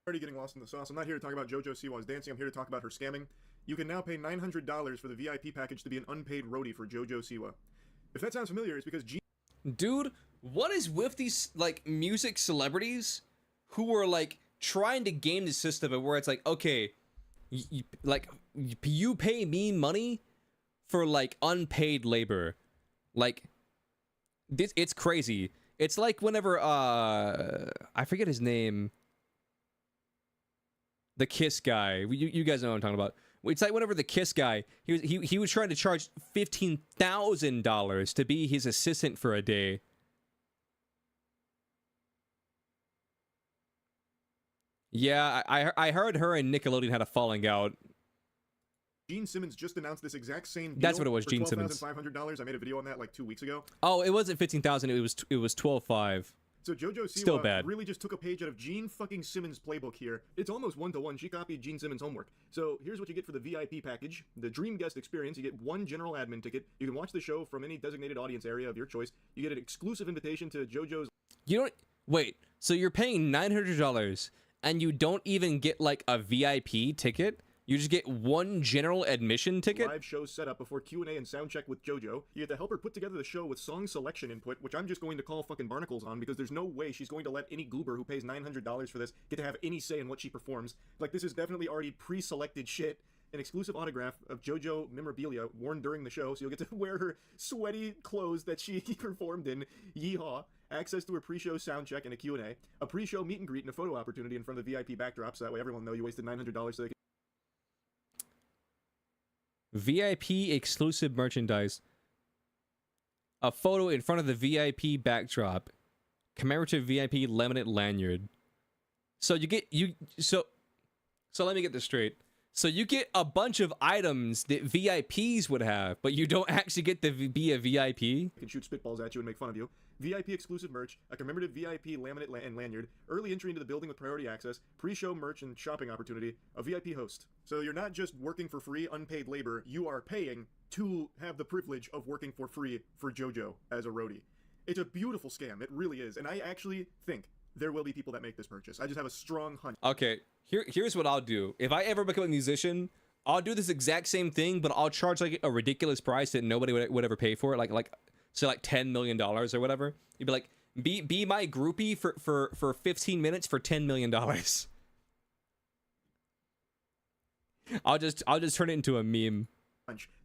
Already getting lost in the sauce. I'm not here to talk about JoJo Siwa's dancing. I'm here to talk about her scamming. You can now pay $900 for the VIP package to be an unpaid roadie for JoJo Siwa. If that sounds familiar, it's because Dude, what is with these, like, music celebrities who are, like, trying to game the system and where it's like, okay, you pay me money for, like, unpaid labor. Like, it's crazy. It's like whenever, I forget his name. The Kiss guy. You guys know what I'm talking about. It's like whenever the Kiss guy, he was trying to charge $15,000 to be his assistant for a day. Yeah, I heard her and Nickelodeon had a falling out. Gene Simmons just announced this exact same deal. That's what it was, Gene Simmons. $12,500. I made a video on that like 2 weeks ago. Oh, it wasn't $15,000. It was $12,500. So JoJo Siwa Still bad. really just took a page out of Gene fucking Simmons' playbook here. It's almost one-to-one. She copied Gene Simmons' homework. So here's what you get for the VIP package. The Dream Guest Experience. You get 1 general admin ticket. You can watch the show from any designated audience area of your choice. You get an exclusive invitation to JoJo's... You don't... Wait, so you're paying $900 and you don't even get, like, a VIP ticket? You just get 1 general admission ticket? Live show set up before Q&A and sound check with JoJo. You get to help her put together the show with song selection input, which I'm just going to call fucking barnacles on, because there's no way she's going to let any goober who pays $900 for this get to have any say in what she performs. Like, this is definitely already pre-selected shit. An exclusive autograph of JoJo memorabilia worn during the show, so you'll get to wear her sweaty clothes that she performed in. Yeehaw. Access to her pre-show sound check and a Q&A. A pre-show meet and greet and a photo opportunity in front of the VIP backdrop, so that way everyone will know you wasted $900 so they can... VIP exclusive merchandise. A photo in front of the VIP backdrop. Commemorative VIP laminate lanyard. So you get so let me get this straight. So you get a bunch of items that VIPs would have, but you don't actually get to be a VIP? You can shoot spitballs at you and make fun of you. VIP exclusive merch, a commemorative VIP laminate and lanyard, early entry into the building with priority access, pre-show merch and shopping opportunity, a VIP host. So you're not just working for free, unpaid labor, you are paying to have the privilege of working for free for JoJo as a roadie. It's a beautiful scam, it really is, and I actually think there will be people that make this purchase. I just have a strong hunch. Okay, here's what I'll do. If I ever become a musician, I'll do this exact same thing, but I'll charge like a ridiculous price that nobody would ever pay for it, like say like $10 million or whatever. You'd be like, be my groupie for 15 minutes for $10 million. I'll just turn it into a meme.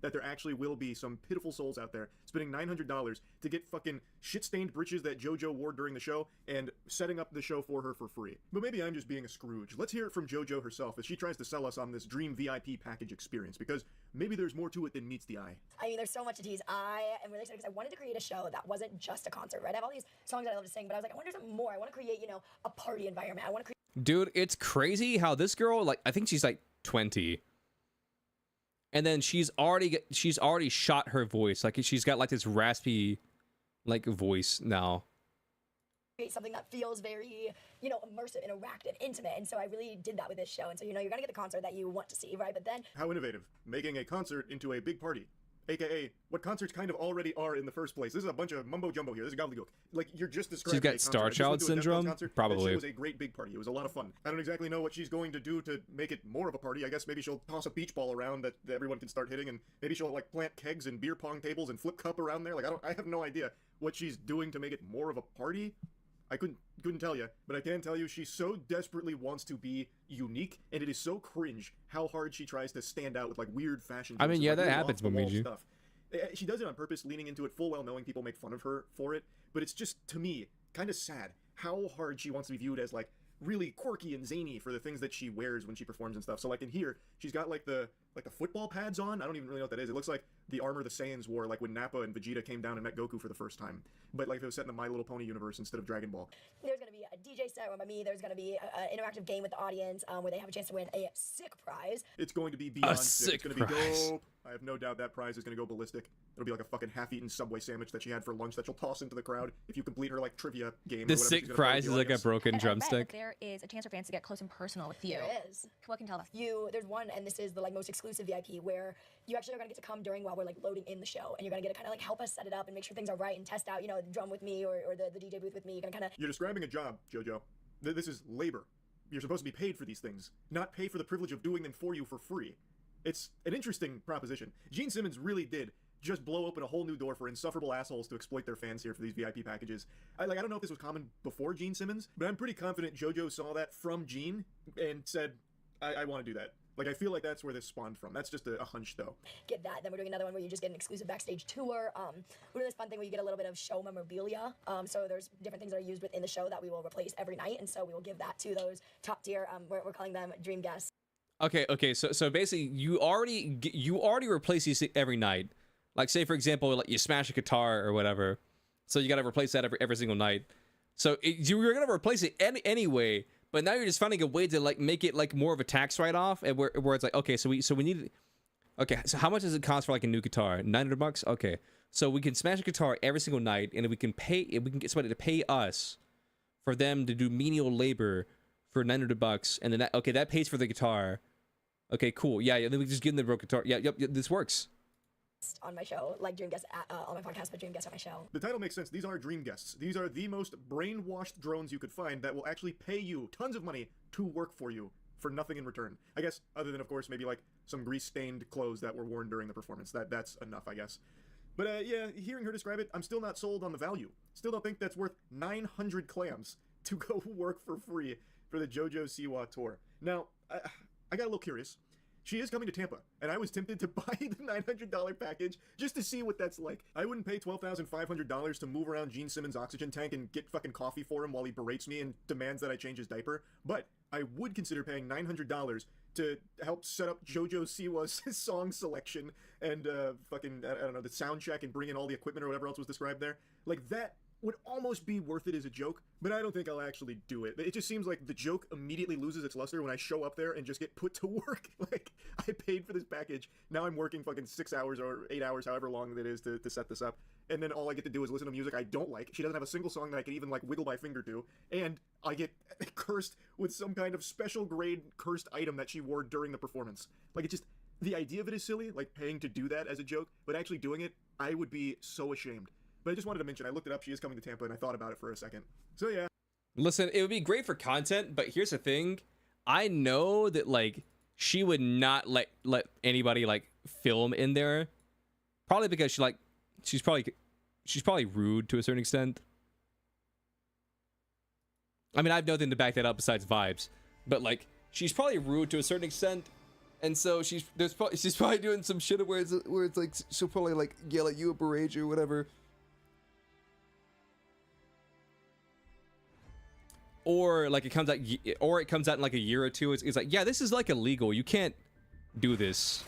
That there actually will be some pitiful souls out there spending $900 to get fucking shit-stained breeches that JoJo wore during the show and setting up the show for her for free. But maybe I'm just being a Scrooge. Let's hear it from JoJo herself as she tries to sell us on this Dream VIP package experience, because maybe there's more to it than meets the eye. I mean, there's so much to tease. I am really excited because I wanted to create a show that wasn't just a concert, right? I have all these songs that I love to sing, but I was like, I want to do something more. I want to create, a party environment. I want to create... Dude, it's crazy how this girl, like, I think she's like 20. And then she's already shot her voice. Like, she's got like this raspy like voice now. Create something that feels very, immersive, interactive, intimate. And so I really did that with this show. And so, you're going to get the concert that you want to see, right? But then... How innovative. Making a concert into a big party. AKA, what concerts kind of already are in the first place. This is a bunch of mumbo-jumbo here. This is gobbledygook. Like, you're just describing She's got Star Child syndrome? Probably. It was a great big party. It was a lot of fun. I don't exactly know what she's going to do to make it more of a party. I guess maybe she'll toss a beach ball around that everyone can start hitting, and maybe she'll, like, plant kegs and beer pong tables and flip cup around there. Like, I have no idea what she's doing to make it more of a party. I couldn't tell you, but I can tell you she so desperately wants to be unique, and it is so cringe how hard she tries to stand out with, like, weird fashion. I mean, yeah, that happens, Momiji. Stuff. She does it on purpose, leaning into it full well knowing people make fun of her for it, but it's just, to me, kind of sad how hard she wants to be viewed as, like, really quirky and zany for the things that she wears when she performs and stuff. So, like, in here, she's got, like, the football pads on. I don't even really know what that is. It looks like the armor the Saiyans wore, like, when Nappa and Vegeta came down and met Goku for the first time. But, like, if it was set in the My Little Pony universe instead of Dragon Ball. There's going to be a DJ set run by me. There's going to be an interactive game with the audience where they have a chance to win a sick prize. It's going to be beyond sick. It's going to be prize. dope. I have no doubt that prize is going to go ballistic. It'll be like a fucking half-eaten Subway sandwich that she had for lunch that she'll toss into the crowd if you complete her, like, trivia game. The sick prize is like a broken drumstick. There is a chance for fans to get close and personal with you. There is. What can you tell us? There's one, and this is the most exclusive VIP, where you actually are going to get to come during while we're loading in the show, and you're going to get to kind of help us set it up and make sure things are right and test out, the drum with me or the DJ booth with me. You're going to kind of... You're describing a job, JoJo. This is labor. You're supposed to be paid for these things, not pay for the privilege of doing them for you for free. It's an interesting proposition. Gene Simmons really did just blow open a whole new door for insufferable assholes to exploit their fans here for these VIP packages. I don't know if this was common before Gene Simmons, but I'm pretty confident JoJo saw that from Gene and said, I want to do that. Like, I feel like that's where this spawned from. That's just a hunch, though. Get that. Then we're doing another one where you just get an exclusive backstage tour. We're doing this fun thing where you get a little bit of show memorabilia. So there's different things that are used within the show that we will replace every night, and so we will give that to those top tier, we're calling them dream guests. Okay, so basically you already replace these every night. Like, say for example, like you smash a guitar or whatever, so you got to replace that every single night. So you were gonna replace it anyway, but now you're just finding a way to like make it like more of a tax write-off, and where it's like, okay, so we need, okay, so how much does it cost for like a new guitar? $900? Okay, so we can smash a guitar every single night, and we can get somebody to pay us for them to do menial labor for $900, and then that pays for the guitar. Okay, cool. Yeah, then we just give them the broke guitar. Yeah, yep, this works. On my show, like dream guests on my podcast, but dream guests on my show. The title makes sense. These are dream guests. These are the most brainwashed drones you could find that will actually pay you tons of money to work for you for nothing in return. I guess, other than, of course, maybe like some grease-stained clothes that were worn during the performance. That's enough, I guess. But yeah, hearing her describe it, I'm still not sold on the value. Still don't think that's worth 900 clams to go work for free for the JoJo Siwa tour. Now, I got a little curious. She is coming to Tampa, and I was tempted to buy the $900 package just to see what that's like. I wouldn't pay $12,500 to move around Gene Simmons' oxygen tank and get fucking coffee for him while he berates me and demands that I change his diaper, but I would consider paying $900 to help set up JoJo Siwa's song selection and fucking, I don't know, the sound check and bring in all the equipment or whatever else was described there. Like, that would almost be worth it as a joke, but I don't think I'll actually do it. It just seems like the joke immediately loses its luster when I show up there and just get put to work. Like, I paid for this package, now I'm working fucking 6 hours or 8 hours, however long it is to set this up, and then all I get to do is listen to music I don't like. She doesn't have a single song that I can even, like, wiggle my finger to, and I get cursed with some kind of special grade cursed item that she wore during the performance. Like, it just, the idea of it is silly, like paying to do that as a joke, but actually doing it, I would be so ashamed. But I just wanted to mention, I looked it up, she is coming to Tampa, and I thought about it for a second. So yeah. Listen, it would be great for content, but here's the thing. I know that, like, she would not let anybody, like, film in there. Probably because she's probably rude to a certain extent. I mean, I have nothing to back that up besides vibes. But, like, she's probably rude to a certain extent. And so she's probably doing some shit where it's like, she'll probably, like, yell at you or berate you or whatever. Or like it comes out in like a year or two. It's like, yeah, this is like illegal. You can't do this.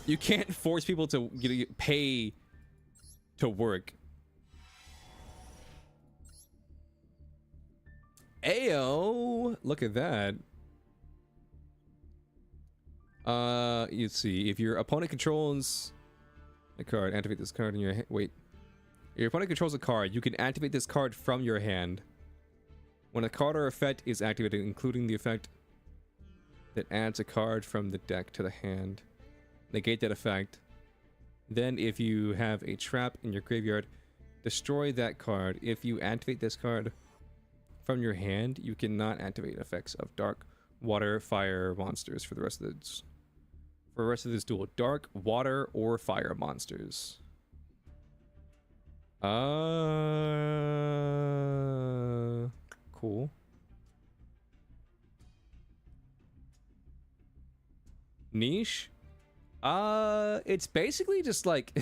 You can't force people to pay to work. Ayo, look at that. You see, if your opponent controls a card, activate this card in your hand. Wait, if your opponent controls a card, you can activate this card from your hand. When a card or effect is activated, including the effect that adds a card from the deck to the hand, negate that effect. Then, if you have a trap in your graveyard, destroy that card. If you activate this card from your hand, you cannot activate effects of dark, water, fire monsters for the rest of this duel. Dark, water, or fire monsters. Cool. Niche? It's basically just like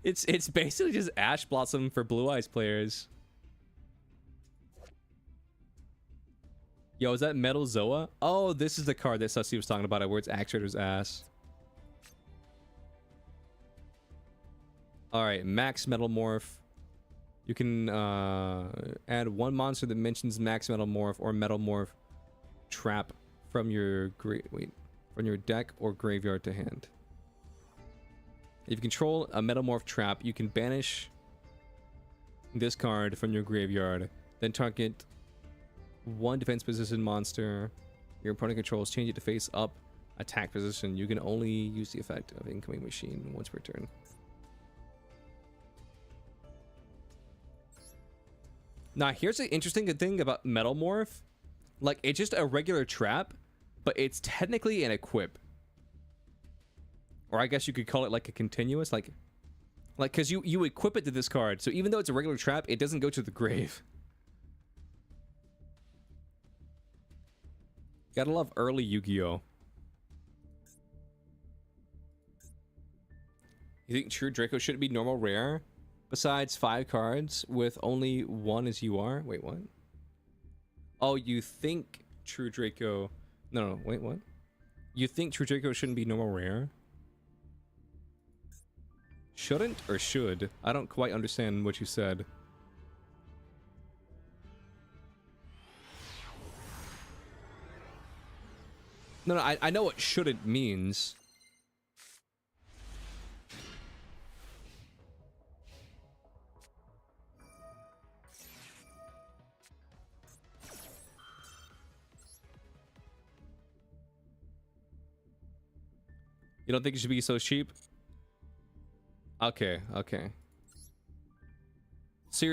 it's basically just Ash Blossom for Blue Eyes players. Yo, is that Metal Zoa? Oh, this is the card that Sussy was talking about, where it's Actuator's ass. Alright, Max Metal Morph. You can add one monster that mentions Max Metal Morph or Metal Morph trap from your from your deck or graveyard to hand. If you control a Metal Morph trap, you can banish this card from your graveyard, then target one defense position monster your opponent controls, change it to face up attack position. You can only use the effect of incoming machine once per turn. Now, here's the interesting thing about Metal Morph. Like, it's just a regular trap, but it's technically an equip. Or I guess you could call it like a continuous, like because you equip it to this card. So even though it's a regular trap, it doesn't go to the grave. Gotta love early Yu-Gi-Oh! You think True Draco shouldn't be normal rare? Besides 5 cards with only 1 as you are? Wait, what? Oh, you think True Draco... No, wait, what? You think True Draco shouldn't be normal rare? Shouldn't or should? I don't quite understand what you said. No, I know what shouldn't means. You don't think it should be so cheap? Okay, okay. So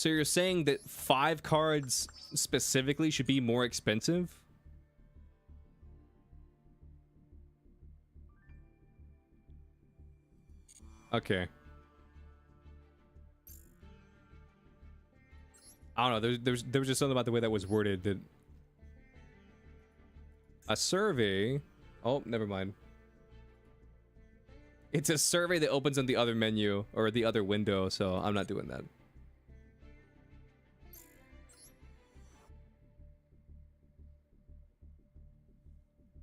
you're saying that 5 cards specifically should be more expensive? Okay. I don't know. There was just something about the way that was worded that a survey. Oh, never mind. It's a survey that opens on the other menu or the other window, so I'm not doing that.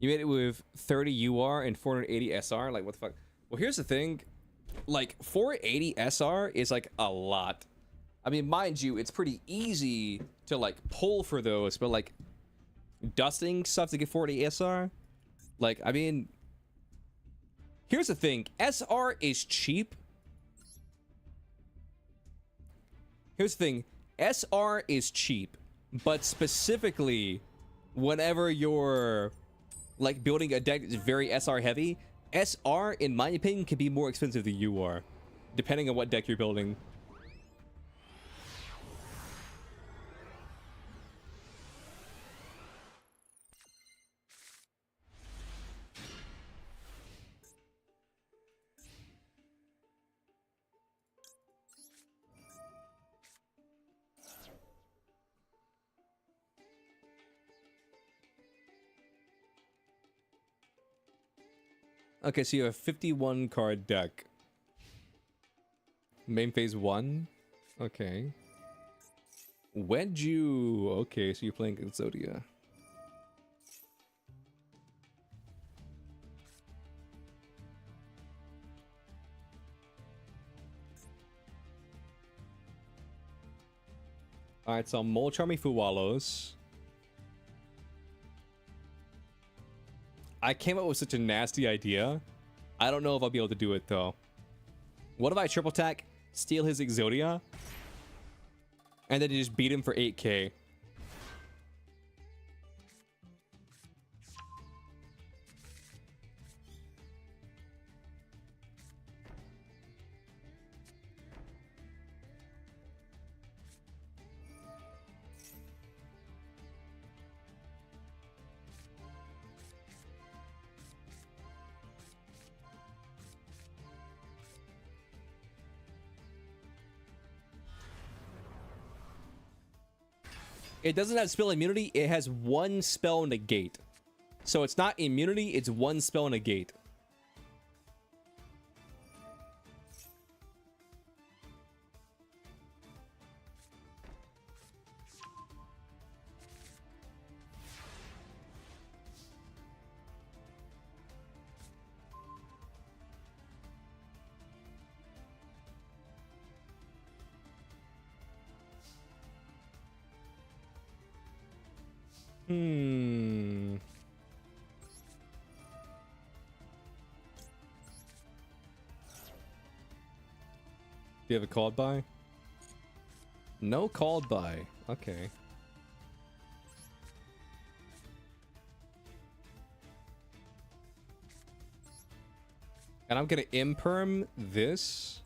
You made it with 30 UR and 480 SR? Like, what the fuck? Well, here's the thing. Like, 480 SR is, like, a lot. I mean, mind you, it's pretty easy to, like, pull for those, but, like, dusting stuff to get 480 SR? Like, I mean... Here's the thing. SR is cheap. Here's the thing. SR is cheap, but specifically, whenever you're, like, building a deck that's very SR heavy, SR, in my opinion, can be more expensive than UR, depending on what deck you're building. Okay, so you have a 51 card deck. Main phase 1? Okay. Wedju. Okay, so you're playing Exodia. Alright, so Mole Charming Fuwalos. I came up with such a nasty idea. I don't know if I'll be able to do it, though. What if I triple attack, steal his Exodia, and then just beat him for 8k? It doesn't have spell immunity, it has 1 spell negate. So it's not immunity, it's 1 spell negate. Do you have a called by? No called by. Okay. And I'm gonna imperm this.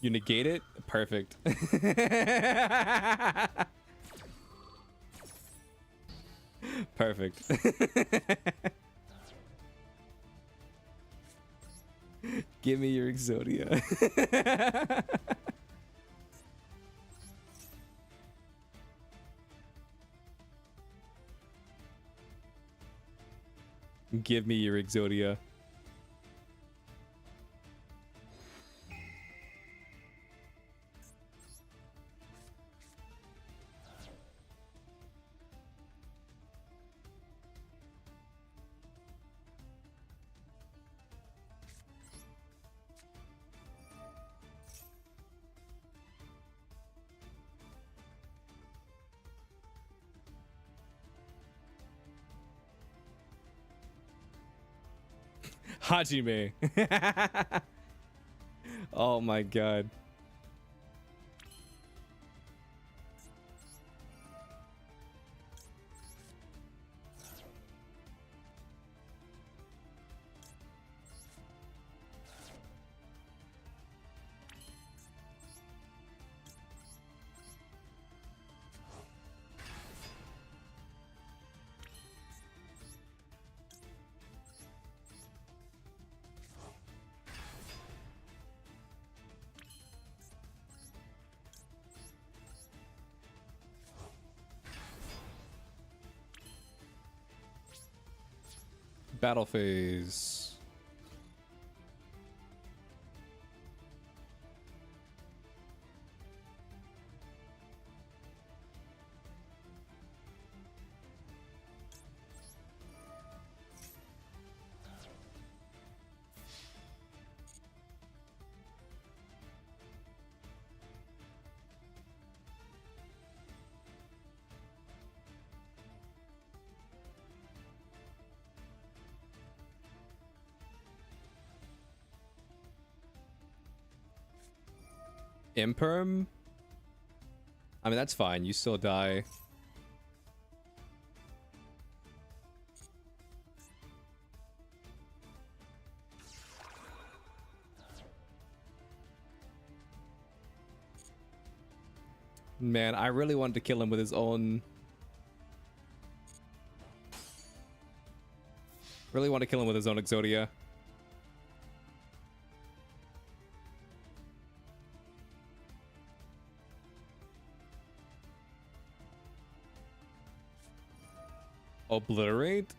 You negate it? Perfect. Perfect. Give me your Exodia. Give me your Exodia. Hajime. Oh my god. Battle phase. Imperm? I mean, that's fine. You still die. Man, I really wanted to kill him with his own... Really want to kill him with his own Exodia. Obliterate?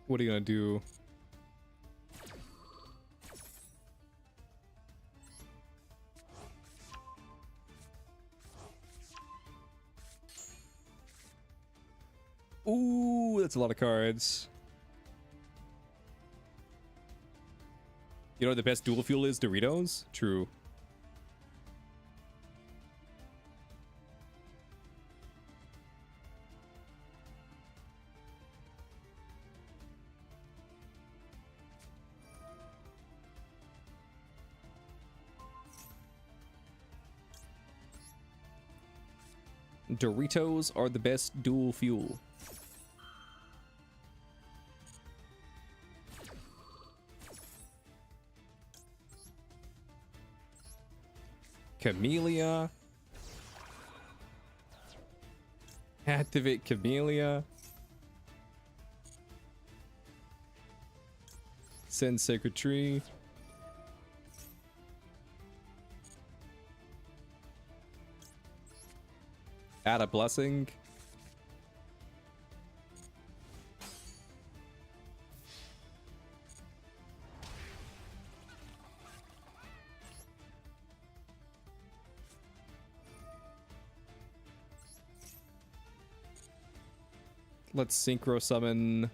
What are you gonna do? Ooh, that's a lot of cards. You know what the best dual fuel is? Doritos? True. Doritos are the best dual fuel. Camellia. Activate Camellia. Send Sacred Tree. Add a blessing. Let's synchro summon.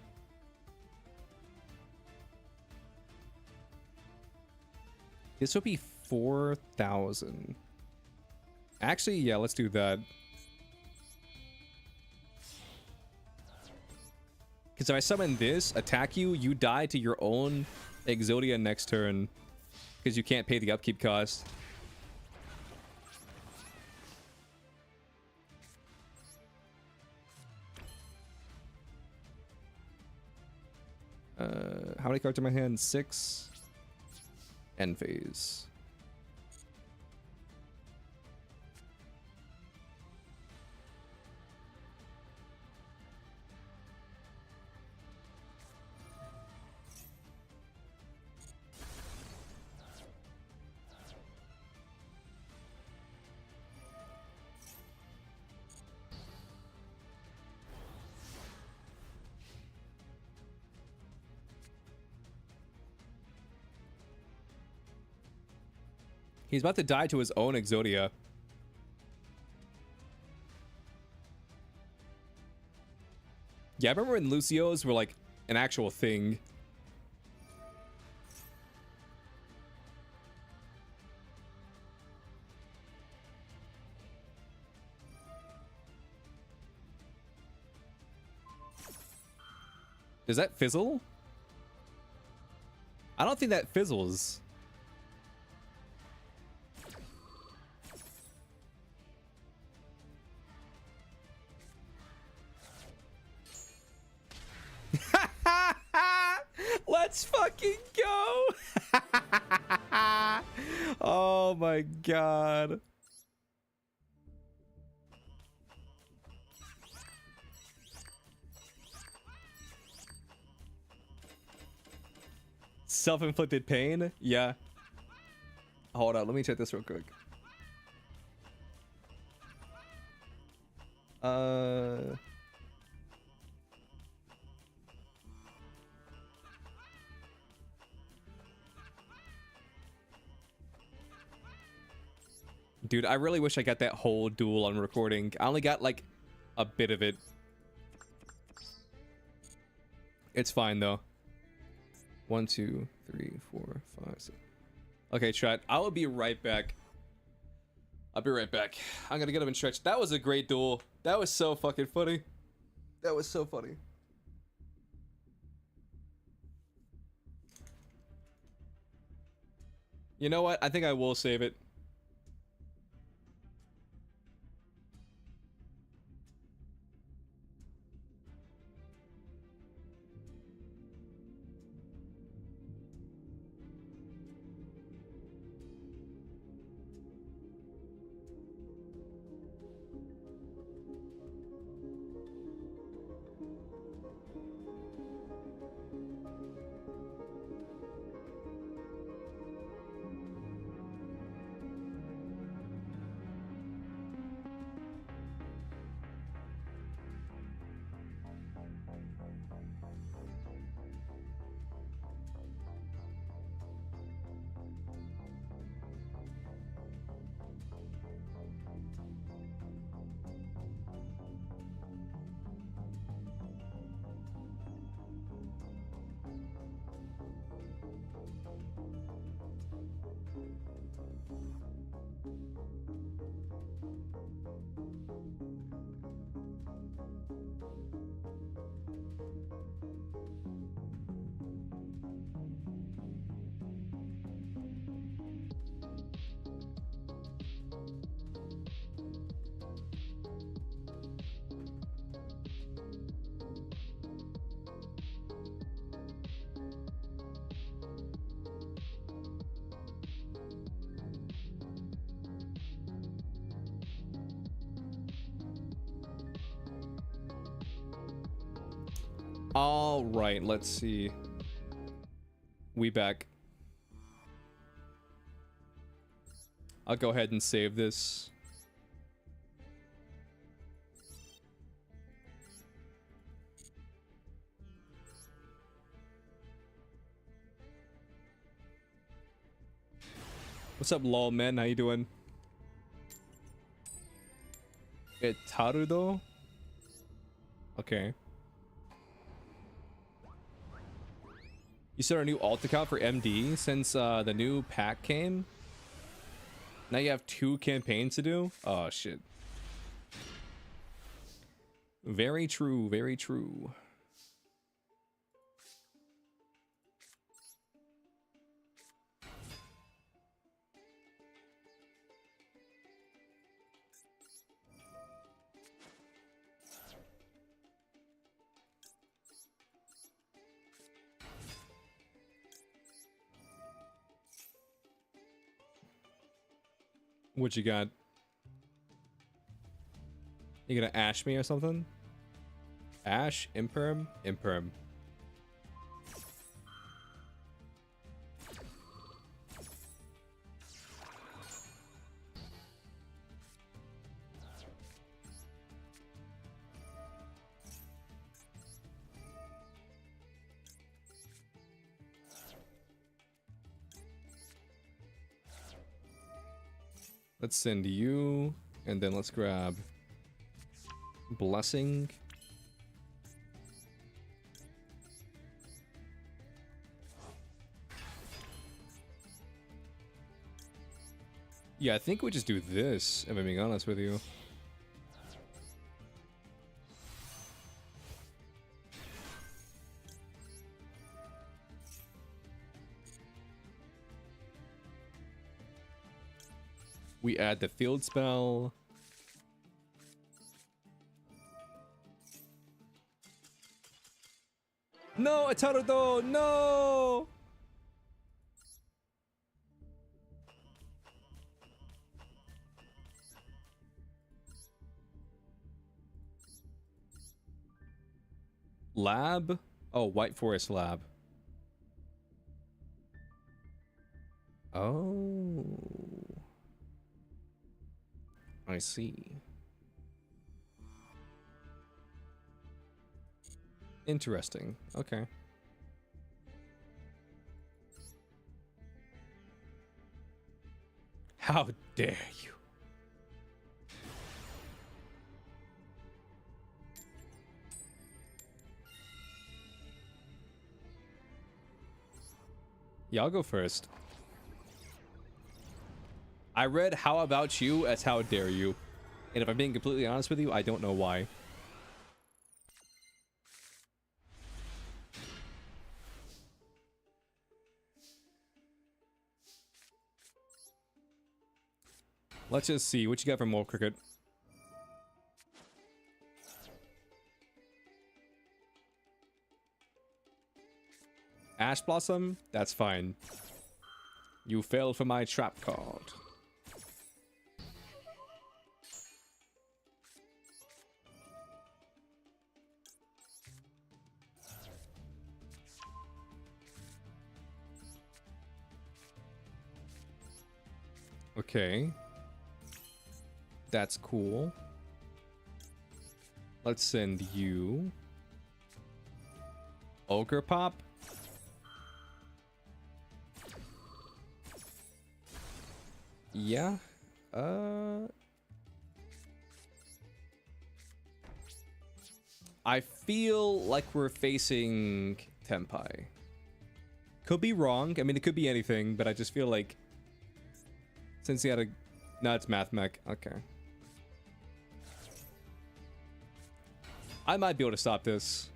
This would be 4,000. Actually, yeah, let's do that. Because if I summon this, attack you, you die to your own Exodia next turn. Because you can't pay the upkeep cost. How many cards in my hand? 6. End phase. He's about to die to his own Exodia. Yeah, I remember when Lucio's were like an actual thing. Does that fizzle? I don't think that fizzles. Let's fucking go. Oh my god. Self-inflicted pain? Yeah. Hold on, let me check this real quick. Dude, I really wish I got that whole duel on recording. I only got like a bit of it. It's fine though. 1, 2, 3, 4, 5, 6. Okay, chat. I will be right back. I'll be right back. I'm gonna get up and stretch. That was a great duel. That was so fucking funny. That was so funny. You know what? I think I will save it. All right, let's see. We back. I'll go ahead and save this. What's up, lol man? How you doing? Etarudo? Okay. You set a new alt account for MD since the new pack came? Now you have 2 campaigns to do? Oh, shit. Very true, very true. What you got? You gonna ash me or something? Ash? Imperm? Imperm. Let's send you, and then let's grab Blessing. Yeah, I think we just do this, if I'm being honest with you. We add the field spell. No, Ataruto, no! Lab? Oh, White Forest Lab. Oh. I see. Interesting. Okay. How dare you? Yeah, I'll go first. I read "How about you" as "How dare you," and if I'm being completely honest with you, I don't know why. Let's just see what you got for Mole Cricket. Ash Blossom? That's fine. You failed for my trap card. Okay. That's cool. Let's send you Ogre Pop. Yeah. I feel like we're facing Tenpai. Could be wrong. I mean, it could be anything, but I just feel like since he had a... No, it's Math Mech. Okay. I might be able to stop this.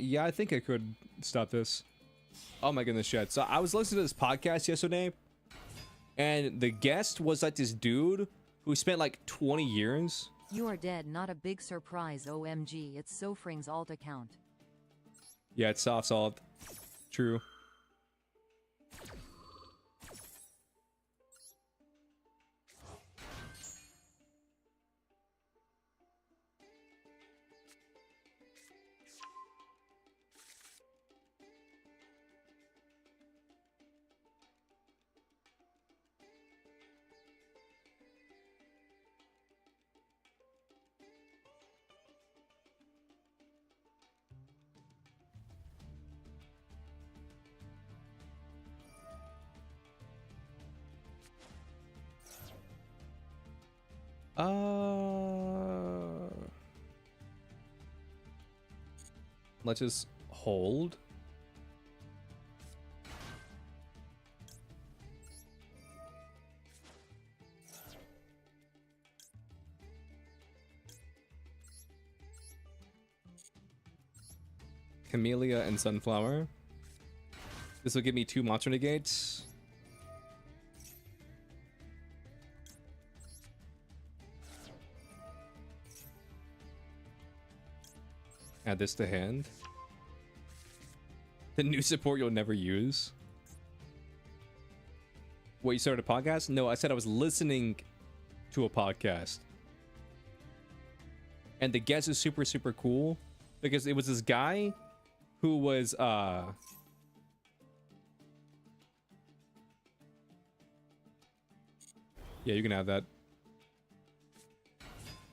Yeah, I think I could stop this. Oh my goodness, shit. So I was listening to this podcast yesterday, and the guest was like this dude who spent like 20 years. You are dead, not a big surprise, OMG. It's Sofring's alt account. Yeah, it's soft salt. True. Let's just hold. Camellia and Sunflower. This will give me 2 monster negates. Add this to hand. The new support you'll never use. What, you started a podcast? No, I said I was listening to a podcast. And the guest is super, super cool. Because it was this guy who was, yeah, you can have that.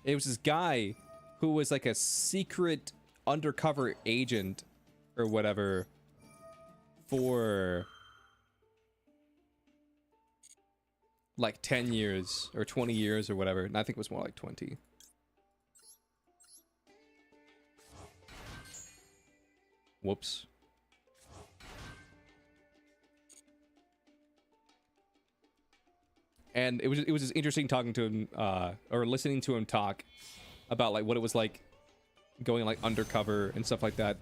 It was this guy who was like a secret undercover agent or whatever for like 10 years or 20 years or whatever. And I think it was more like 20. Whoops. And it was just interesting talking to him or listening to him talk about like what it was like going like undercover and stuff like that.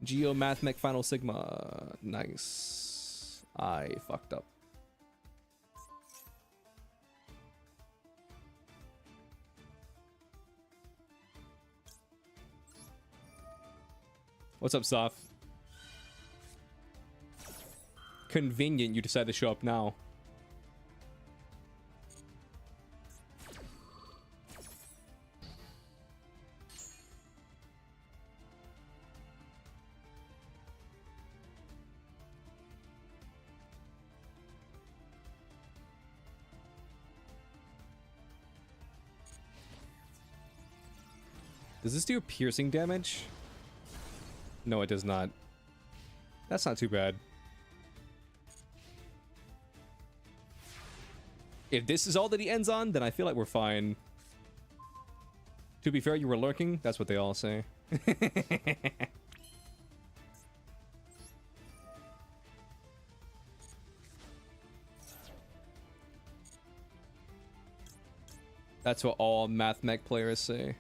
Geo Math Mech Final Sigma. Nice. I fucked up. What's up, Soph? Convenient you decide to show up now. Does this do piercing damage? No, it does not. That's not too bad. If this is all that he ends on, then I feel like we're fine. To be fair, you were lurking. That's what they all say. That's what all Math Mech players say.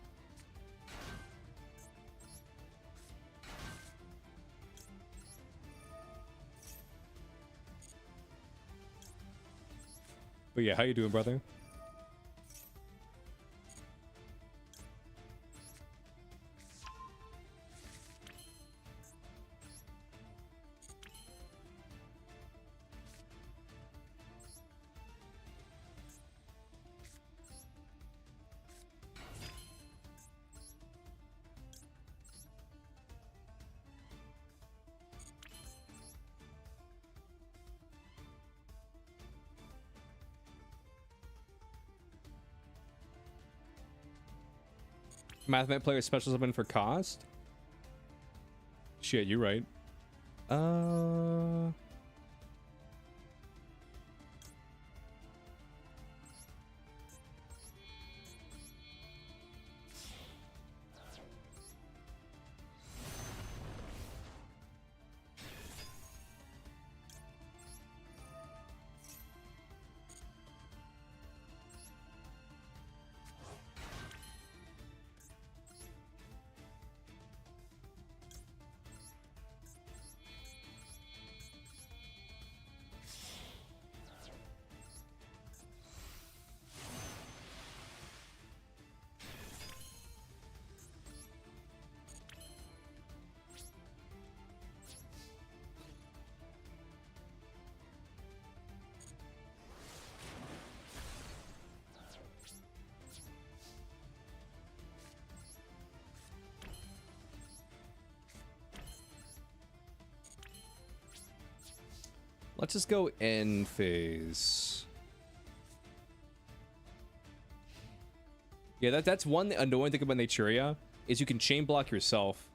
But yeah, how you doing, brother? Mathematics player special summon for cost? Shit, you're right. Let's just go end phase. Yeah, that's one annoying thing about Naturia is you can chain block yourself.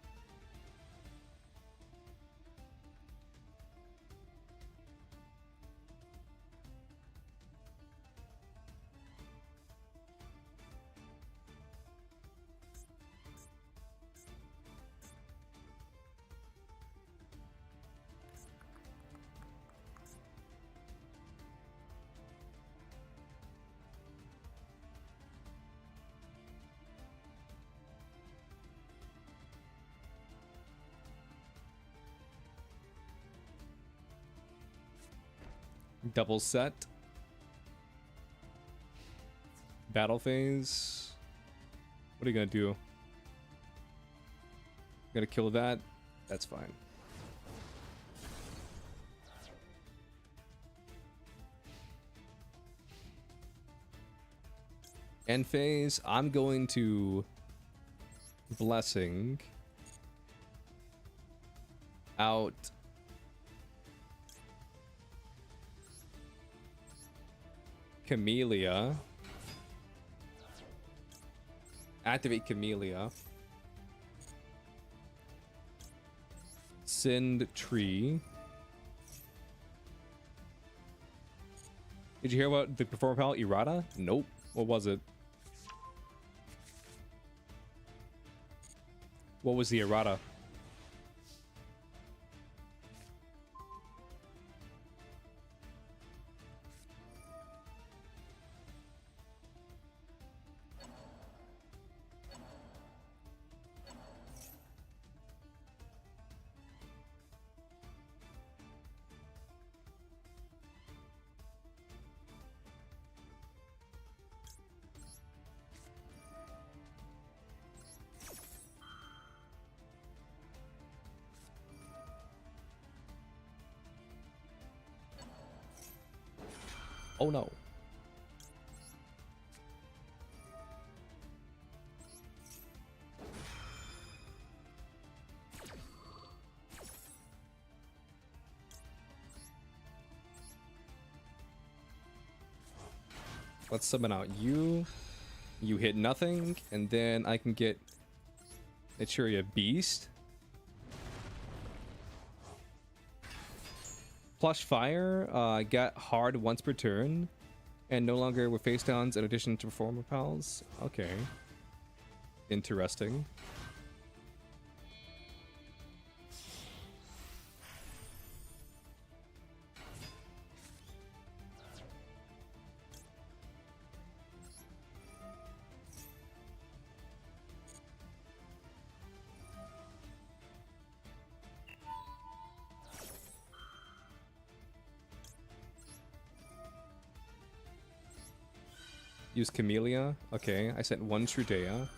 Double set. Battle phase. What are you gonna do? Gonna kill that? That's fine. End phase. I'm going to Blessing out Camellia. Activate Camellia. Send Tree. Did you hear about the performer palette errata? Nope. What was it? What was the errata? Oh no. Let's summon out you. You hit nothing, and then I can get Naturia Beast. Plush Fire, got hard once per turn, and no longer with face downs in addition to performer pals. Okay. Interesting. Use Camellia. Okay, I sent one Trudea.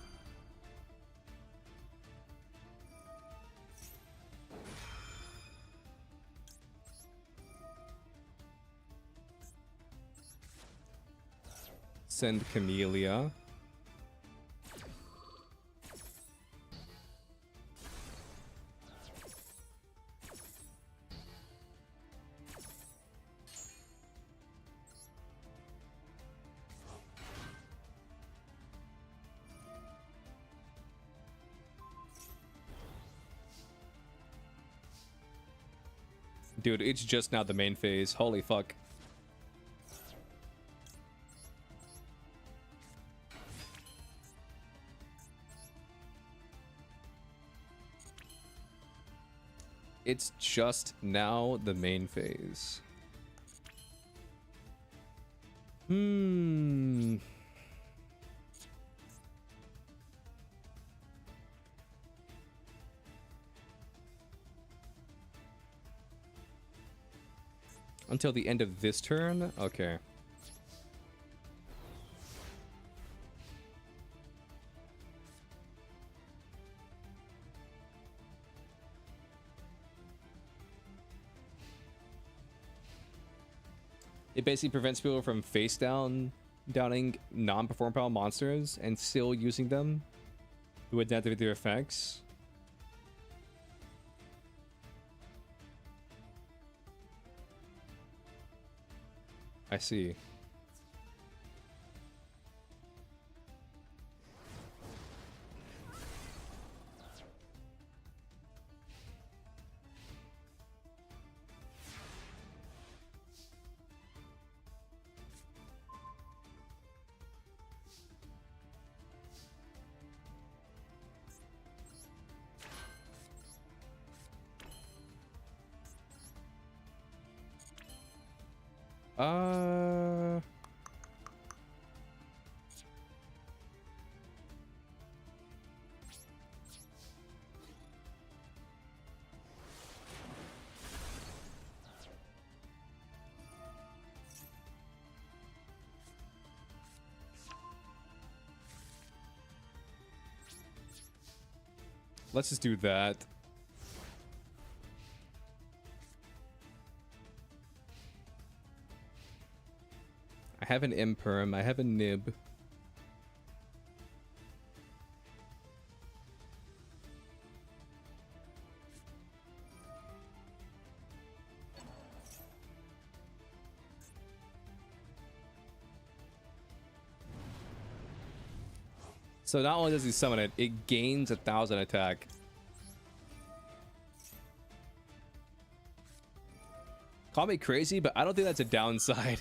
Send Camellia. Dude, it's just now the main phase. Holy fuck. It's just now the main phase. Until the end of this turn? Okay. It basically prevents people from downing non-perform power monsters and still using them with their effects. I see. Let's just do that. I have an imperm, I have a nib. So not only does he summon it, it gains 1,000 attack. Call me crazy, but I don't think that's a downside.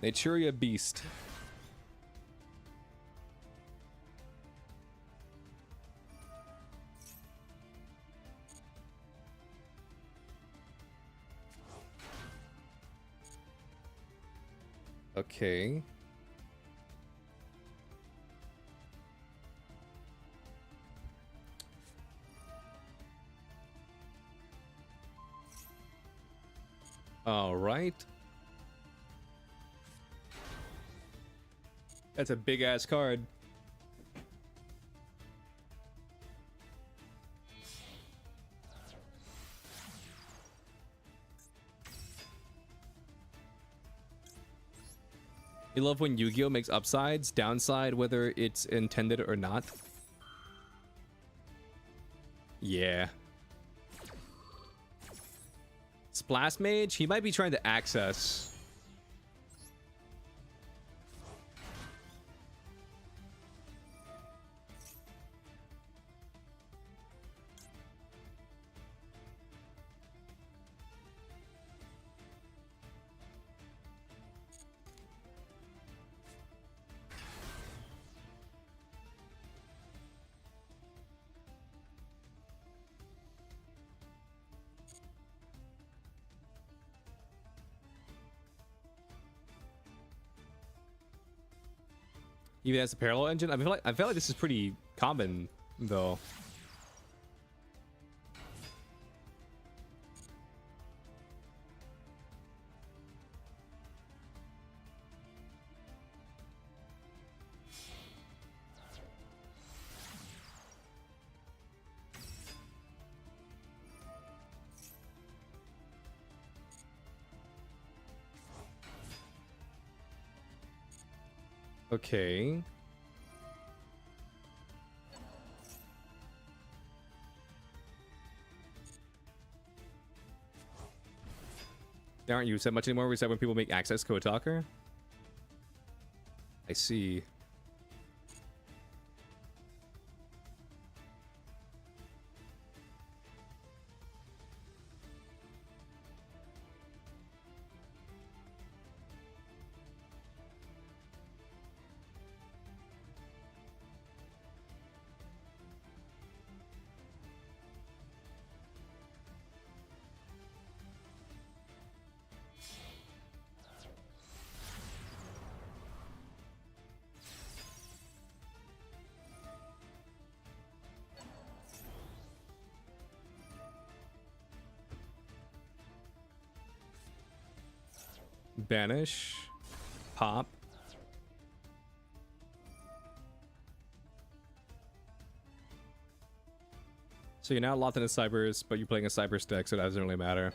Naturia Beast. Okay. All right. That's a big ass card. You love when Yu-Gi-Oh makes upsides, downside, whether it's intended or not. Yeah. Splash Mage, he might be trying to access. Even as a parallel engine, I feel like this is pretty common though. Okay. They aren't used that much anymore. We said when people make access code talker. I see. Banish. Pop. So you're now locked into Cybers, but you're playing a Cybers deck, so that doesn't really matter.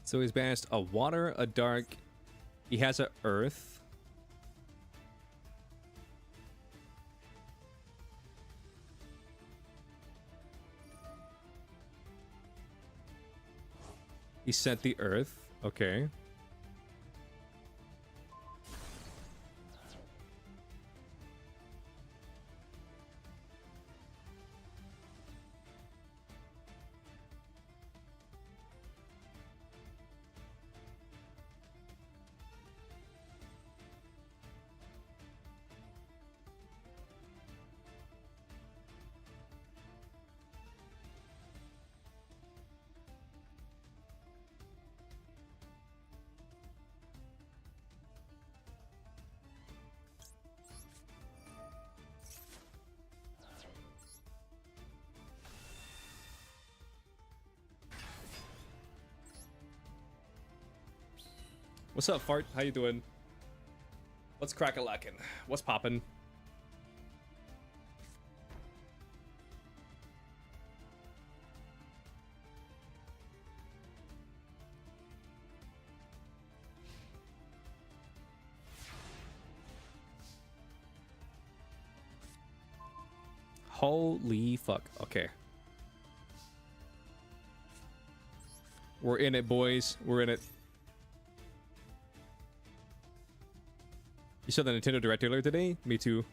So he's banished a water, a dark. He has a earth. He sent the earth. Okay. What's up, Fart? How you doing? What's crack-a-lackin'? What's poppin'? Holy fuck. Okay. We're in it, boys. We're in it. You saw the Nintendo Direct earlier today? Me too.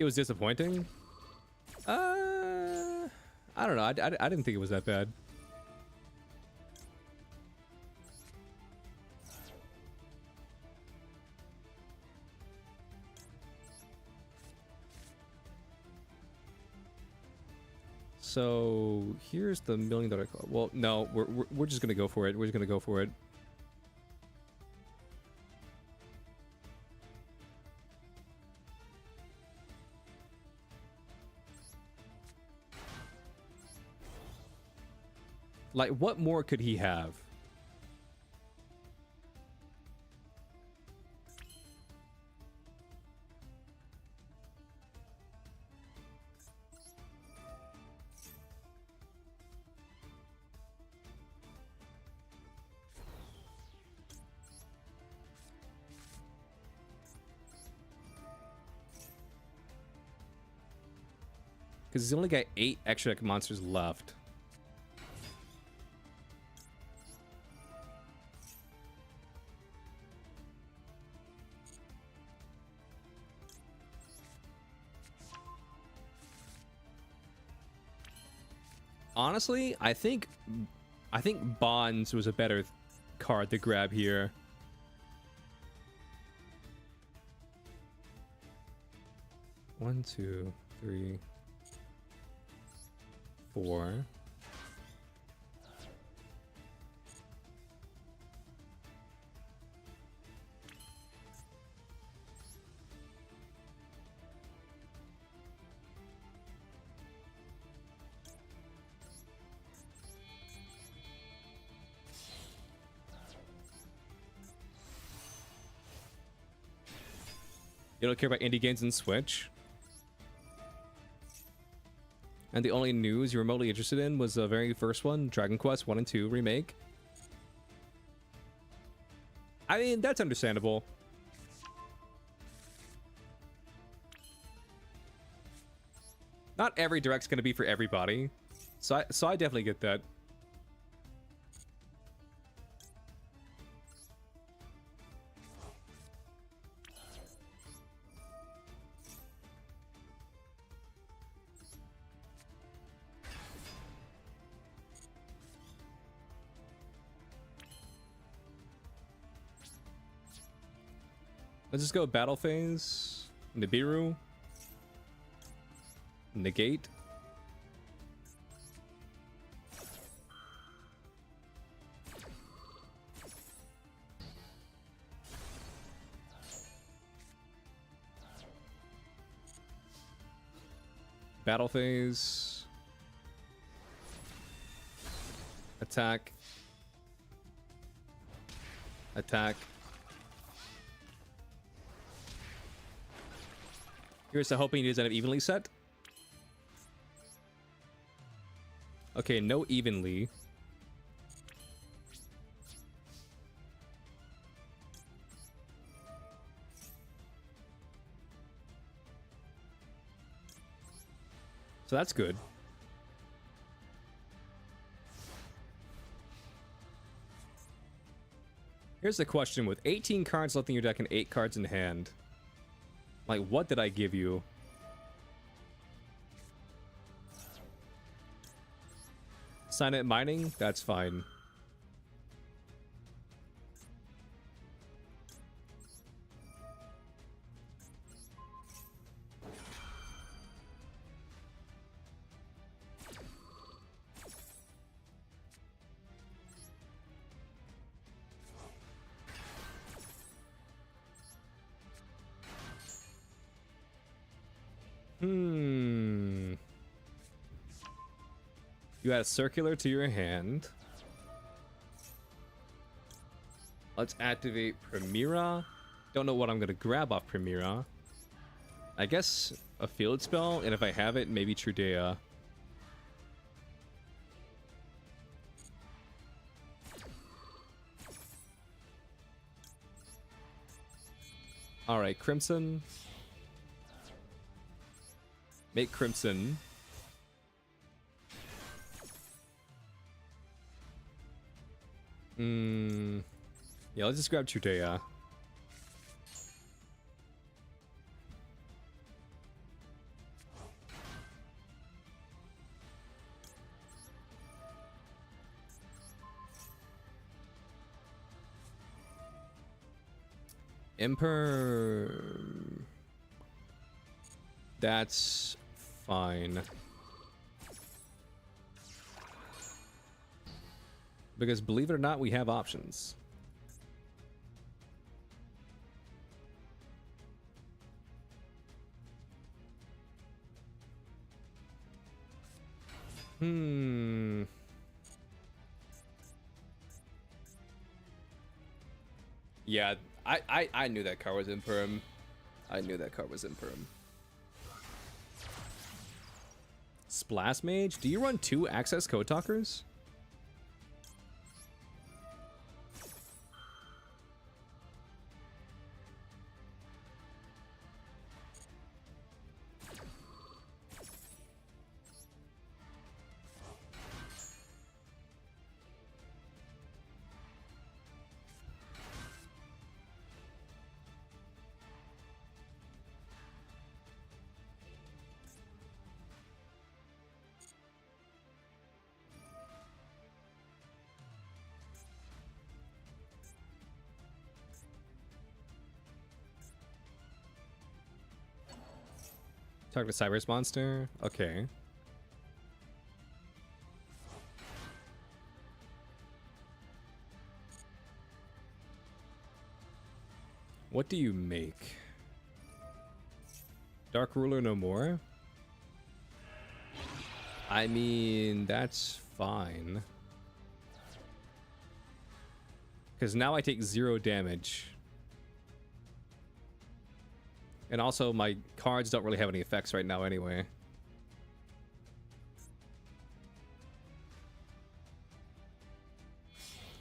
It was disappointing. I don't know. I didn't think it was that bad. So here's the $1 million call. Well, no, we're just gonna go for it. We're just gonna go for it. Like, what more could he have? Because he's only got 8 extra monsters left. Honestly, I think Bonds was a better card to grab here. One, two, three, 4. You don't care about indie games and Switch? And the only news you're remotely interested in was the very first one, Dragon Quest 1 and 2 remake. I mean, that's understandable. Not every direct's gonna be for everybody. So I definitely get that. Let's just go battle phase. Nibiru. Negate. Battle phase. Attack. Attack. Here's to hoping he doesn't have evenly set. Okay, no evenly. So that's good. Here's the question: with 18 cards left in your deck and 8 cards in hand, like, what did I give you? Silent mining? That's fine. You add a circular to your hand. Let's activate Primera. Don't know what I'm gonna grab off Primera. I guess a field spell, and if I have it, maybe Trudea. Alright, Crimson. Make Crimson. Yeah, let's just grab Chutea. Imperm. That's fine. Because believe it or not, we have options. Yeah, I knew that card was Imperm. I knew that card was Imperm. Splash Mage? Do you run 2 Access Code Talkers? Talk to Cybers Monster? Okay. What do you make? Dark Ruler no more? I mean, that's fine. Because now I take 0 damage. And also, my cards don't really have any effects right now anyway.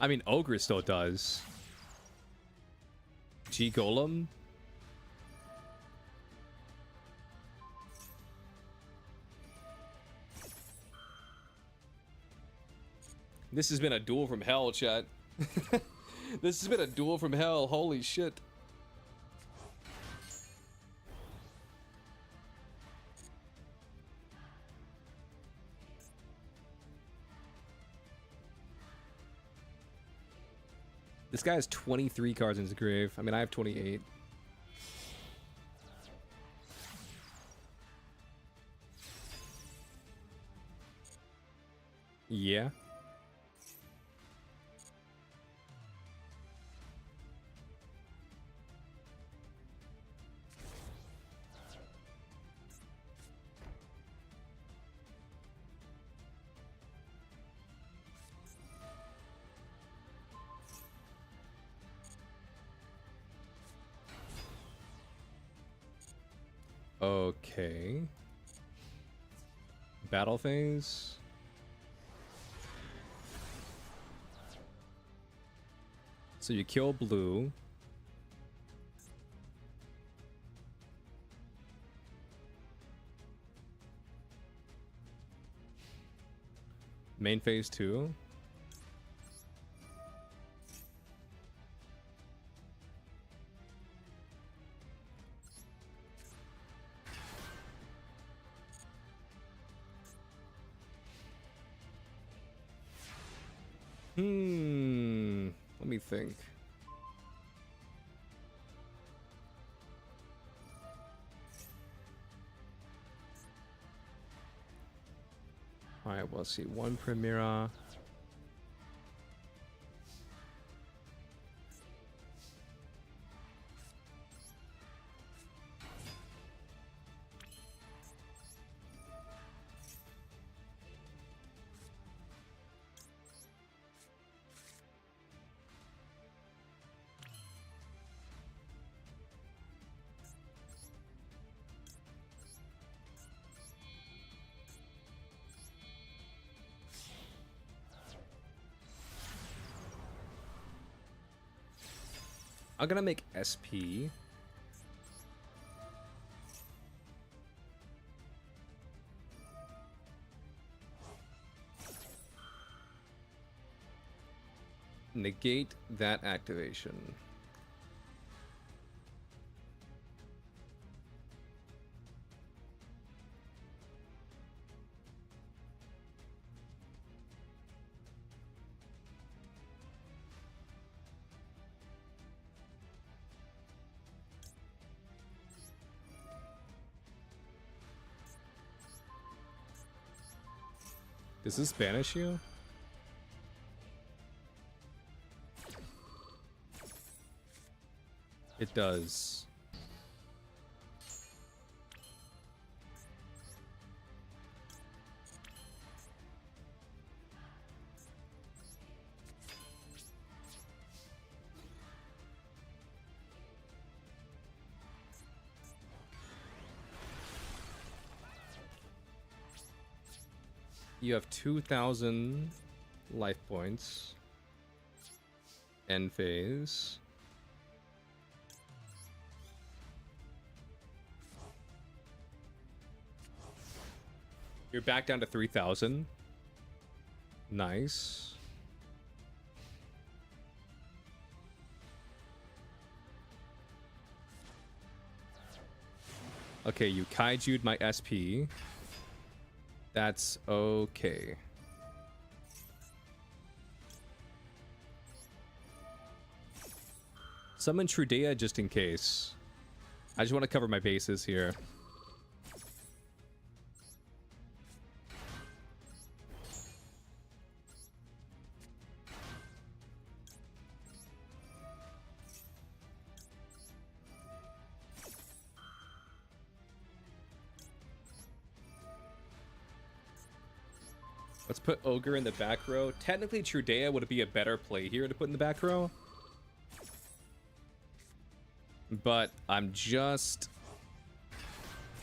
I mean, Ogre still does. G-Golem? This has been a duel from hell, chat. This has been a duel from hell. Holy shit. This guy has 23 cards in his grave. I mean, I have 28. Yeah. Okay. Battle phase. So you kill blue. Main phase 2. Let me think. Alright, we'll see. 1 Primera. I'm gonna make SP. negate that activation. Does this banish you? It does. You have 2,000 life points. End phase. You're back down to 3,000. Nice. Okay, you kaiju'd my SP. That's okay. Summon Trudea just in case. I just want to cover my bases here. Let's put Ogre in the back row. Technically, Trudea would be a better play here to put in the back row. But I'm just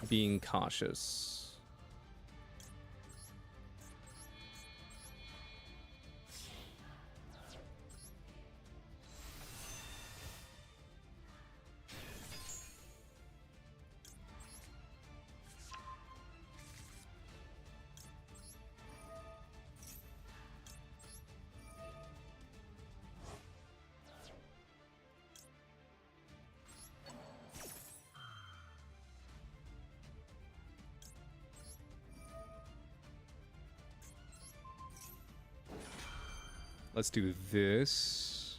being cautious. Let's do this.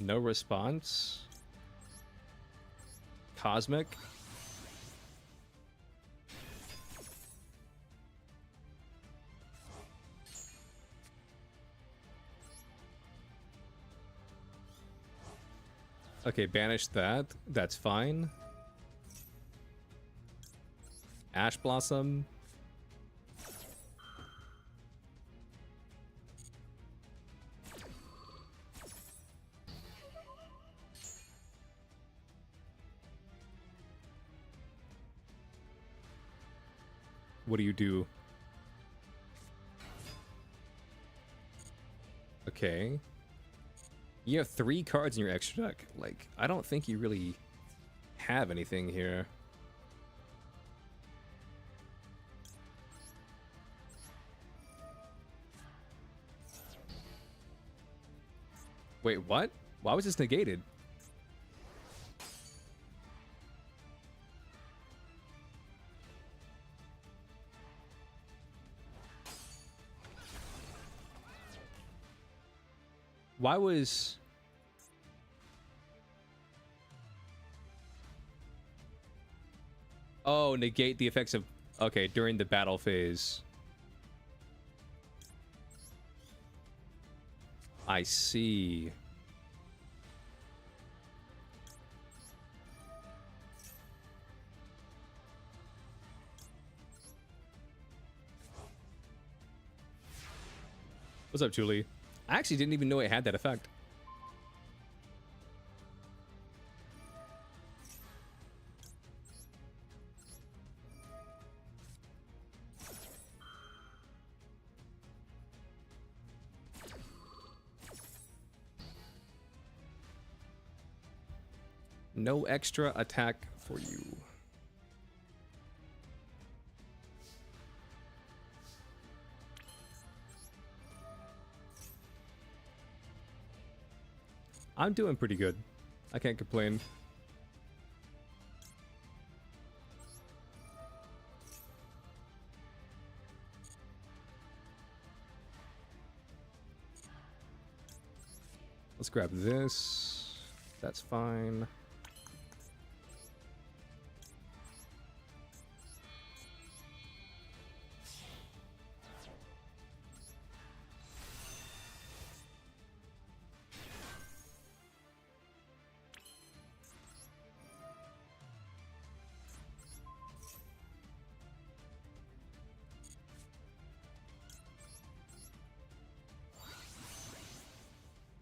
No response. Cosmic. Okay, banish that. That's fine. Ash Blossom. What do you do? Okay. You have 3 cards in your extra deck. Like, I don't think you really have anything here. Wait, what? Why was this negated? Why was... Oh, negate the effects of... Okay, during the battle phase. I see. What's up, Julie? I actually didn't even know it had that effect. No extra attack for you. I'm doing pretty good. I can't complain. Let's grab this. That's fine.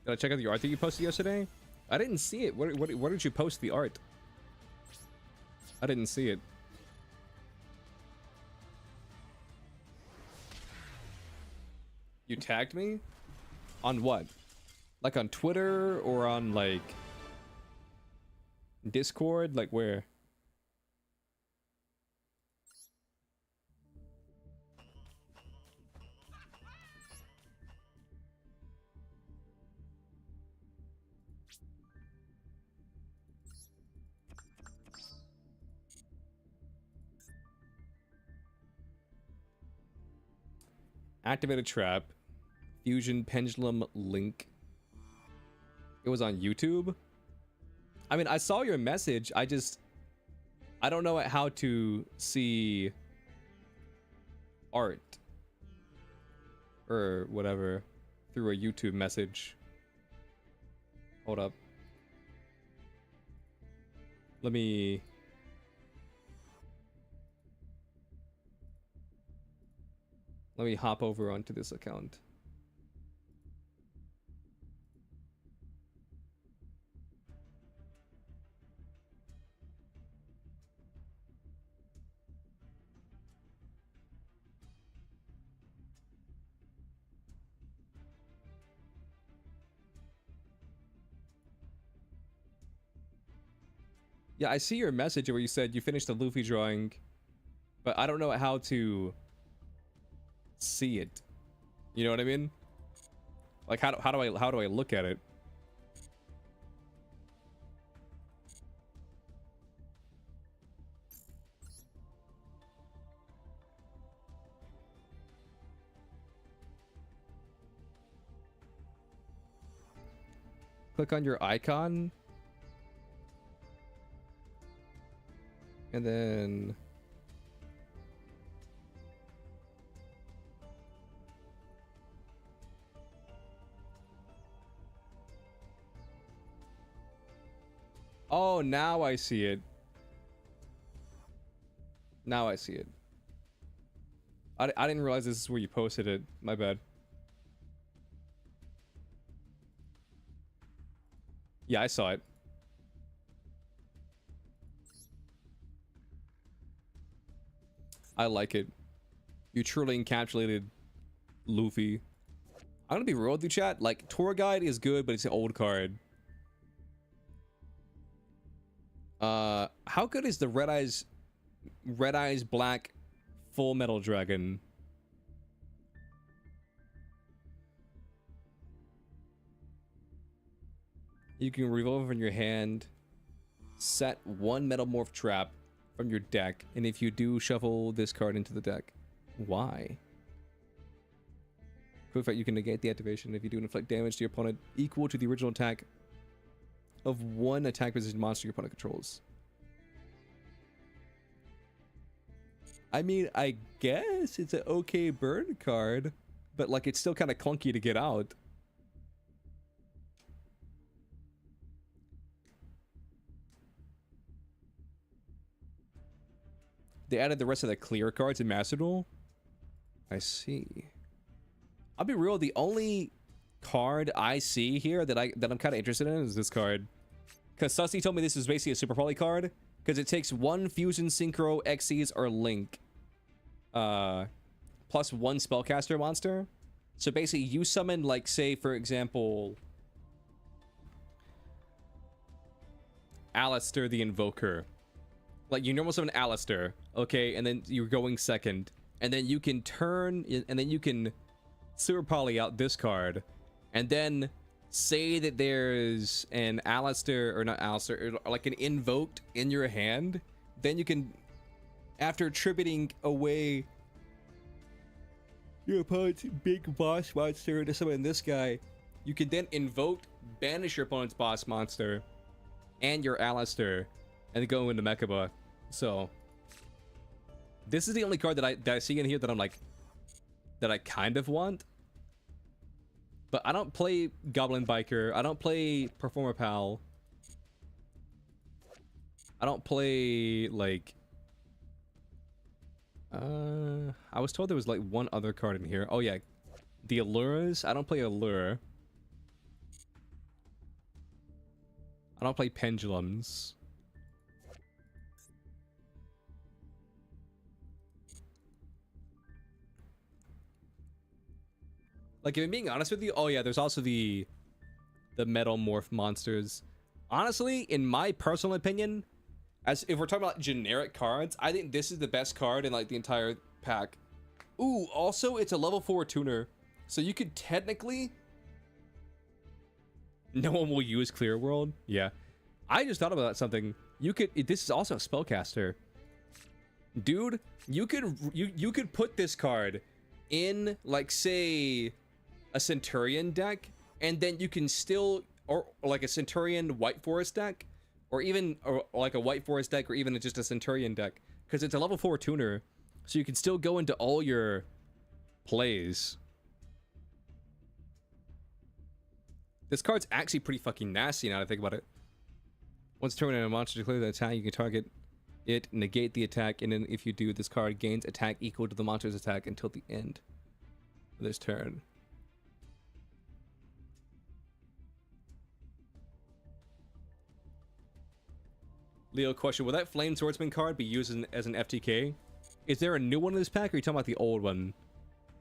Did I check out the art that you posted yesterday? I didn't see it. Where did you post the art? I didn't see it. You tagged me? On what? Like on Twitter or on like Discord? Like where? Activated trap. Fusion pendulum link. It was on YouTube? I mean, I saw your message. I don't know how to see art or whatever through a YouTube message. Hold up. Let me hop over onto this account. Yeah, I see your message where you said you finished the Luffy drawing, but I don't know how to see it. You know what I mean? Like how do I look at it? Click on your icon. And then oh, now I see it. Now I see it. I didn't realize this is where you posted it. My bad. Yeah, I saw it. I like it. You truly encapsulated Luffy. I'm gonna be real with you, chat. Like, Tour Guide is good, but it's an old card. How good is the Red Eyes Black Full Metal Dragon? You can revolve in your hand, set one Metamorph trap from your deck, and if you do, shuffle this card into the deck. Why? Proof that you can negate the activation if you do inflict damage to your opponent equal to the original attack of one attack position monster your opponent controls. I mean, I guess it's an okay burn card, but like it's still kind of clunky to get out. They added the rest of the clear cards in Master Duel. I see. I'll be real, the only card I see here that I'm kind of interested in is this card. Because Sussy told me this is basically a Super Poly card. Because it takes one Fusion, Synchro, Xyz, or Link. Plus one Spellcaster monster. So basically you summon, like, say, for example, Alistair the Invoker. Like, you normal summon Alistair, okay, and then you're going second. And then you can turn, and then you can Super Poly out this card. And then say that there's an Alistair, or not Alistair, or like an invoked in your hand, then you can, after attributing away your opponent's big boss monster to summon this guy, you can then invoke, banish your opponent's boss monster and your Alistair, and go into Mechaba. So this is the only card that I see in here that I'm like, that I kind of want. But I don't play Goblin Biker. I don't play Performer Pal. I don't play, like... I was told there was, like, one other card in here. Oh, yeah. The Allures. I don't play Allure. I don't play Pendulums. Like, if I'm being honest with you, oh yeah, there's also the Metal Morph monsters. Honestly, in my personal opinion, as if we're talking about generic cards, I think this is the best card in like the entire pack. Ooh, also it's a level 4 tuner, so you could technically... No one will use Clear World. Yeah, I just thought about something. You could. This is also a spellcaster, dude. You could put this card in, like, say, a Centurion deck, and then you can still, or like a Centurion White Forest deck, or even like a White Forest deck, or even just a Centurion deck, because it's a level 4 tuner, so you can still go into all your plays. This card's actually pretty fucking nasty now that I think about it. Once terminated, a monster declares an attack, you can target it, negate the attack, and then if you do, this card gains attack equal to the monster's attack until the end of this turn. Leo, question, will that Flame Swordsman card be used as an FTK? Is there a new one in this pack, or are you talking about the old one?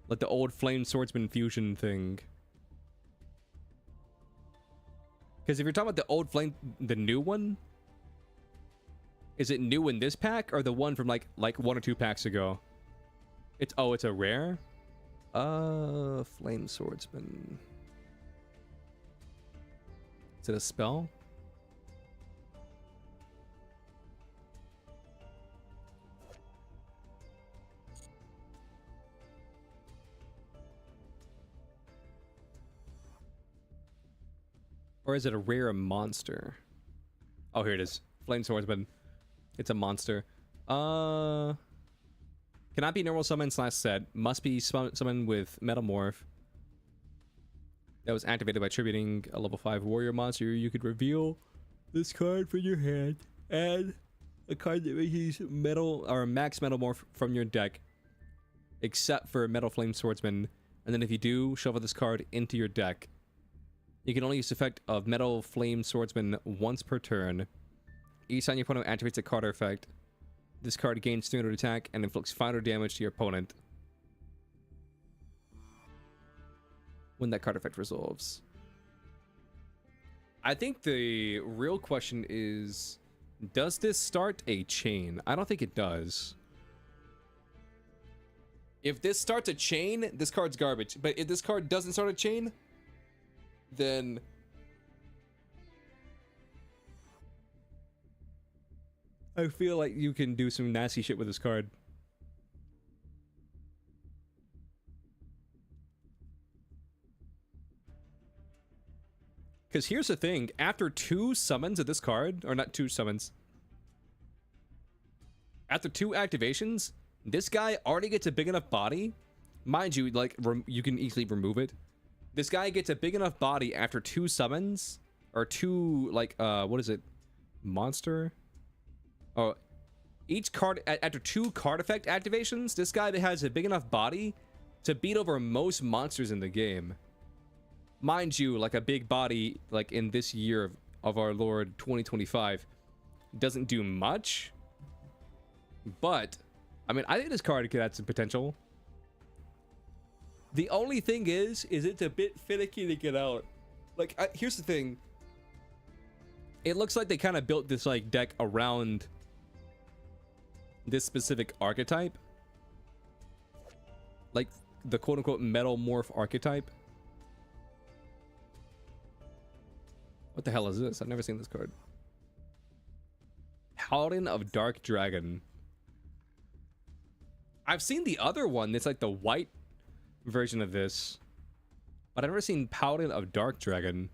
Like the old Flame Swordsman fusion thing? Because if you're talking about the old Flame, the new one, is it new in this pack, or the one from like 1 or 2 packs ago? It's, oh, it's a rare? Flame Swordsman. Is it a spell? Or is it a rare monster? Oh, here it is. Flame Swordsman. It's a monster. Cannot be normal summon / set. Must be summoned with Metamorph. That was activated by attributing a level 5 warrior monster. You could reveal this card from your hand. Add a card that makes metal or max Metamorph from your deck, except for Metal Flame Swordsman. And then if you do, shuffle this card into your deck. You can only use the effect of Metal Flame Swordsman once per turn. Each time your opponent activates a card effect, this card gains 300 attack and inflicts 500 damage to your opponent when that card effect resolves. I think the real question is, does this start a chain? I don't think it does. If this starts a chain, this card's garbage. But if this card doesn't start a chain, then I feel like you can do some nasty shit with this card. Because here's the thing, after 2 summons of this card, or not 2 summons, after 2 activations, this guy already gets a big enough body. Mind you, like, you can easily remove it. This guy gets a big enough body after 2 summons, or 2, like, what is it? Monster? Oh, each card, after 2 card effect activations, this guy has a big enough body to beat over most monsters in the game. Mind you, like, a big body, like, in this year of our Lord 2025, doesn't do much. But, I mean, I think this card could add some potential. The only thing is it's a bit finicky to get out. Like, here's the thing. It looks like they kind of built this, like, deck around this specific archetype. Like, the quote-unquote Metal Morph archetype. What the hell is this? I've never seen this card. Paladin of Dark Dragon. I've seen the other one. It's like the white version of this. But I've never seen Paladin of Dark Dragon.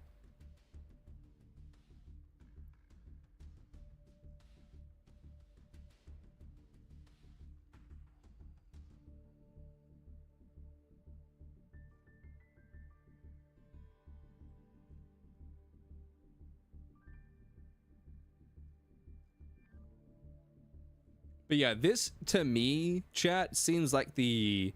But yeah, this to me, chat, seems like the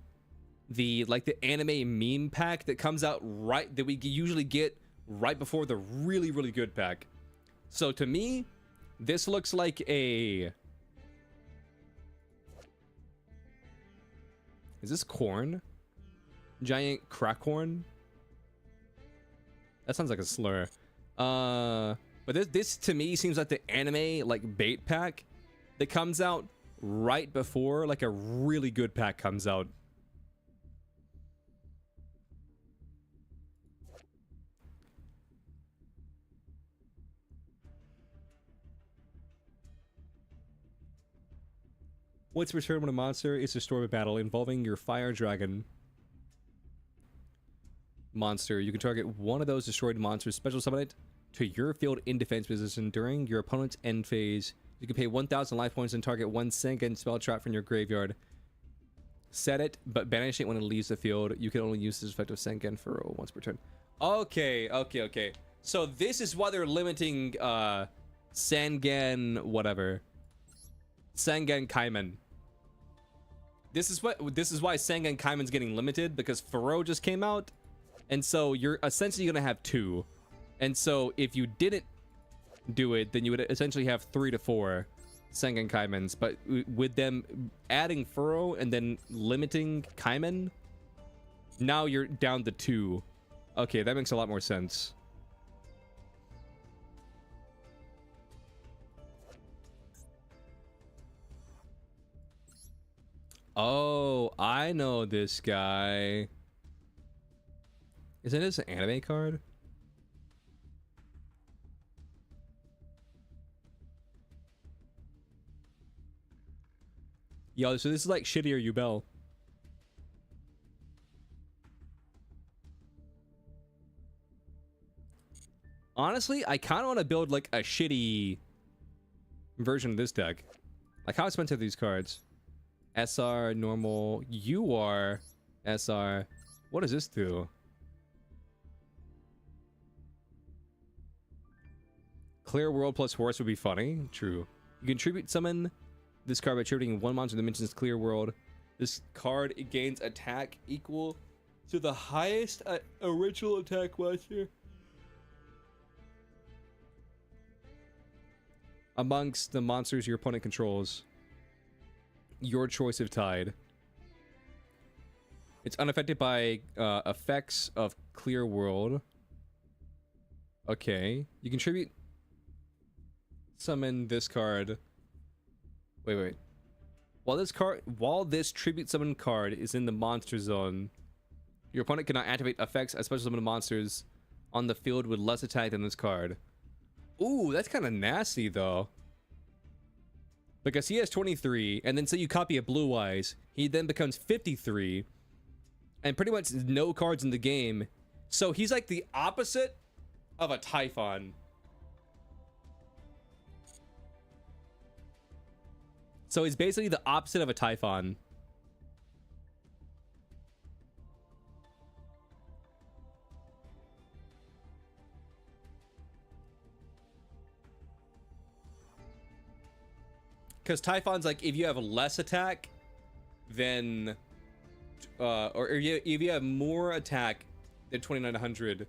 anime meme pack that comes out right that we usually get right before the really, really good pack. So to me, this looks like a... Is this corn? Giant crack corn? That sounds like a slur. But this to me seems like the anime like bait pack that comes out right before like a really good pack comes out. What's returned when a monster is destroyed by battle involving your fire dragon monster? You can target one of those destroyed monsters, special summon it to your field in defense position during your opponent's end phase. You can pay 1,000 life points and target one Sengen spell trap from your graveyard. Set it, but banish it when it leaves the field. You can only use this effect of Sengen for once per turn. Okay. So this is why they're limiting Sengen whatever. Sengen Kaiman. This is why Sengen Kaiman's getting limited, because Furo just came out. And so you're essentially gonna have two. And so if you didn't do it, then you would essentially have 3 to 4 Sengen Kaimans. But with them adding Furo and then limiting Kaiman, now you're down to 2. Okay, that makes a lot more sense. Oh, I know this guy. Isn't this an anime card? Yo, so this is like shittier Yubel. Honestly, I kind of want to build like a shitty version of this deck. Like, how expensive are these cards? SR, normal, UR, SR. What does this do? Clear World plus Horse would be funny. True. You can tribute summon this card by attributing one monster that mentions Clear World. This card, it gains attack equal to the highest original attack monster amongst the monsters your opponent controls. Your choice of tide. It's unaffected by effects of Clear World. Okay. You contribute summon this card. Wait. While this tribute summon card is in the monster zone, your opponent cannot activate effects as special summon monsters on the field with less attack than this card. Ooh, that's kind of nasty though. Because he has 23, and then say you copy a Blue Eyes, he then becomes 53, and pretty much no cards in the game. So he's like the opposite of a Typhon. So he's basically the opposite of a Typhon. Because Typhon's like, if you have less attack, then... or if you have more attack than 2,900,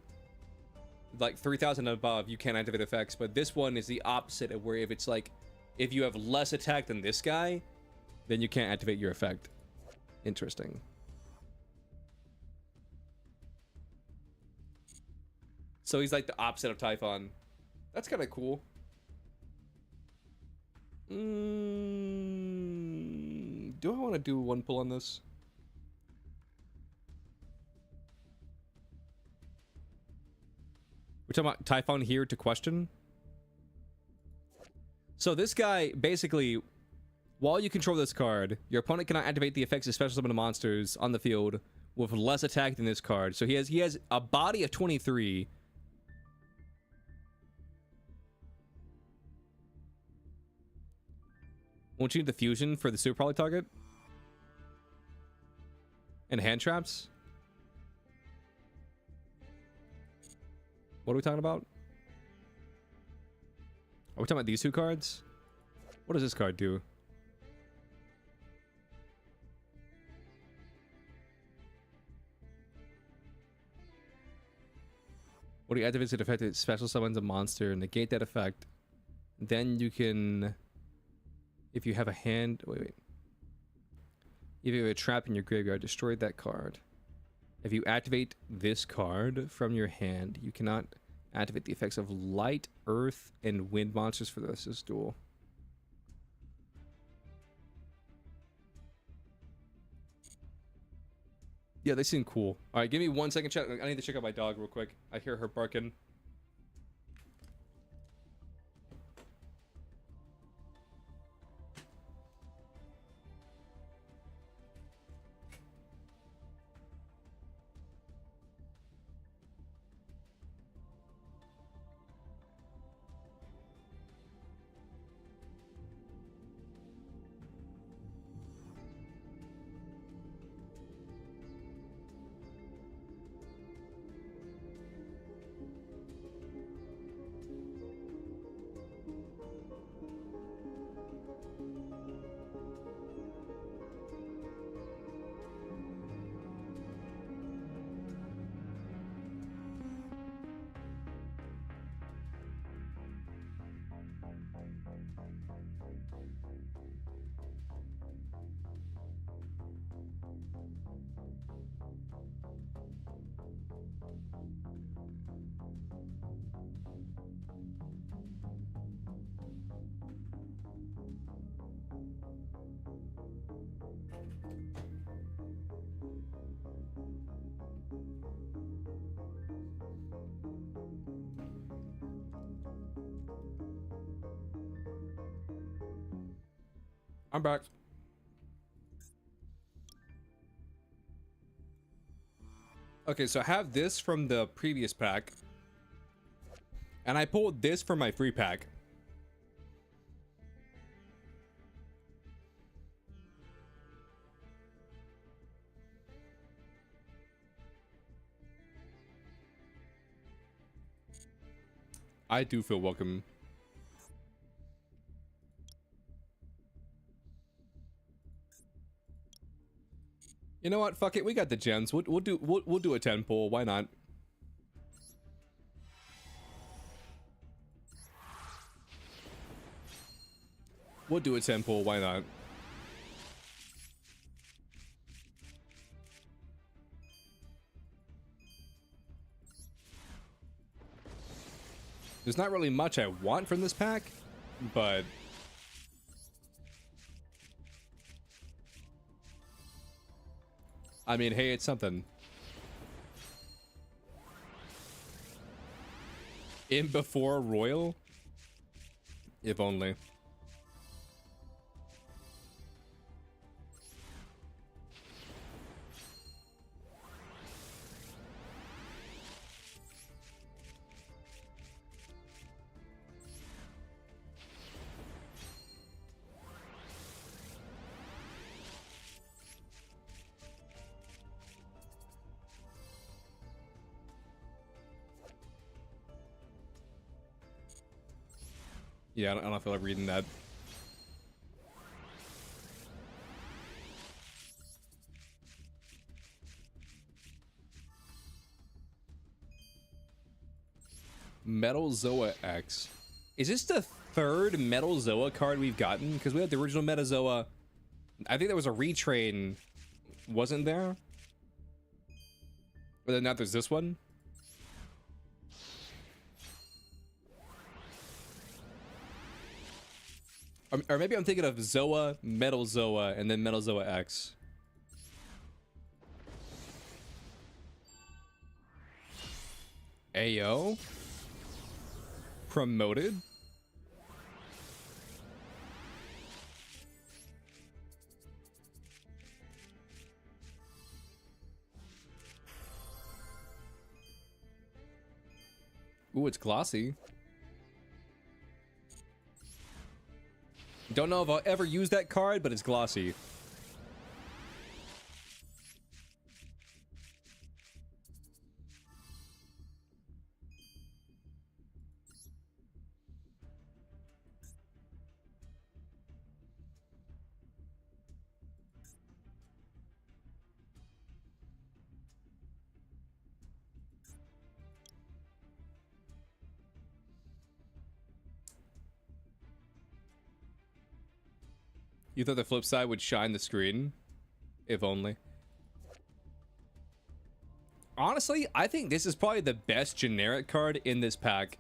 like 3,000 and above, you can't activate effects. But this one is the opposite of where if it's like, if you have less attack than this guy, then you can't activate your effect. Interesting. So he's like the opposite of Typhon. That's kind of cool. Do I want to do one pull on this? We're talking about Typhon here to question. So this guy, basically, while you control this card, your opponent cannot activate the effects of special summon monsters on the field with less attack than this card. So he has a body of 23. Won't you need the fusion for the super poly target? And hand traps? What are we talking about? Are we talking about these two cards? What does this card do? What do you activate it effect? It special summons a monster, negate that effect. Then you can, if you have a hand, wait. If you have a trap in your graveyard, destroy that card. If you activate this card from your hand, you cannot activate the effects of light, earth, and wind monsters for the rest of this duel. Yeah, they seem cool. All right, give me 1 second, chat. I need to check out my dog real quick. I hear her barking. I'm back. Okay, so I have this from the previous pack. And I pulled this from my free pack. I do feel welcome. You know what? Fuck it. We got the gems. We'll do a 10 pull. Why not? We'll do a 10 pull. Why not? There's not really much I want from this pack, but I mean, hey, it's something. In before Royal? If only. Yeah, I don't feel like reading that. Metal Zoa X. Is this the third Metal Zoa card we've gotten? Because we had the original Metazoa. I think there was a retrain. Wasn't there? But then now there's this one. Or maybe I'm thinking of Zoa, Metal Zoa, and then Metal Zoa X. Ayo? Promoted? Ooh, it's glossy. Don't know if I'll ever use that card, but it's glossy. You thought the flip side would shine the screen? If only. Honestly, I think this is probably the best generic card in this pack.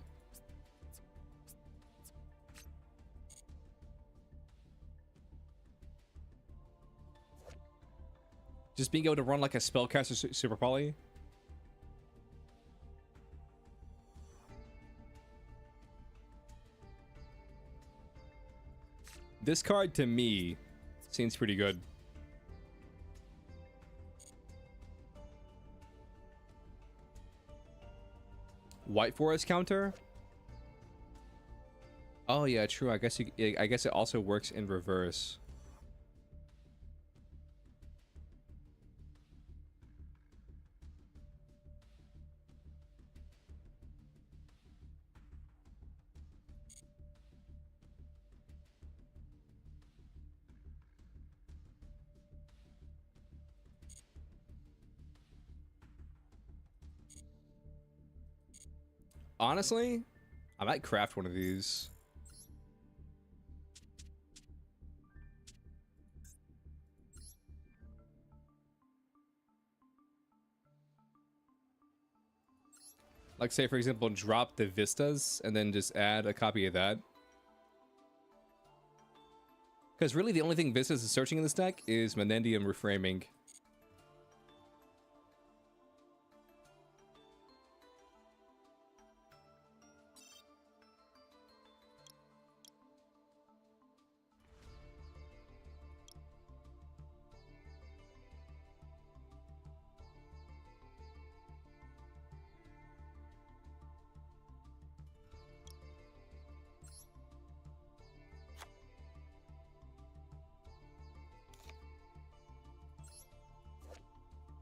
Just being able to run like a spellcaster super poly. This card, to me, seems pretty good. White Forest counter? Oh yeah, true. I guess it also works in reverse. Honestly, I might craft one of these. Like, say, for example, drop the Vistas and then just add a copy of that. Because really the only thing Vistas is searching in this deck is Menendium Reframing.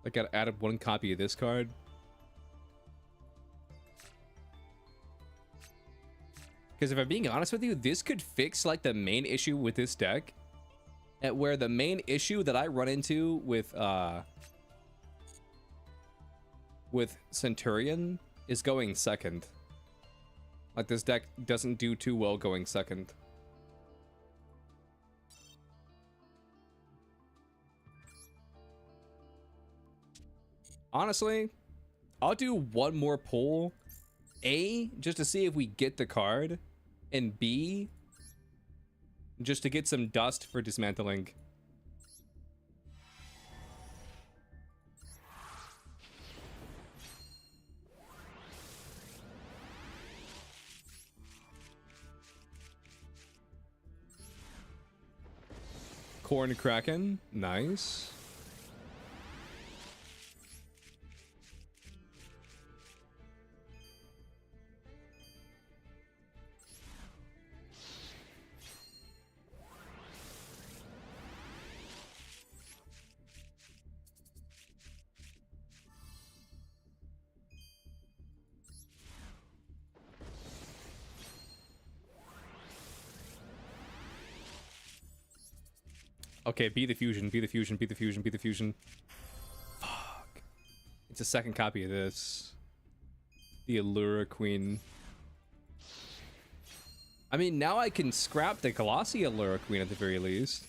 I gotta add one copy of this card. Because if I'm being honest with you, this could fix like the main issue with this deck. At where the main issue that I run into with Centurion is going second. Like, this deck doesn't do too well going second. Honestly, I'll do one more pull. A, just to see if we get the card. And B, just to get some dust for dismantling. Corn Kraken, nice. Okay, be the fusion, be the fusion, be the fusion, be the fusion. Fuck. It's a second copy of this. The Allura Queen. I mean, now I can scrap the glossy Allura Queen at the very least.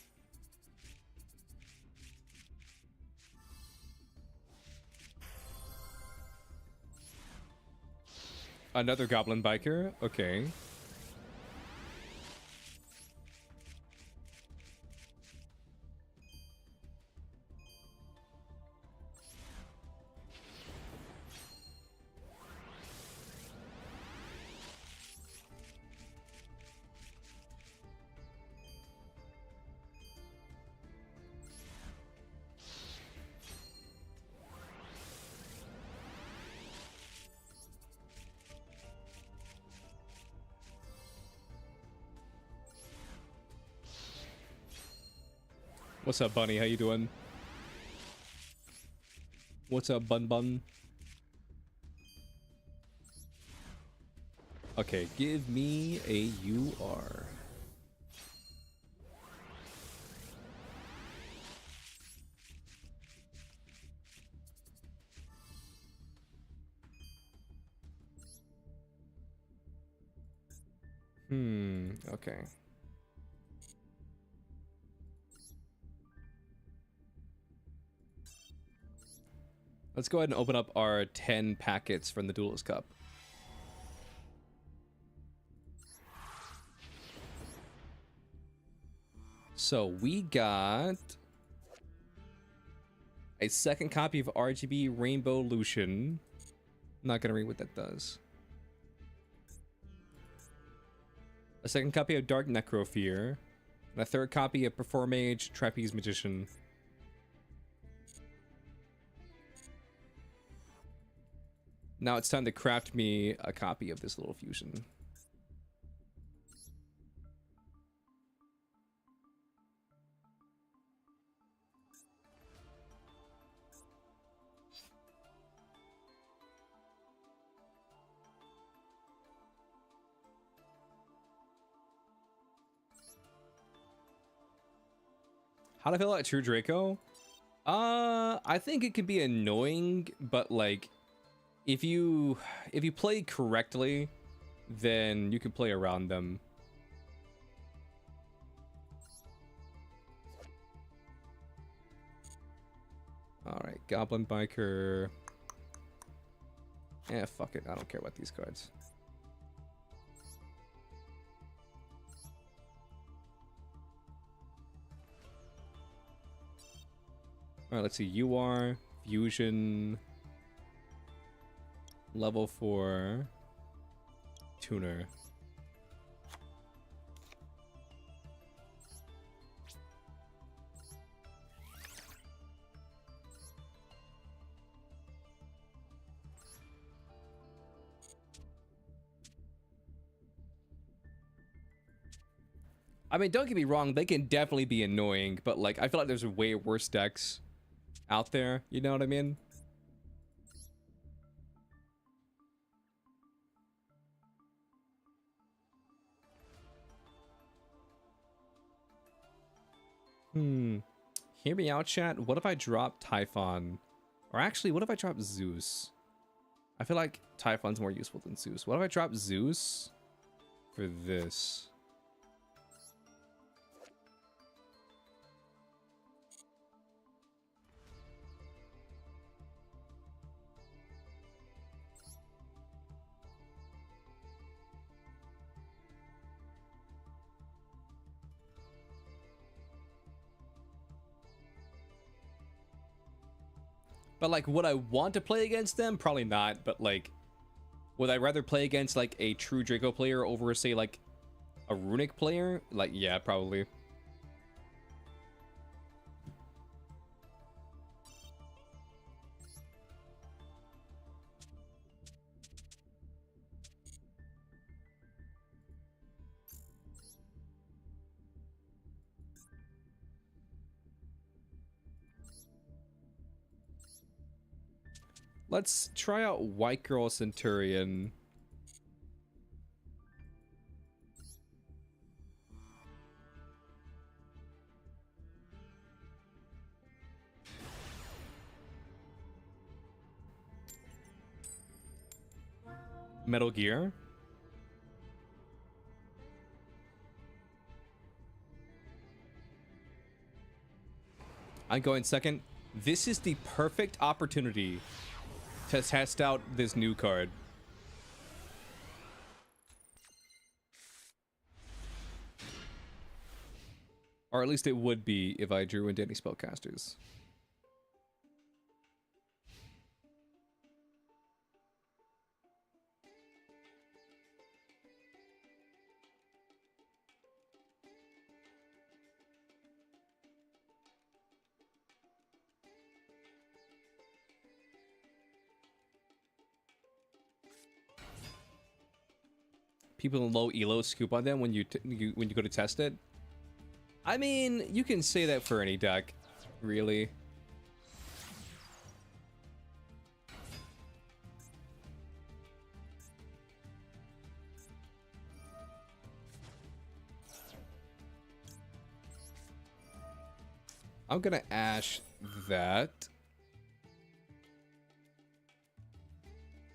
Another Goblin Biker, okay. What's up, Bunny? How you doing? What's up, Bun Bun? Okay, give me a UR. Okay. Let's go ahead and open up our 10 packets from the Duelist Cup. So we got a second copy of RGB Rainbow Lucian. Not gonna read what that does. A second copy of Dark Necrofear. And a third copy of Performage Trapeze Magician. Now it's time to craft me a copy of this little fusion. How do I feel about True Draco? I think it can be annoying, but like if you play correctly, then you can play around them. All right, Goblin Biker. Eh, fuck it. I don't care about these cards. All right, let's see. UR, Fusion, level 4, Tuner. I mean, don't get me wrong, they can definitely be annoying, but like, I feel like there's way worse decks out there, you know what I mean? Hear me out, chat. What if I drop Typhon? Or actually, what if I drop Zeus? I feel like Typhon's more useful than Zeus. What if I drop Zeus for this? But like, would I want to play against them? Probably not, but like, would I rather play against like a true Draco player over, say, like a Runic player? Like, yeah, probably. Let's try out White Girl Centurion. Metal Gear. I'm going second. This is the perfect opportunity to test out this new card. Or at least it would be if I drew into any spellcasters. People in low elo scoop on them when you when you go to test it. I mean, you can say that for any deck, really. I'm gonna Ash that.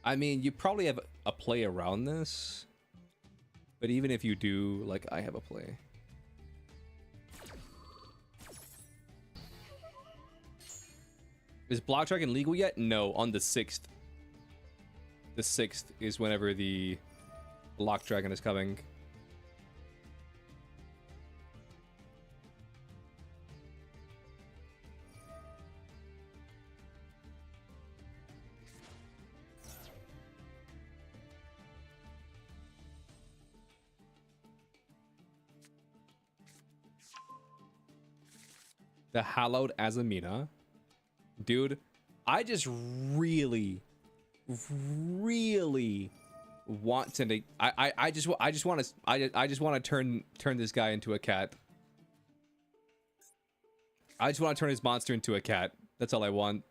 I mean, you probably have a play around this. But even if you do, like, I have a play. Is Block Dragon legal yet? No, on the 6th. The 6th is whenever the Block Dragon is coming. The Hallowed Azamina. Dude, I just really want to I just want to turn this guy into a cat. I just want to turn his monster into a cat. That's all I want.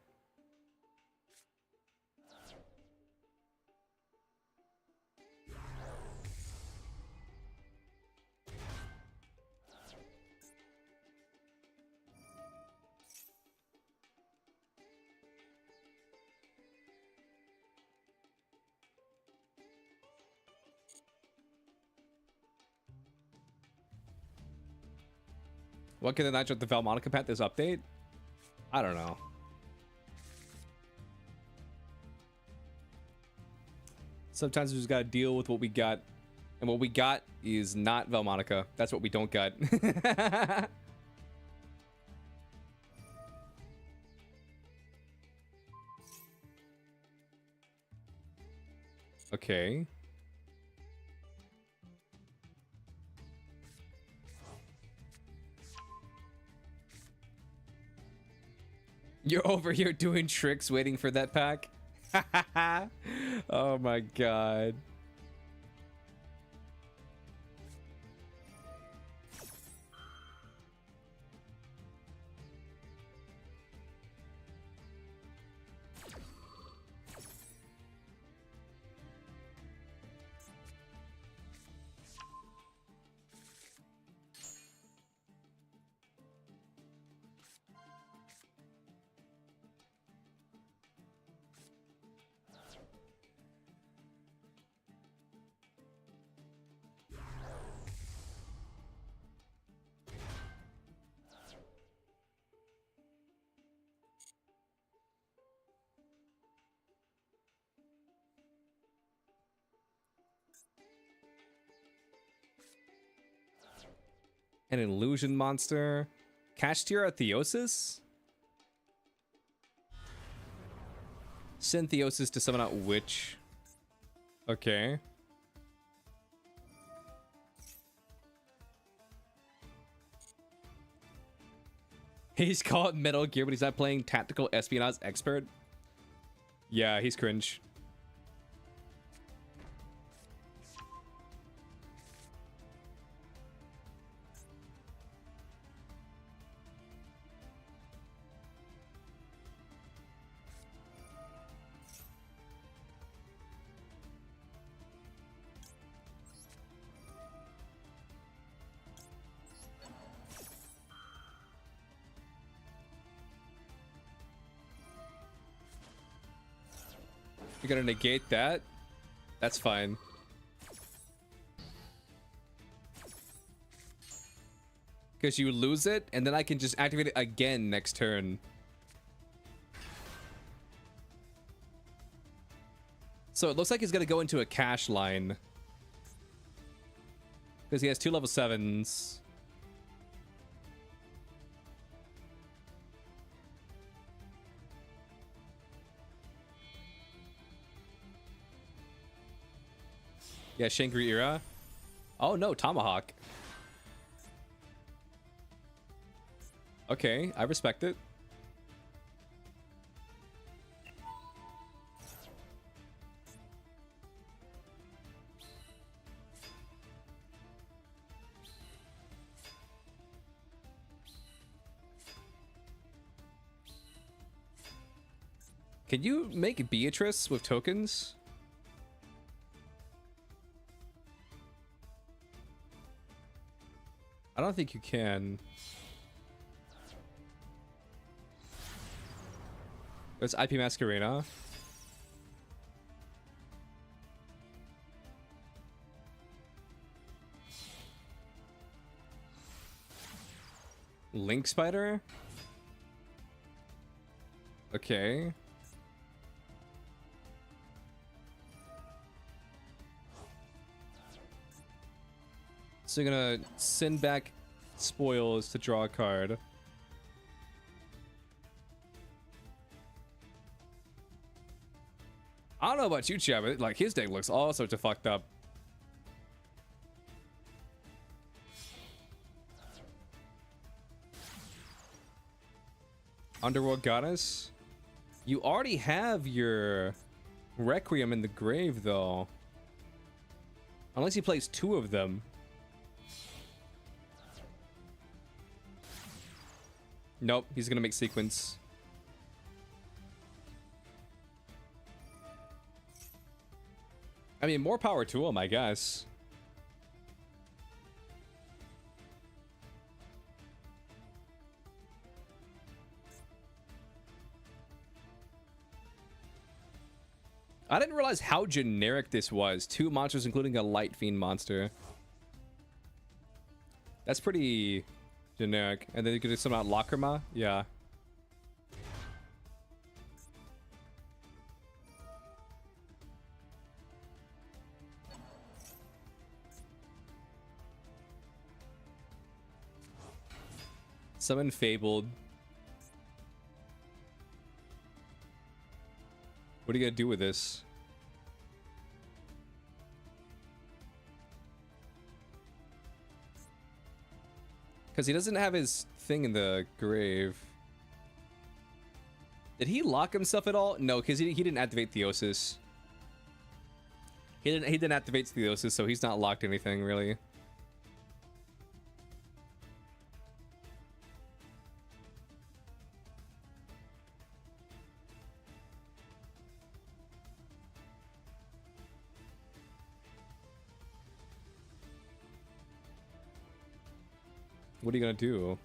What can the Nitro the Valmonica pet this update? I don't know. Sometimes we just gotta deal with what we got. And what we got is not Valmonica. That's what we don't got. Okay. You're over here doing tricks waiting for that pack? Oh my god. An illusion monster. Cashtira Theosis? Send Theosis to summon out Witch. Okay. He's called Metal Gear, but he's not playing Tactical Espionage Expert. Yeah, he's cringe. You're gonna negate that? That's fine. Because you lose it, and then I can just activate it again next turn. So it looks like he's gonna go into a cash line. Because he has 2 level 7s. Yeah, Shangri-Ira. Oh no, Tomahawk. Okay, I respect it. Can you make Beatrice with tokens? I don't think you can. It's IP Masquerena. Link Spider? Okay. So you're gonna send back spoils to draw a card. I don't know about you, Chad, but like his deck looks all sorts of fucked up. Underworld Goddess? You already have your Requiem in the grave, though. Unless he plays 2 of them. Nope, he's gonna make sequence. I mean, more power to him, I guess. I didn't realize how generic this was. 2 monsters, including a Light Fiend monster. That's pretty generic. And then you could do something out Lacrima? Yeah. Summon Fabled. What are you gonna do with this? Because he doesn't have his thing in the grave. Did he lock himself at all? No, because he didn't activate Theosis. He didn't activate Theosis, so he's not locked anything really. What are you gonna do?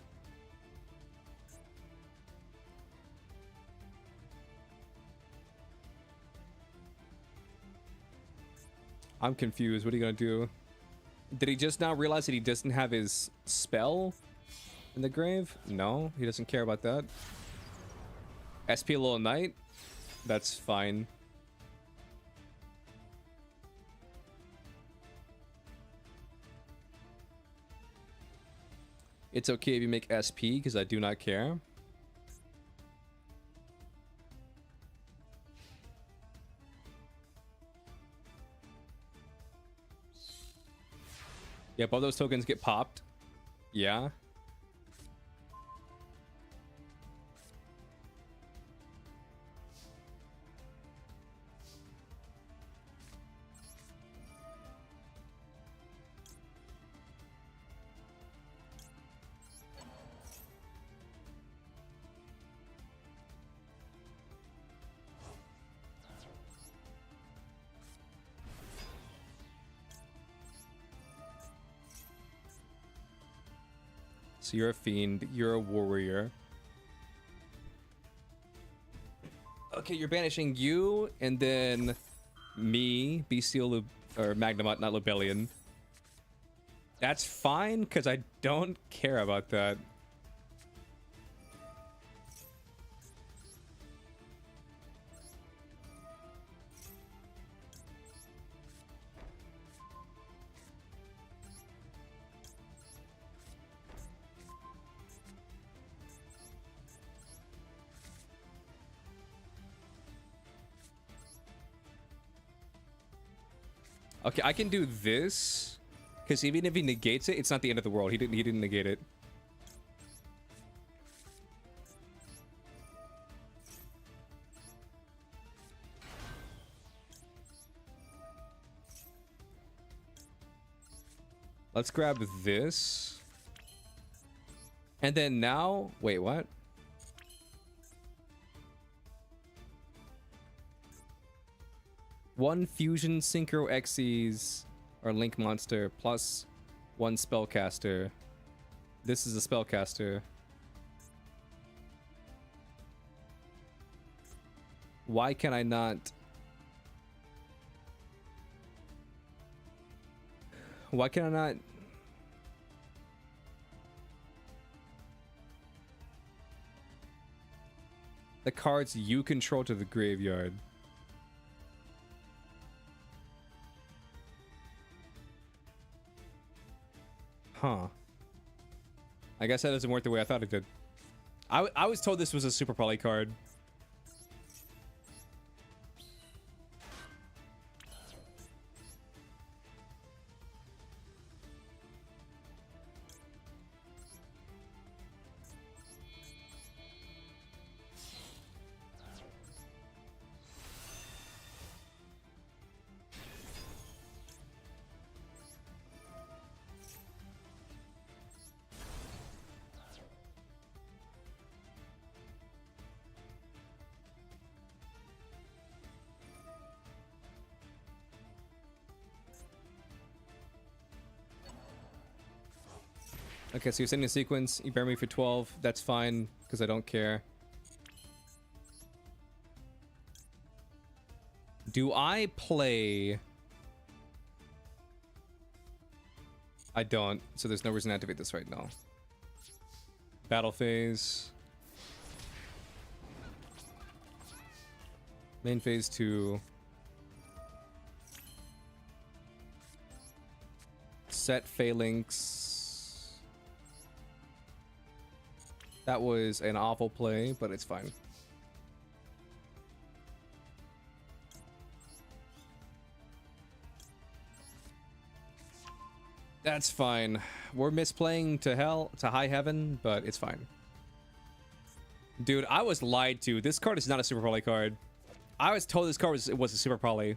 I'm confused. What are you gonna do? Did he just now realize that he doesn't have his spell in the grave? No, he doesn't care about that. SP Little Knight? That's fine. It's okay if you make SP, because I do not care. Yep, all those tokens get popped. Yeah. So you're a fiend, you're a warrior. Okay, you're banishing you, and then me, Bestial or Magnamot, not Lobelian. That's fine, because I don't care about that. Okay, I can do this, because even if he negates it, it's not the end of the world. He didn't negate it. Let's grab this. And then now, wait, what? 1 Fusion Synchro Xyz or Link Monster plus 1 Spellcaster. This is a Spellcaster. Why can I not? Why can I not? The cards you control to the graveyard. Huh. I guess that doesn't work the way I thought it did. I was told this was a super poly card. Okay, so you're sending a sequence, you bear me for 12, that's fine, because I don't care. Do I play... I don't, so there's no reason to activate this right now. Battle phase. Main phase 2. Set phalanx. That was an awful play, but it's fine. That's fine. We're misplaying to hell, to high heaven, but it's fine. Dude, I was lied to. This card is not a super poly card. I was told this card was a super poly.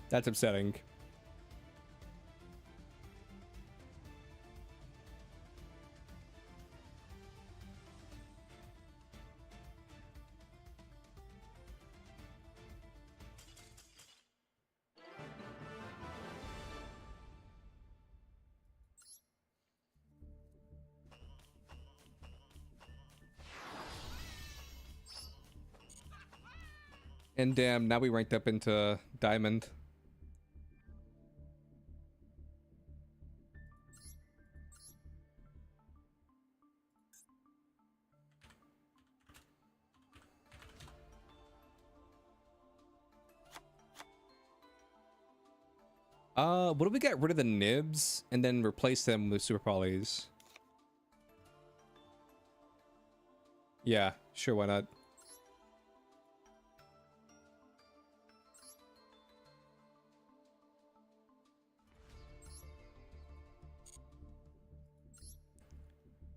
That's upsetting. And damn, now we ranked up into Diamond. What if we get rid of the nibs and then replace them with super polys? Yeah, sure, why not?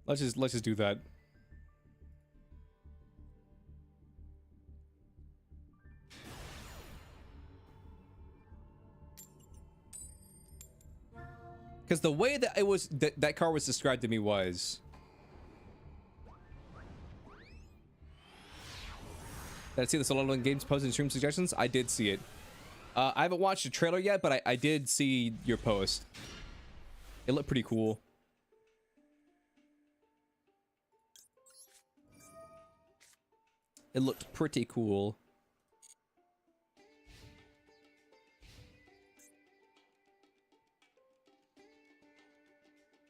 Let's just do that. Because the way that it was that car was described to me was did I see this a lot on games posted in stream suggestions? I did see it. I haven't watched the trailer yet, but I did see your post. It looked pretty cool. It looked pretty cool.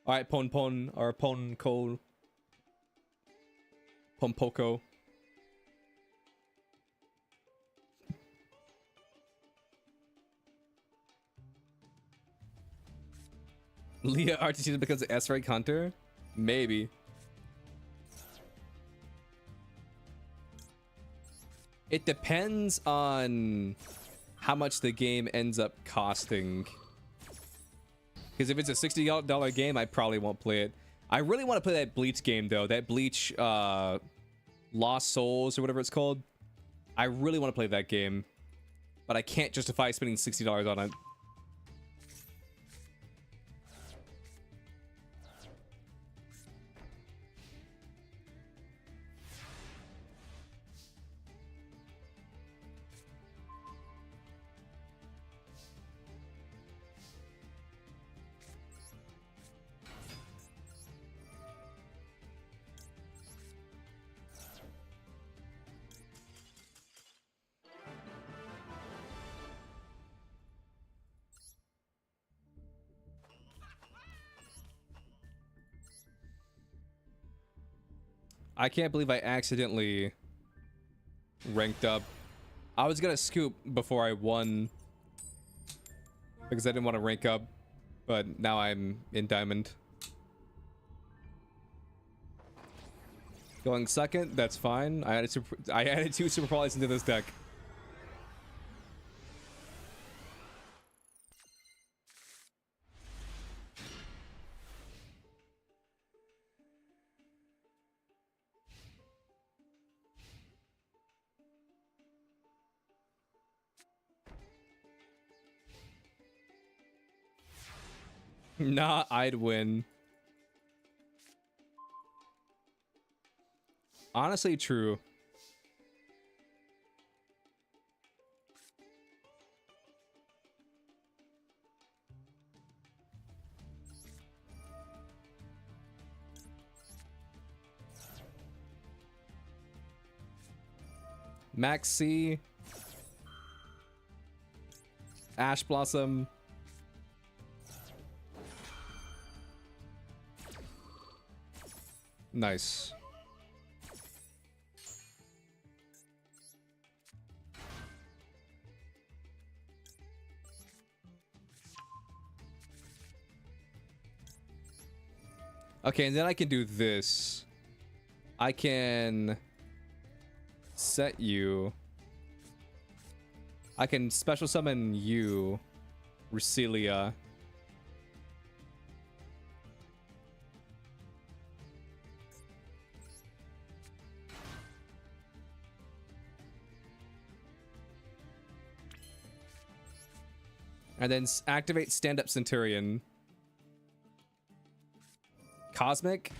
Alright, Pon or Pon Cole. Pompoko. Leah RTC becomes an S-rank hunter? Maybe. It depends on how much the game ends up costing. Because if it's a $60 game, I probably won't play it. I really want to play that Bleach game, though. That Bleach, Lost Souls or whatever it's called. I really want to play that game, but I can't justify spending $60 on it. I can't believe I accidentally ranked up. I was gonna scoop before I won because I didn't want to rank up, but now I'm in diamond. Going second, that's fine. I added 2 super polys into this deck. Nah, I'd win. Honestly, true. Max C. Ash Blossom. Nice. Okay, and then I can do this. I can set you. I can special summon you, Rusilia. And then activate stand-up Centurion. Cosmic.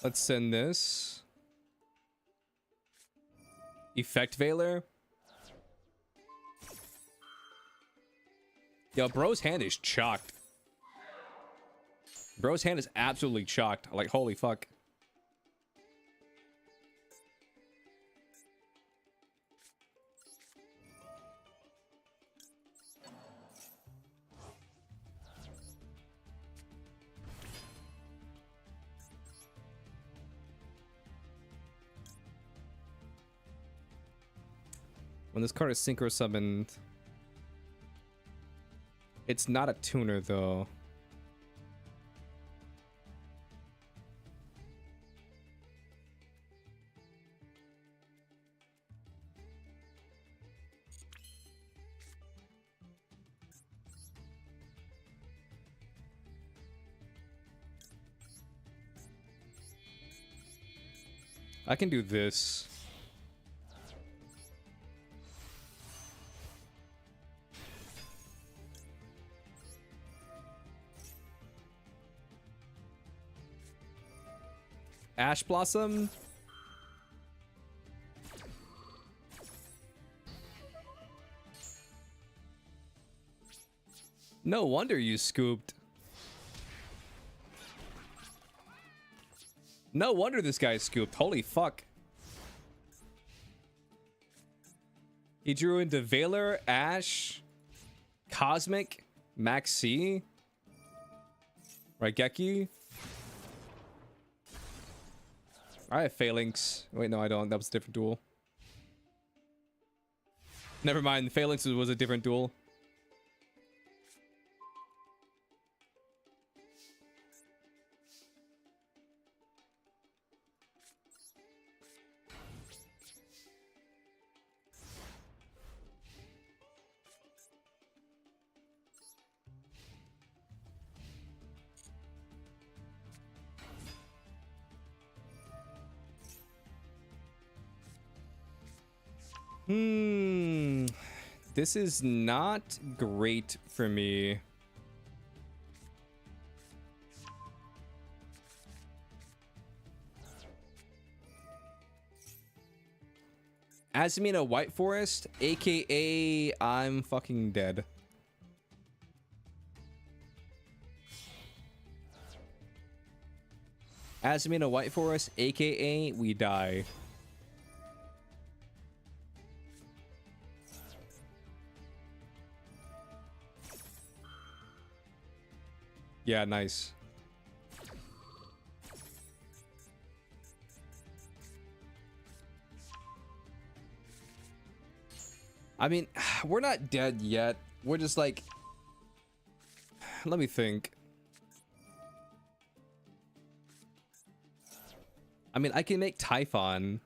Let's send this. Effect Veiler. Yo, bro's hand is chalked. Bro's hand is absolutely chalked. Like, holy fuck. When this card is synchro summoned, it's not a tuner though. I can do this. Ash Blossom. No wonder you scooped. No wonder this guy scooped. Holy fuck. He drew into Veiler, Ash, Cosmic, Max C, Raigeki. I have Phalanx. Wait, no, I don't. That was a different duel. Never mind. Phalanx was a different duel. This is not great for me. Azamina White Forest, aka I'm fucking dead. Azamina White Forest, aka we die. Yeah, nice. I mean, we're not dead yet. We're just like... Let me think. I mean, I can make Typhon.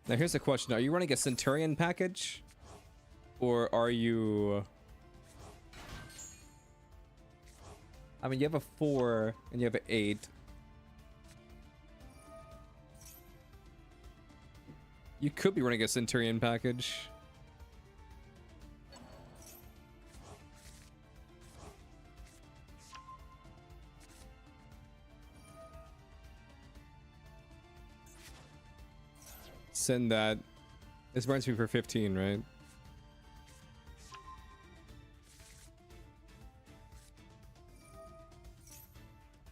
Now here's the question. Are you running a Centurion package? Or are you... I mean, you have a 4 and you have an 8. You could be running a Centurion package. Send that. This burns me for 15, right?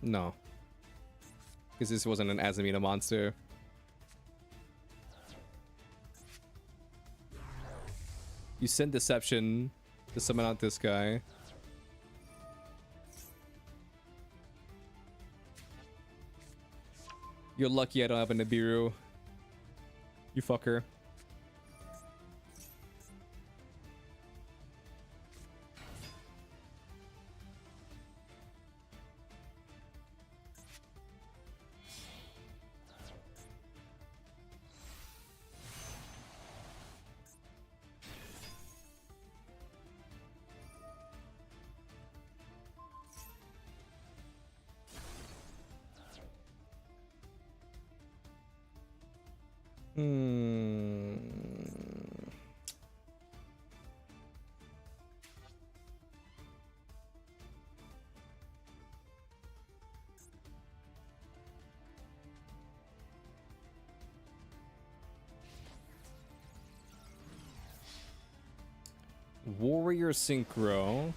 No. Because this wasn't an Azamina monster. You send Deception to summon out this guy. You're lucky I don't have a Nibiru. You fucker. Warrior Synchro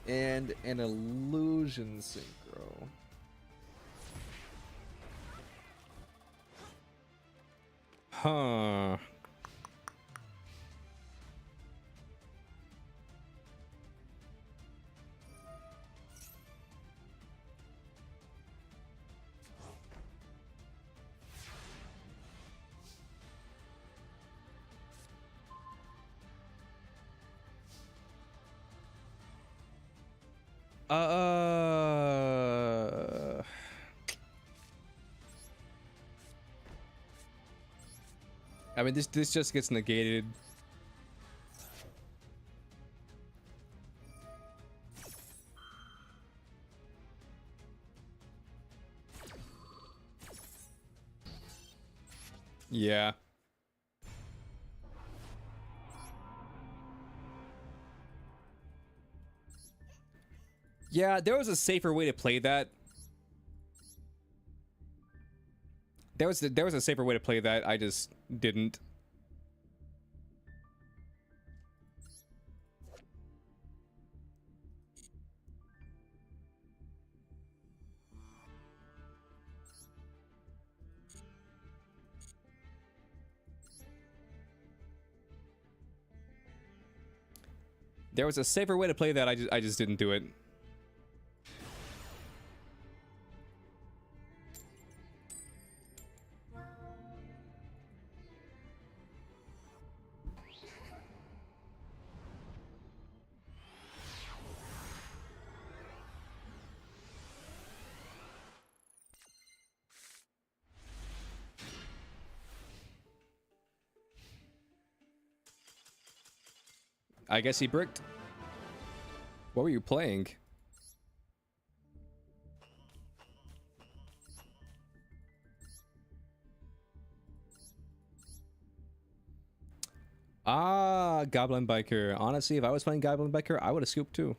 and an Illusion Synchro. Huh. I mean, this just gets negated. Yeah. Yeah, there was a safer way to play that. There was a safer way to play that. I just didn't. There was a safer way to play that. I just didn't do it. I guess he bricked. What were you playing? Ah, Goblin Biker. Honestly, if I was playing Goblin Biker, I would have scooped too.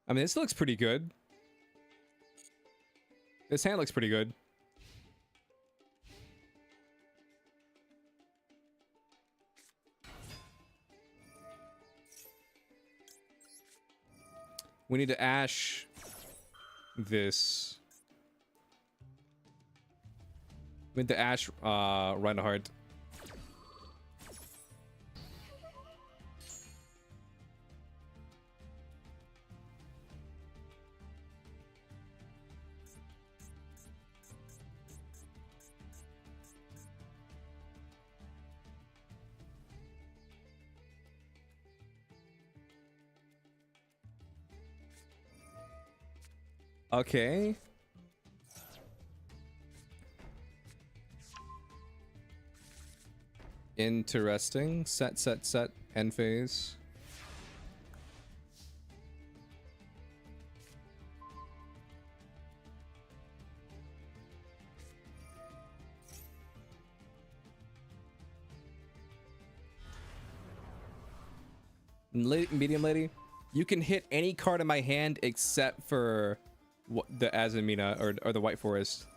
I mean, this looks pretty good. This hand looks pretty good. We need to Ash this. We need to Ash Reinhardt. Okay. Interesting. Set. End phase. Medium lady, you can hit any card in my hand except for the Azamina or the White Forest.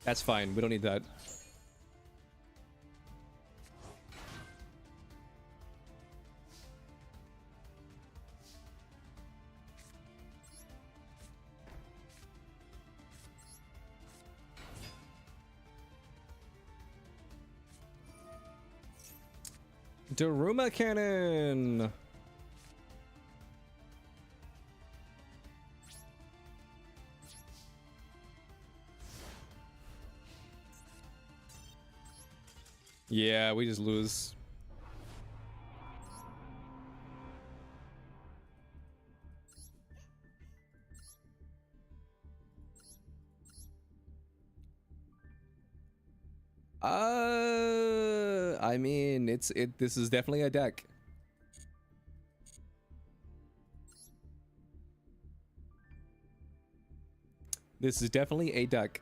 That's fine. We don't need that. Daruma Cannon. Yeah, we just lose. I mean, this is definitely a deck. This is definitely a deck.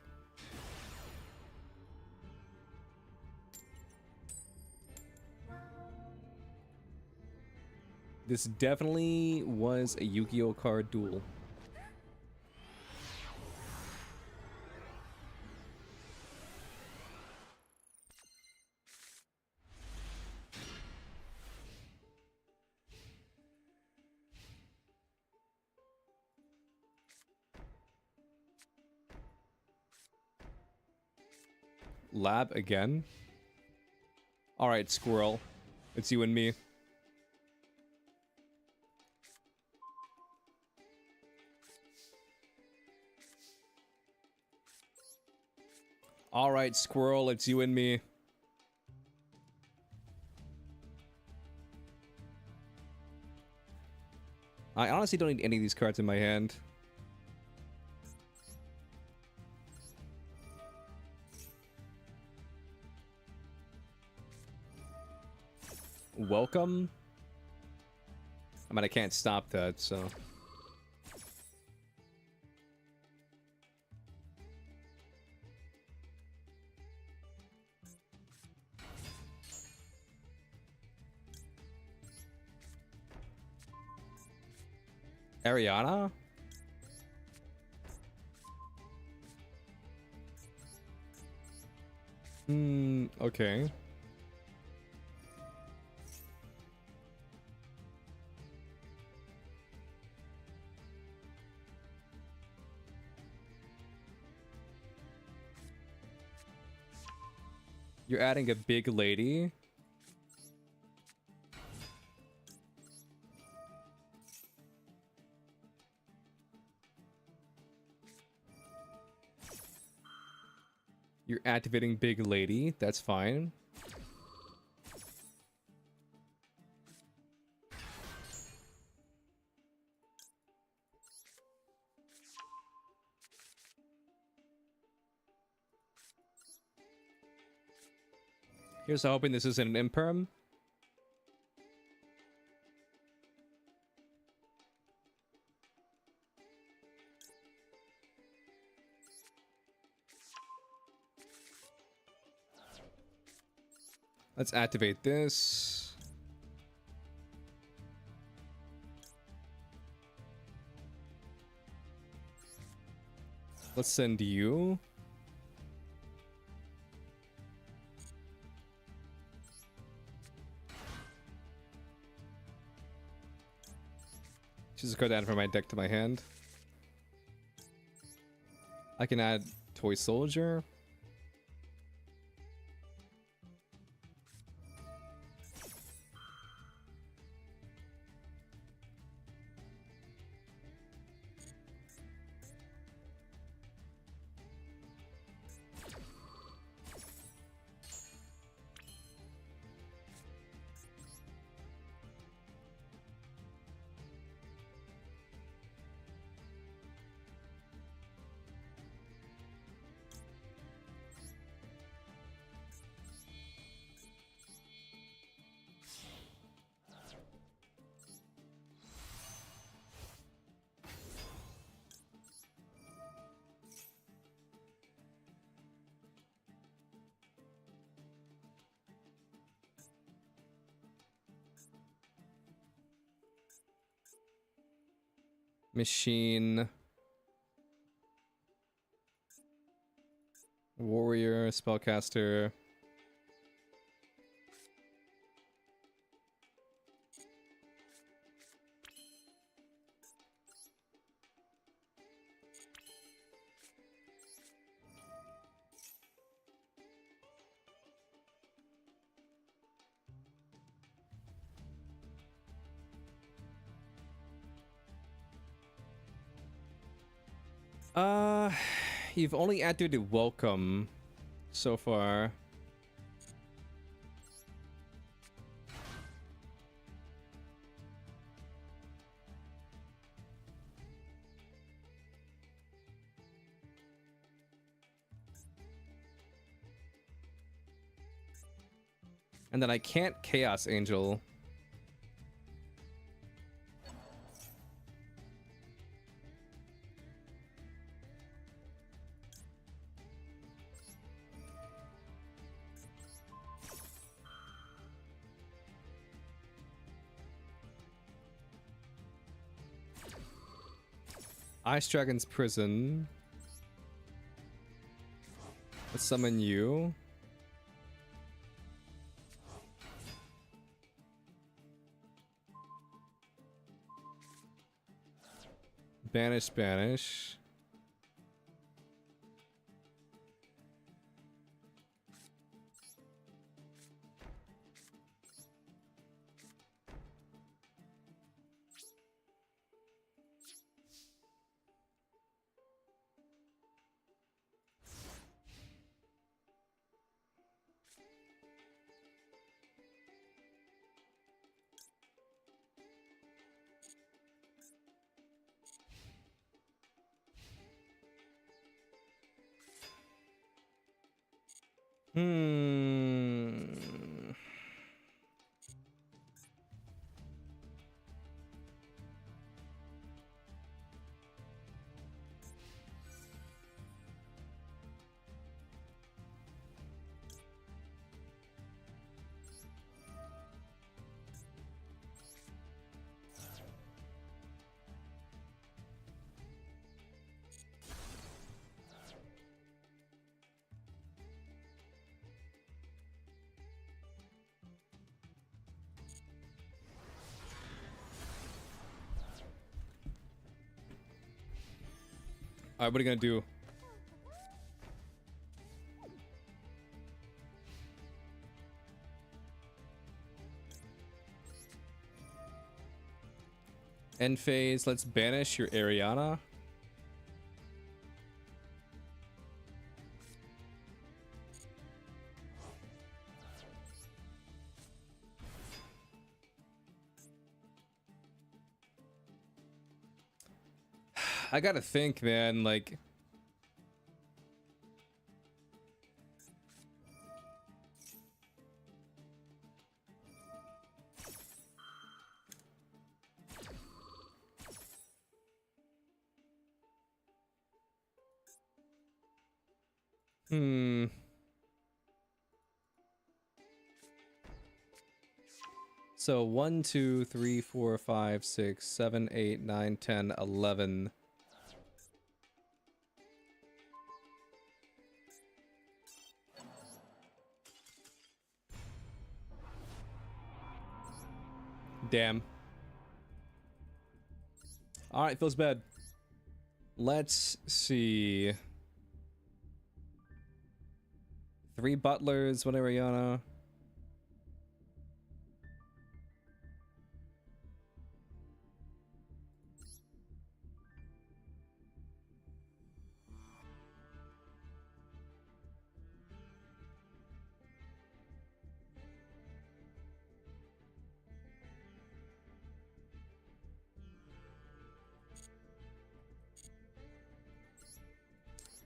This definitely was a Yu-Gi-Oh card duel. Lab again? Alright, Squirrel. It's you and me. Alright, Squirrel, it's you and me. I honestly don't need any of these cards in my hand. Welcome? I mean, I can't stop that, so... Ariana? Okay. You're adding a big lady. You're activating big lady. That's fine. Here's hoping this isn't an imperm. Let's activate this. Let's send you. Just go down from my deck to my hand. I can add Toy Soldier. Machine. Warrior, spellcaster. You've only activated welcome so far. And then I can't Chaos Angel. Ice Dragon's Prison. Let's summon you. Banish. Alright, what are you gonna do? End phase. Let's banish your Ariana. I gotta think, man. Like, So 1, 2, 3, 4, 5, 6, 7, 8, 9, 10, 11. Damn. Alright, feels bad. Let's see. 3 butlers, 1 Ariana.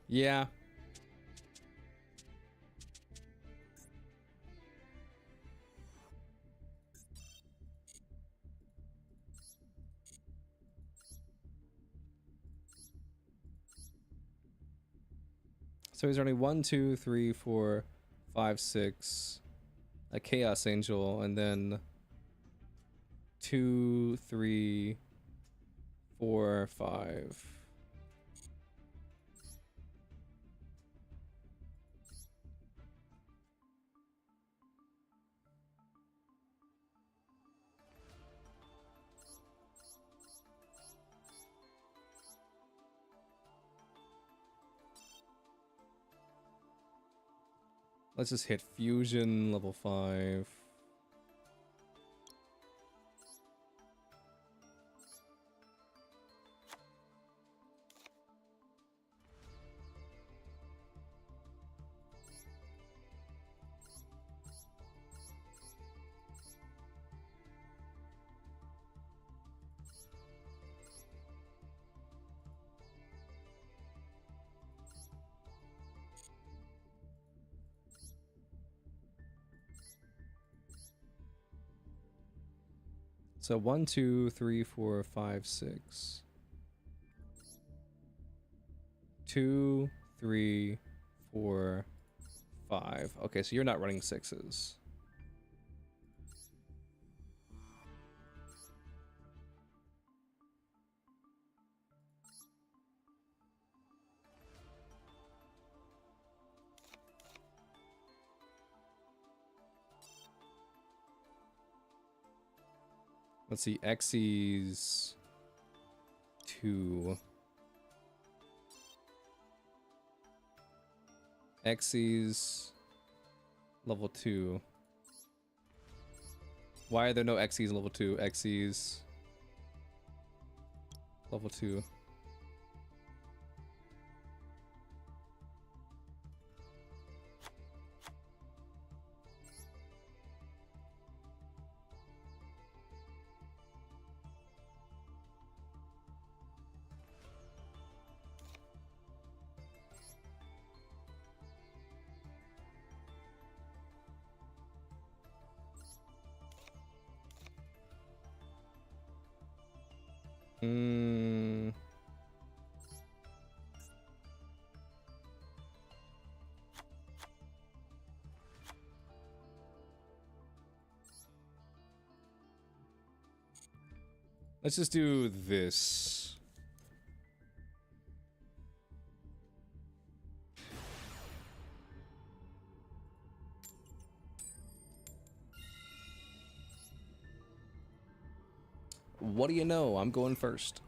Yeah. So he's only 1, 2, 3, 4, 5, 6. A Chaos Angel, and then 2, 3, 4, 5. Let's just hit fusion level 5. So 1, 2, 3, 4, 5, 6. 2, 3, 4, 5. Okay, so you're not running 6s. Let's see, Xyz 2. Xyz level 2. Why are there no Xyz level 2? Xyz level 2. Let's just do this. What do you know? I'm going first.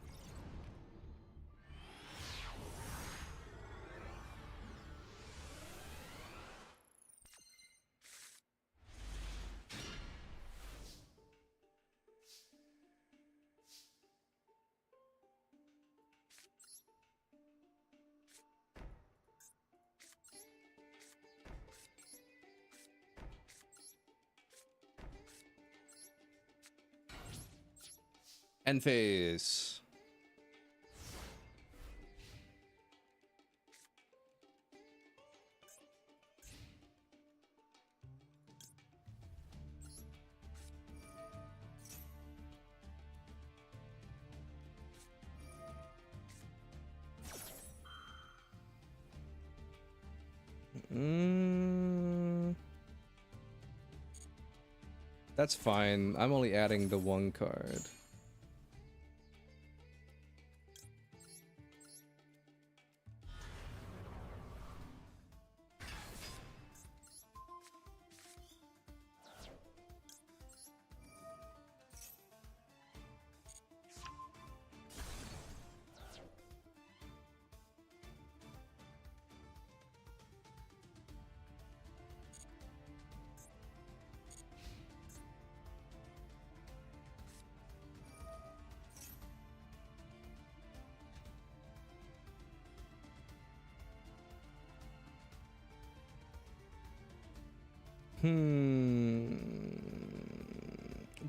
End phase. That's fine. I'm only adding the one card.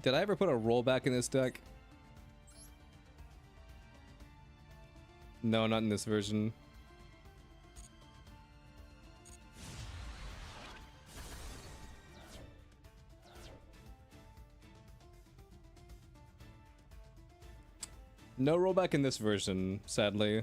Did I ever put a rollback in this deck? No, not in this version. No rollback in this version, sadly.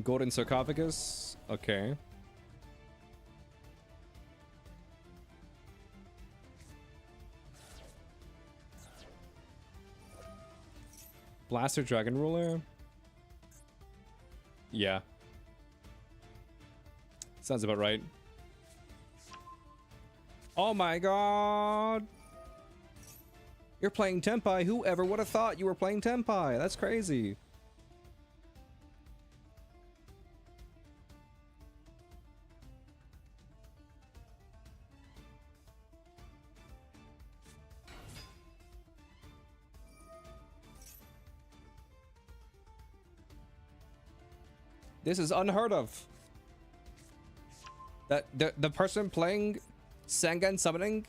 Golden sarcophagus? Okay. Blaster Dragon Ruler? Yeah. Sounds about right. Oh my god! You're playing Tenpai. Whoever would have thought you were playing Tenpai? That's crazy. This is unheard of. That the person playing Sengen Summoning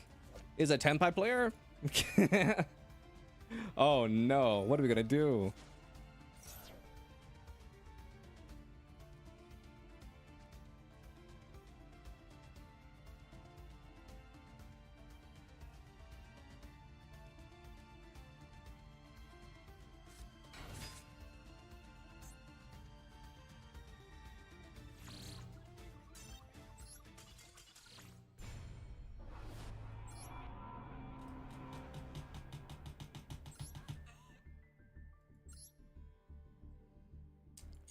is a Tenpai player? Oh no, what are we gonna do?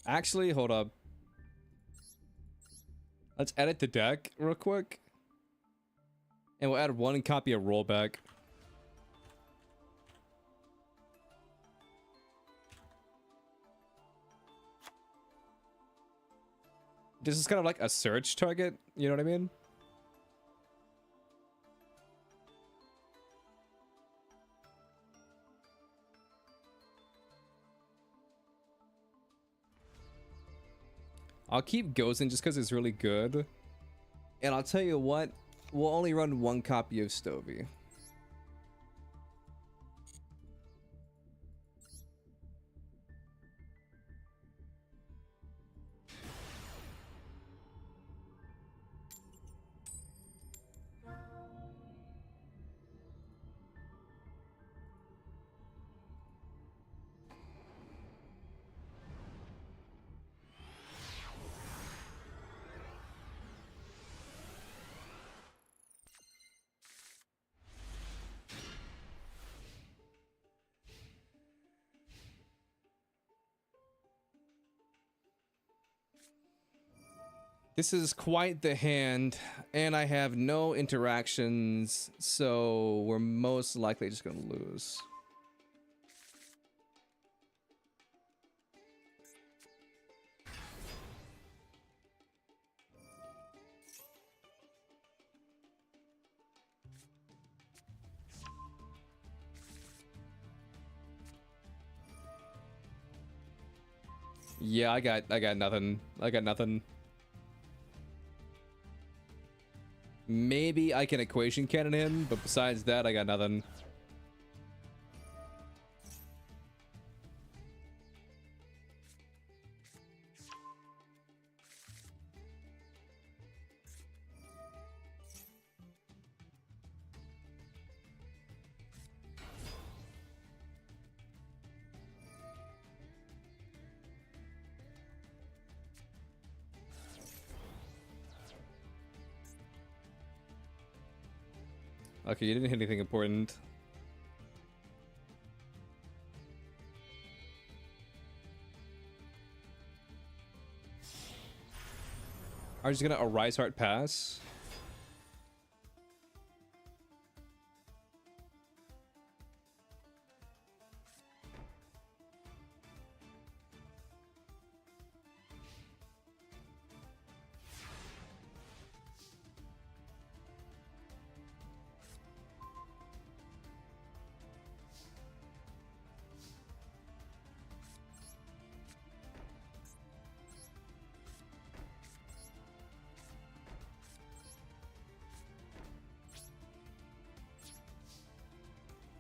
Actually, hold up. Let's edit the deck real quick. And we'll add one copy of rollback. This is kind of like a search target, you know what I mean? I'll keep Gozen just because it's really good. And I'll tell you what, we'll only run one copy of Stovey. This is quite the hand, and I have no interactions, so we're most likely just gonna lose. Yeah, I got nothing. I got nothing. Maybe I can equation cannon him, but besides that, I got nothing. Okay, you didn't hit anything important. Are you just gonna Arise Heart pass?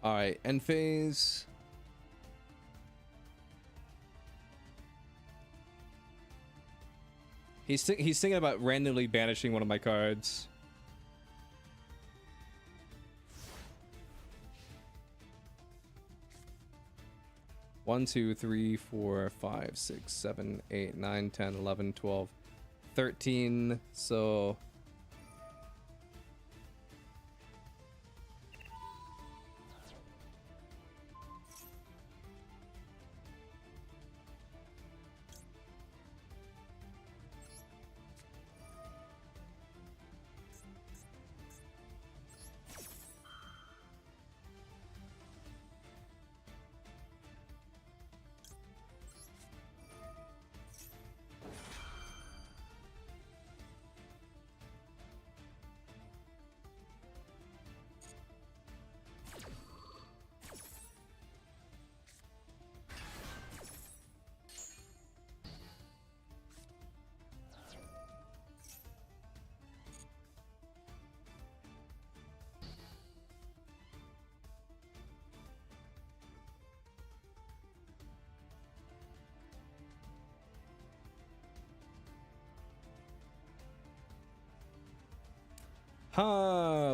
Alright, end phase. He's thinking about randomly banishing one of my cards. One, 2, 3, 4, 5, 6, 7, 8, 9, 10, 11, 12, 13. So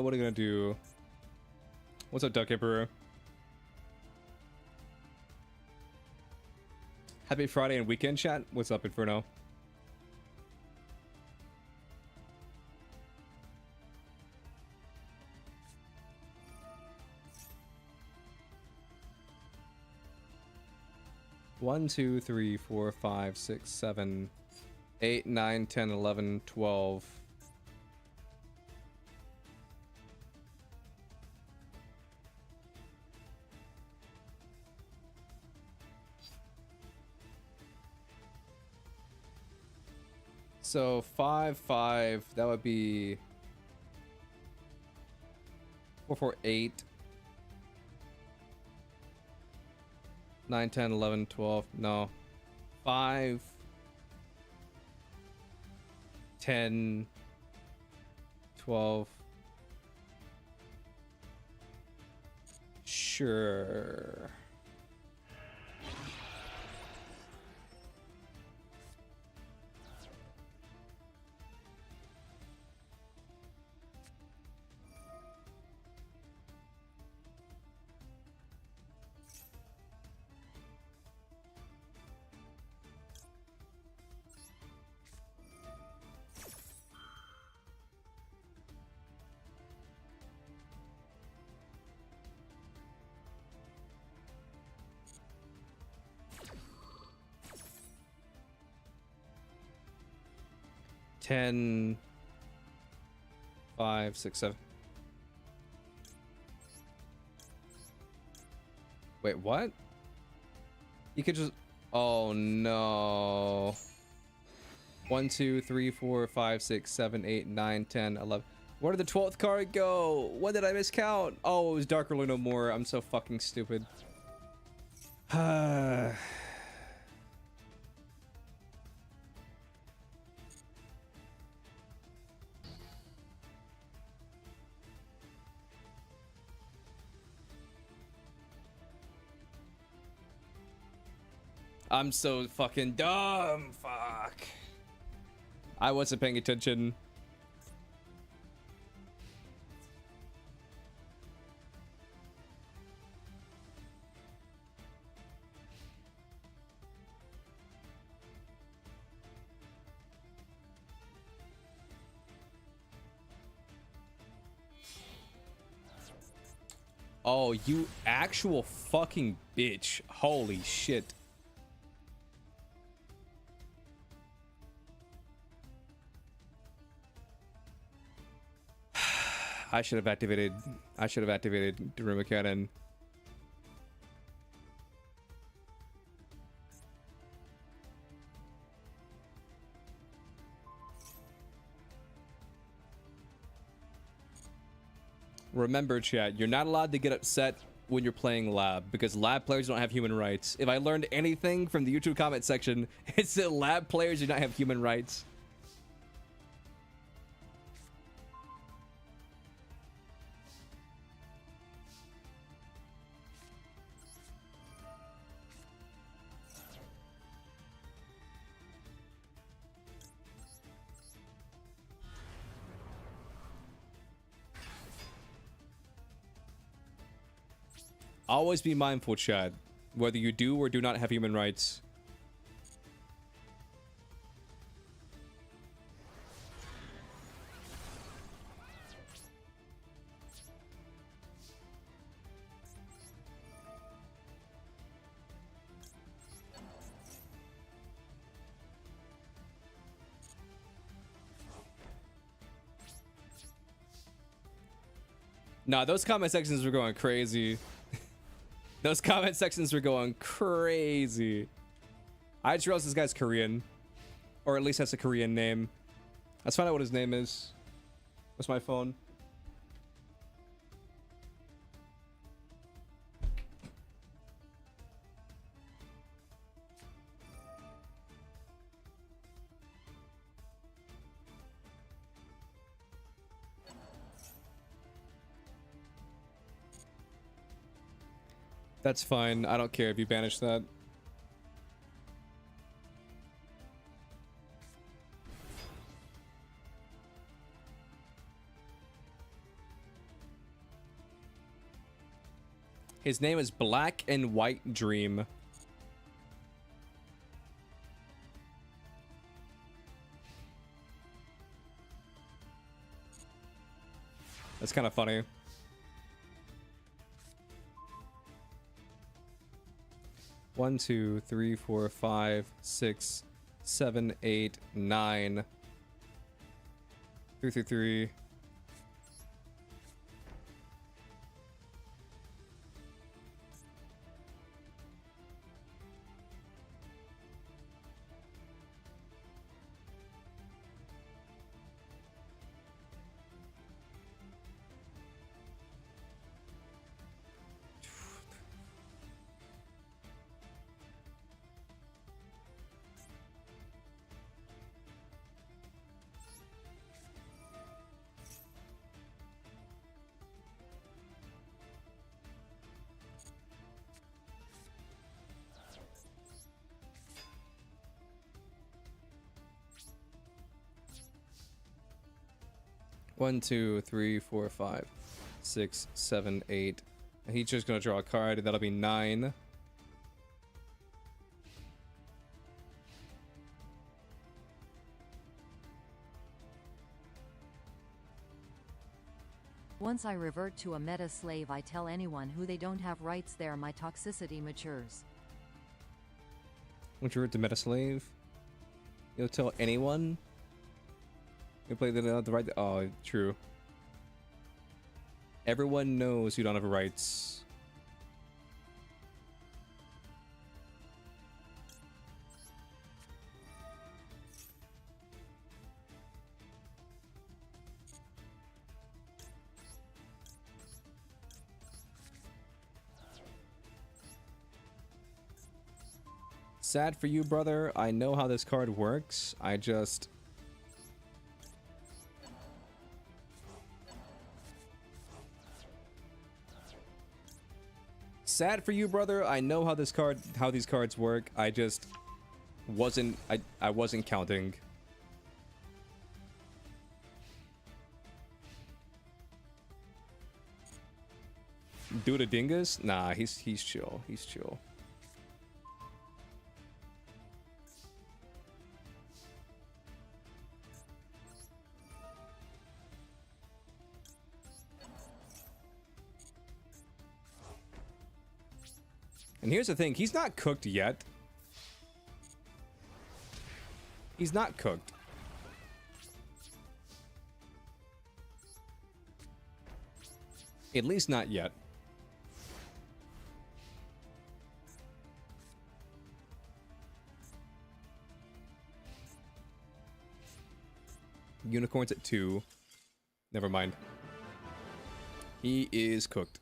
what are you gonna do? What's up, Duck Emperor? Happy Friday and weekend, chat. What's up, Inferno? One, 2, 3, 4, 5, 6, 7, 8, 9, 10, 11, 12. So 5, 5, that would be 4, 4, 8, 9, 10, 11, 12, no, 5, 10, 12, sure. Ten, 5, 6, 7. Wait, what? You could just... Oh, no. 1, 2, 3, 4, 5, 6, 7, 8, 9, 10, 11. Where did the 12th card go? When did I miscount? Oh, it was Dark Ruler No More. I'm so fucking stupid. I'm so fucking dumb. Fuck. I wasn't paying attention. Oh, you actual fucking bitch. Holy shit. I should have activated Daruma Cannon. Remember, chat, you're not allowed to get upset when you're playing lab because lab players don't have human rights. If I learned anything from the YouTube comment section, it's that lab players do not have human rights. Always be mindful, chat, whether you do or do not have human rights. Nah, those comment sections were going crazy. Those comment sections were going crazy. I just realized this guy's Korean. Or at least has a Korean name. Let's find out what his name is. What's my phone? That's fine. I don't care if you banish that. His name is Black and White Dream. That's kind of funny. One, two, three, four, 5, 6, 7, 8, 9. 3, 3, 3. One, two, three, 4, 5, 6, 7, 8. And he's just gonna draw a card. That'll be 9. Once I revert to a meta slave, I tell anyone who they don't have rights there, my toxicity matures. Once you revert to meta slave, you'll tell anyone. You play the right. Oh, true. Everyone knows you don't have rights. Sad for you, brother. I know how this card works. I just... sad for you, brother. I know how these cards work. I just wasn't I wasn't counting. Do the dingus? Nah, he's chill. He's chill. And here's the thing, he's not cooked yet. He's not cooked. At least not yet. Unicorns at 2. Never mind. He is cooked.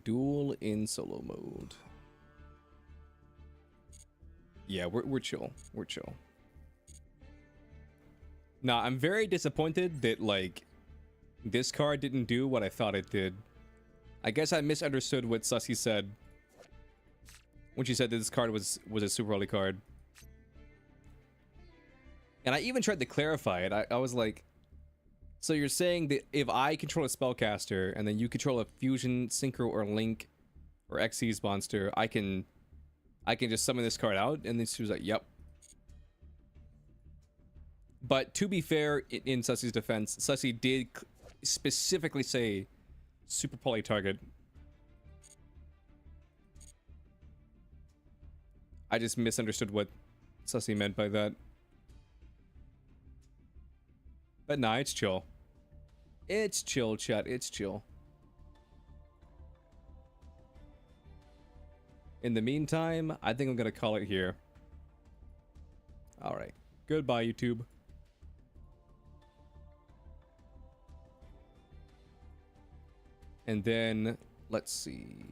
Duel in solo mode. Yeah, we're chill. We're chill. Nah, I'm very disappointed that, like, this card didn't do what I thought it did. I guess I misunderstood what Sussy said when she said that this card was a super early card. And I even tried to clarify it. I was like, so you're saying that if I control a spellcaster and then you control a fusion, synchro, or link, or Xyz monster, I can just summon this card out? And then she was like, yep. But to be fair, in Sussy's defense, Sussy did specifically say super poly target. I just misunderstood what Sussy meant by that. But nah, it's chill. It's chill, chat. It's chill. In the meantime, I think I'm gonna call it here. Alright. Goodbye, YouTube. And then, let's see.